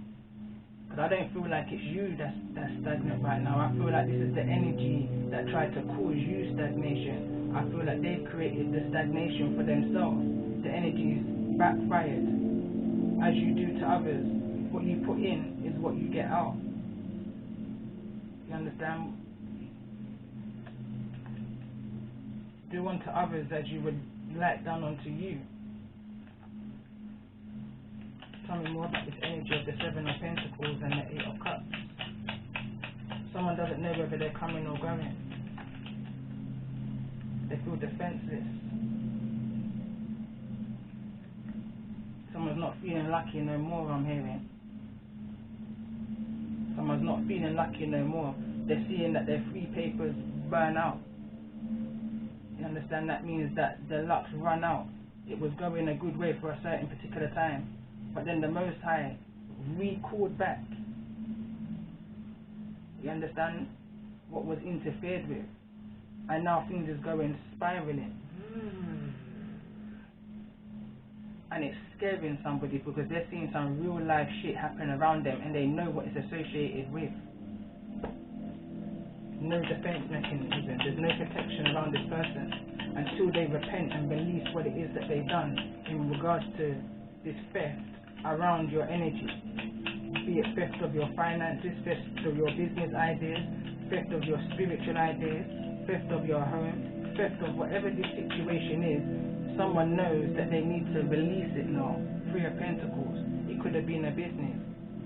But I don't feel like it's you that's stagnant right now. I feel like this is the energy that tried to cause you stagnation. I feel like they've created the stagnation for themselves. The energy is backfired. As you do to others, what you put in is what you get out. You understand? Do unto others as you would like done unto you. Tell me more about this energy of the Seven of Pentacles and the Eight of Cups. Someone doesn't know whether they're coming or going. They feel defenseless. Someone's not feeling lucky no more, I'm hearing. Someone's not feeling lucky no more. They're seeing that their free papers burn out. You understand? That means that the luck's run out. It was going a good way for a certain particular time. But then the Most High recalled back. You understand? What was interfered with. And now things is going spiraling. And it's scaring somebody because they're seeing some real life shit happen around them and they know what it's associated with. No defense mechanism. There's no protection around this person until they repent and release what it is that they've done in regards to this theft around your energy. Be it theft of your finances, theft of your business ideas, theft of your spiritual ideas, theft of your home, theft of whatever this situation is. Someone knows that they need to release it now. Three of Pentacles. It could have been a business,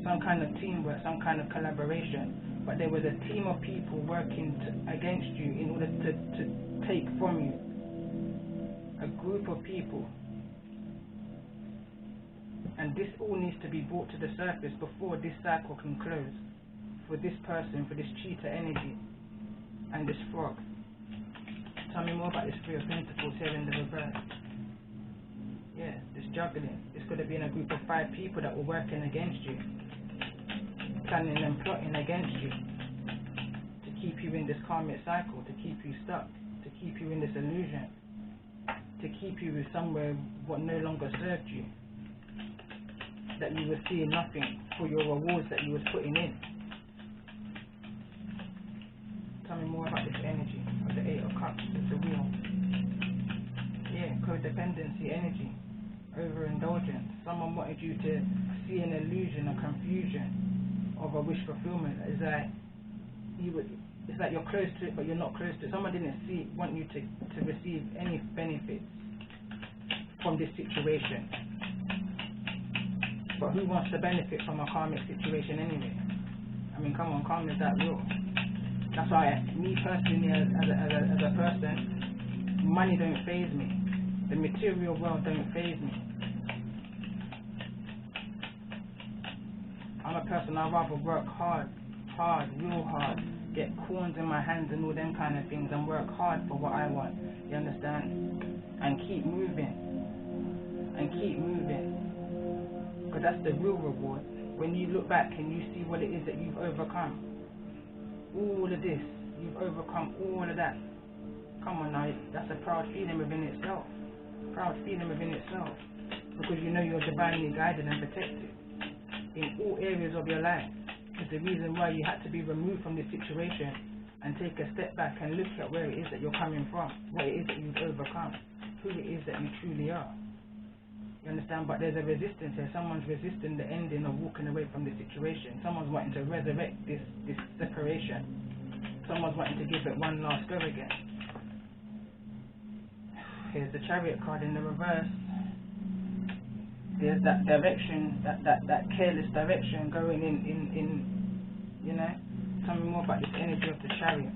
some kind of teamwork, some kind of collaboration. But there was a team of people working against you in order to take from you. A group of people. And this all needs to be brought to the surface before this cycle can close. For this person, for this cheetah energy, and this frog. Tell me more about this Three of Pentacles here in the reverse. Yeah, this juggling. This could have been a group of 5 people that were working against you. Planning and plotting against you. To keep you you in this karmic cycle, to keep you stuck, to keep you in this illusion, to keep you with somewhere what no longer served you, that you were seeing nothing for your rewards that you was putting in. Tell me more about this energy of the Eight of Cups. It's a wheel. Yeah, codependency energy, overindulgence. Someone wanted you to see an illusion, a confusion of a wish fulfillment. It's like you're close to it, but you're not close to it. Someone didn't want you to receive any benefits from this situation. But who wants to benefit from a karmic situation anyway? I mean, come on, karma is that real? That's why, me personally, as a person, money don't faze me. The material world don't faze me. I'm a person, I'd rather work hard, real hard, get corns in my hands and all them kind of things, and work hard for what I want, you understand? And keep moving. Because that's the real reward. When you look back and you see what it is that you've overcome. All of this, you've overcome all of that. Come on now, that's a proud feeling within itself. Because you know you're divinely guided and protected in all areas of your life. It's the reason why you had to be removed from this situation and take a step back and look at where it is that you're coming from, what it is that you've overcome, who it is that you truly are. You understand? But there's a resistance here. Someone's resisting the ending of walking away from the situation. Someone's wanting to resurrect this separation. Someone's wanting to give it one last go again. Here's the Chariot card in the reverse. There's that direction, that careless direction going in, you know. Tell me more about this energy of the Chariot.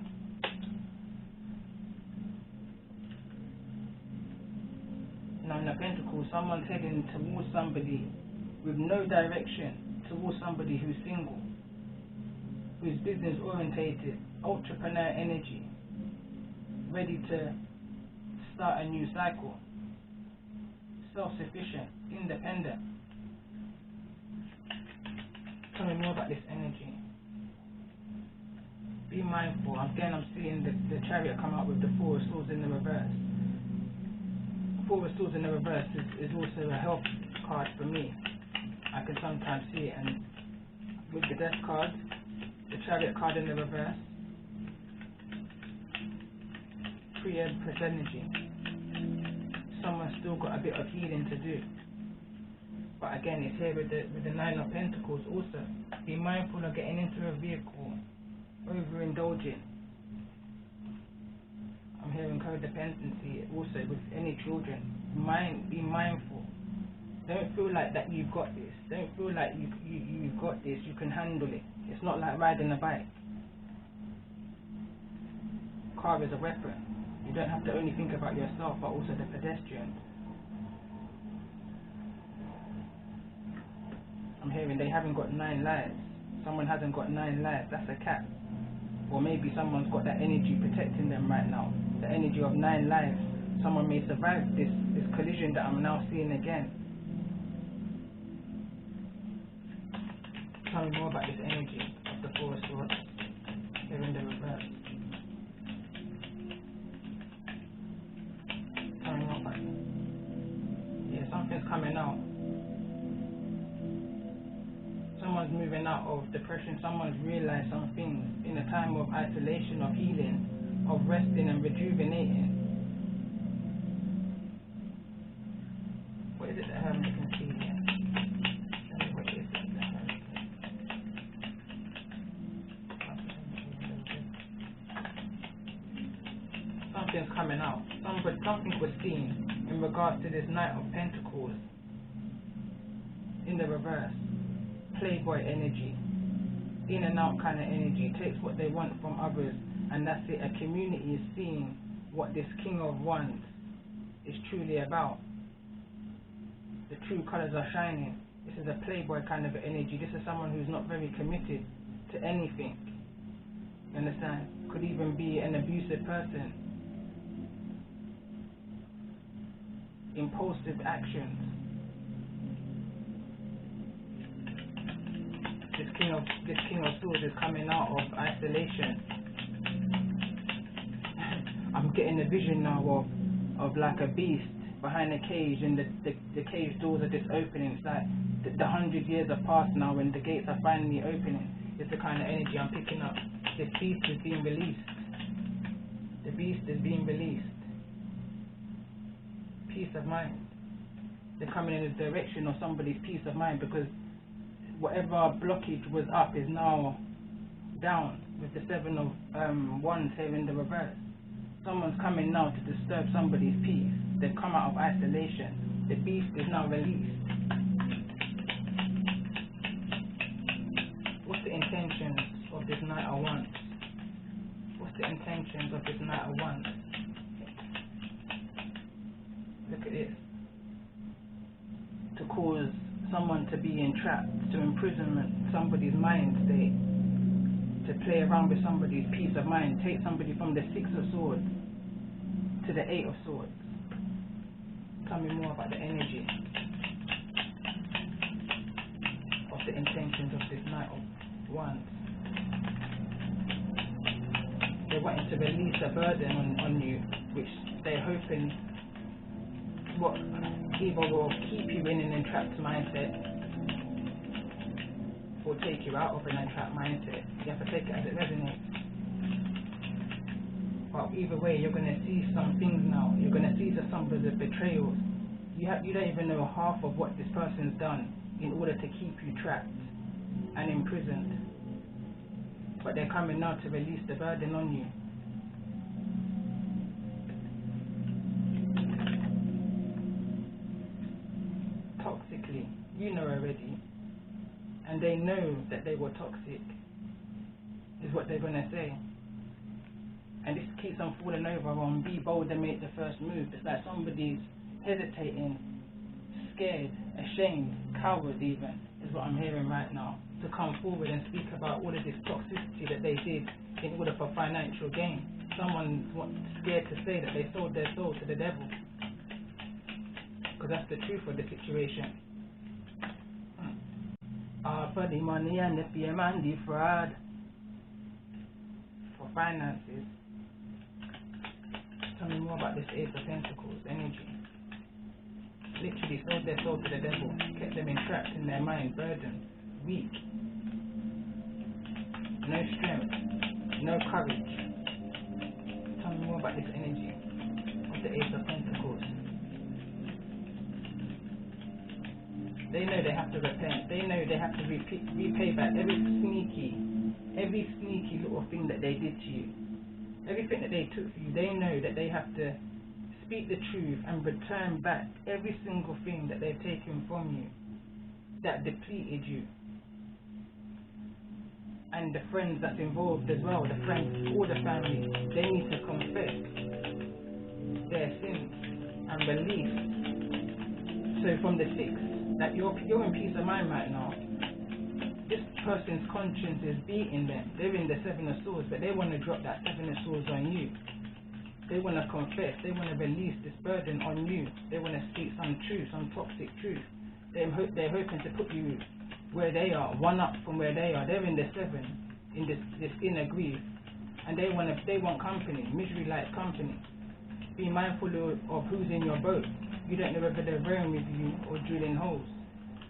Nine of Pentacles, someone's heading towards somebody with no direction, towards somebody who's single, who's business orientated, entrepreneur energy, ready to start a new cycle, self-sufficient, independent. Tell me more about this energy. Be mindful. Again, I'm seeing the Chariot come out with the Four of Swords in the reverse. Four of Swords in the reverse is also a health card for me. I can sometimes see it, and with the Death card, the Chariot card in the reverse, pre-Empress energy. Someone's still got a bit of healing to do. But again, it's here with the Nine of Pentacles also. Be mindful of getting into a vehicle, overindulging. I'm hearing codependency also with any children. Be mindful. Don't feel like that you've got this. Don't feel like you've got this, you can handle it. It's not like riding a bike. Car is a weapon. You don't have to only think about yourself, but also the pedestrian. I'm hearing they haven't got 9 lives. Someone hasn't got 9 lives. That's a cat. Or maybe someone's got that energy protecting them right now. The energy of 9 lives. Someone may survive this collision that I'm now seeing again. Tell me more about this energy of the Four of Swords. They're in the reverse. Tell me more about it. Yeah, something's coming out. Someone's moving out of depression. Someone's realized some things in a time of isolation, of healing, of resting and rejuvenating. What is it that Hermit can see here? Tell me what it is that the Hermit can see. Something's coming out. Something was seen in regards to this Knight of Pentacles in the reverse. Playboy energy, in and out kind of energy, takes what they want from others, and that's it. A community is seeing what this King of Wands is truly about. The true colors are shining. This is a playboy kind of energy. This is someone who's not very committed to anything. You understand? Could even be an abusive person. Impulsive actions. This King of Swords is coming out of isolation. I'm getting a vision now of like a beast behind a cage, and the cage doors are just opening. It's like the 100 years have passed now and the gates are finally opening. It's the kind of energy I'm picking up. This beast is being released. The beast is being released. Peace of mind. They're coming in the direction of somebody's peace of mind, because whatever blockage was up is now down, with the 7 of wands here in the reverse. Someone's coming now to disturb somebody's peace. They've come out of isolation. The beast is now released. What's the intentions of this Knight of Wands? What's the intentions of this Knight of Wands? Look at this. To cause someone to be entrapped, to imprisonment somebody's mind state, to play around with somebody's peace of mind, take somebody from the 6 of Swords to the 8 of Swords. Tell me more about the energy of the intentions of this Knight of Wands. They're wanting to release a burden on you, which they're hoping either will keep you in an entrapped mindset or take you out of an entrapped mindset. You have to take it as it resonates. But either way, you're going to see some things now. You're going to see the symbols of betrayals. You don't even know half of what this person's done in order to keep you trapped and imprisoned. But they're coming now to release the burden on you. Toxically, you know already, and they know that they were toxic, is what they're going to say. And this keeps on falling over on be bold and make the first move. It's like somebody's hesitating, scared, ashamed, coward even, is what I'm hearing right now, to come forward and speak about all of this toxicity that they did in order for financial gain. Someone's scared to say that they sold their soul to the devil, because that's the truth of the situation. For the money and the fear and the fraud, for finances. Tell me more about this Ace of Pentacles energy. Literally sold their soul to the devil, kept them entrapped in their mind, burdened, weak, no strength, no courage. Tell me more about this energy of the Ace of Pentacles. They know they have to repent. They know they have to repay back every sneaky little thing that they did to you. Everything that they took from you. They know that they have to speak the truth and return back every single thing that they've taken from you, that depleted you. And the friends that's involved as well, the friends, all the family, they need to confess their sins and release. So from the 6, that you're in peace of mind right now. This person's conscience is beating them. They're in the 7 of Swords, but they want to drop that 7 of Swords on you. They want to confess. They want to release this burden on you. They want to speak some truth, some toxic truth. They're hoping to put you where they are, one up from where they are. They're in the 7, in this inner grief, and they want company, misery-like company. Be mindful of who's in your boat. You don't know whether they're rowing with you or drilling holes.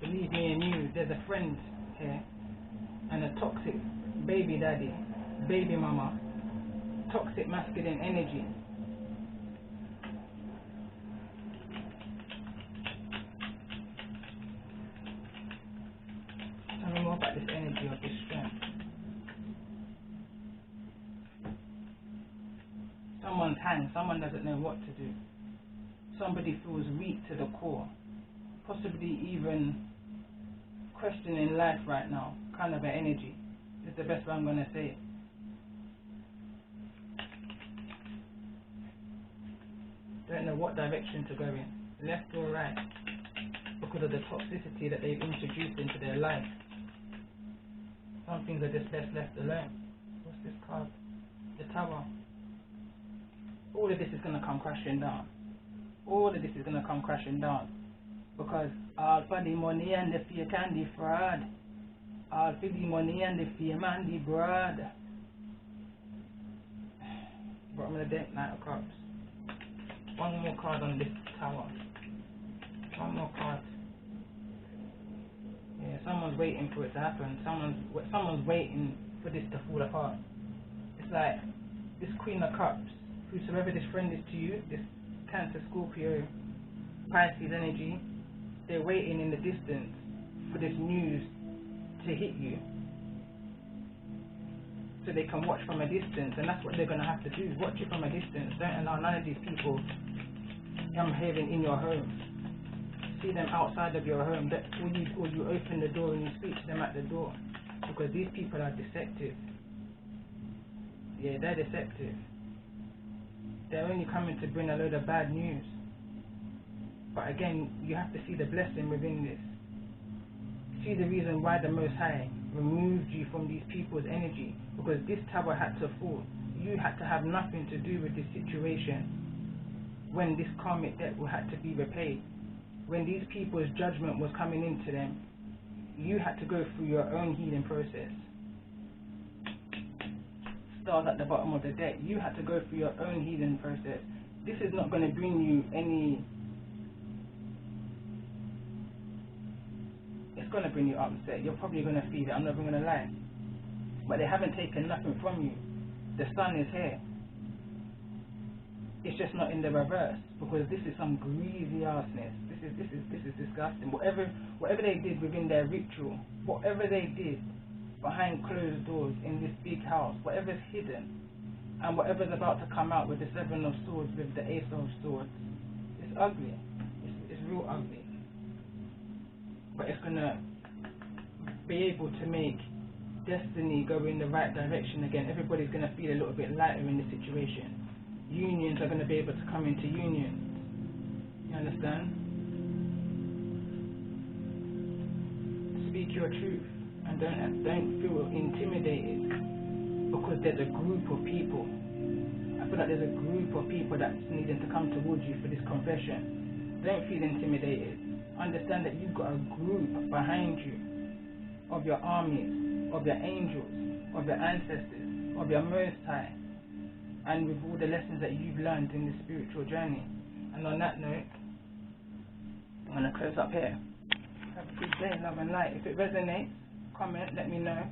Believe me and you, there's a friend here and a toxic baby daddy, baby mama, toxic masculine energy. Tell me more about this energy of this strength. Someone's hanged, someone doesn't know what to do. Somebody feels weak to the core, possibly even questioning life right now, kind of an energy. It's the best way I'm going to say it. Don't know what direction to go in, left or right, because of the toxicity that they've introduced into their life. Some things are just best left alone. What's this card? The Tower. All of this is going to come crashing down. All of this is going to come crashing down, because all for the money and the fear can be fraud. All for the money and the fear man be broad. But of the deck, Knight of Cups. One more card on this tower. One more card. Yeah, someone's waiting for it to happen. Someone's waiting for this to fall apart. It's like this Queen of Cups, whosoever this friend is to you, this Cancer, Scorpio, Pisces energy, they're waiting in the distance for this news to hit you, so they can watch from a distance, and that's what they're going to have to do. Watch it from a distance. Don't allow none of these people I'm hearing in your home. See them outside of your home. Or you open the door and you speak to them at the door, because these people are deceptive. Yeah, they're deceptive. They're only coming to bring a load of bad news. But again, you have to see the blessing within this. See the reason why the Most High removed you from these people's energy, because this tower had to fall. You had to have nothing to do with this situation. When this karmic debt had to be repaid, when these people's judgment was coming into them, you had to go through your own healing process. Stars at the bottom of the deck, you had to go through your own healing process. This is not going to bring you any. It's going to bring you upset. You're probably going to feel it. I'm not even going to lie. But they haven't taken nothing from you. The sun is here. It's just not in the reverse, because this is some greasy arseness. This is disgusting. Whatever they did within their ritual, whatever they did behind closed doors in this big house, whatever's hidden, and whatever's about to come out with the Seven of Swords, with the Ace of Swords, it's ugly. It's real ugly. But it's gonna be able to make destiny go in the right direction again. Everybody's gonna feel a little bit lighter in the situation. Unions are gonna be able to come into unions. You understand? Speak your truth and don't feel intimidated, because there's a group of people. I feel like there's a group of people that's needing to come towards you for this confession. Don't feel intimidated. Understand that you've got a group behind you of your armies, of your angels, of your ancestors, of your Most High, and with all the lessons that you've learned in this spiritual journey. And on that note, I'm going to close up here. Have a good day, love and light. If it resonates, comment, let me know.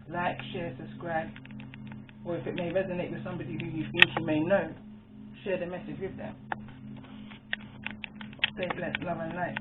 Like, share, subscribe. Or if it may resonate with somebody who you think you may know, share the message with them. Stay blessed, love and light.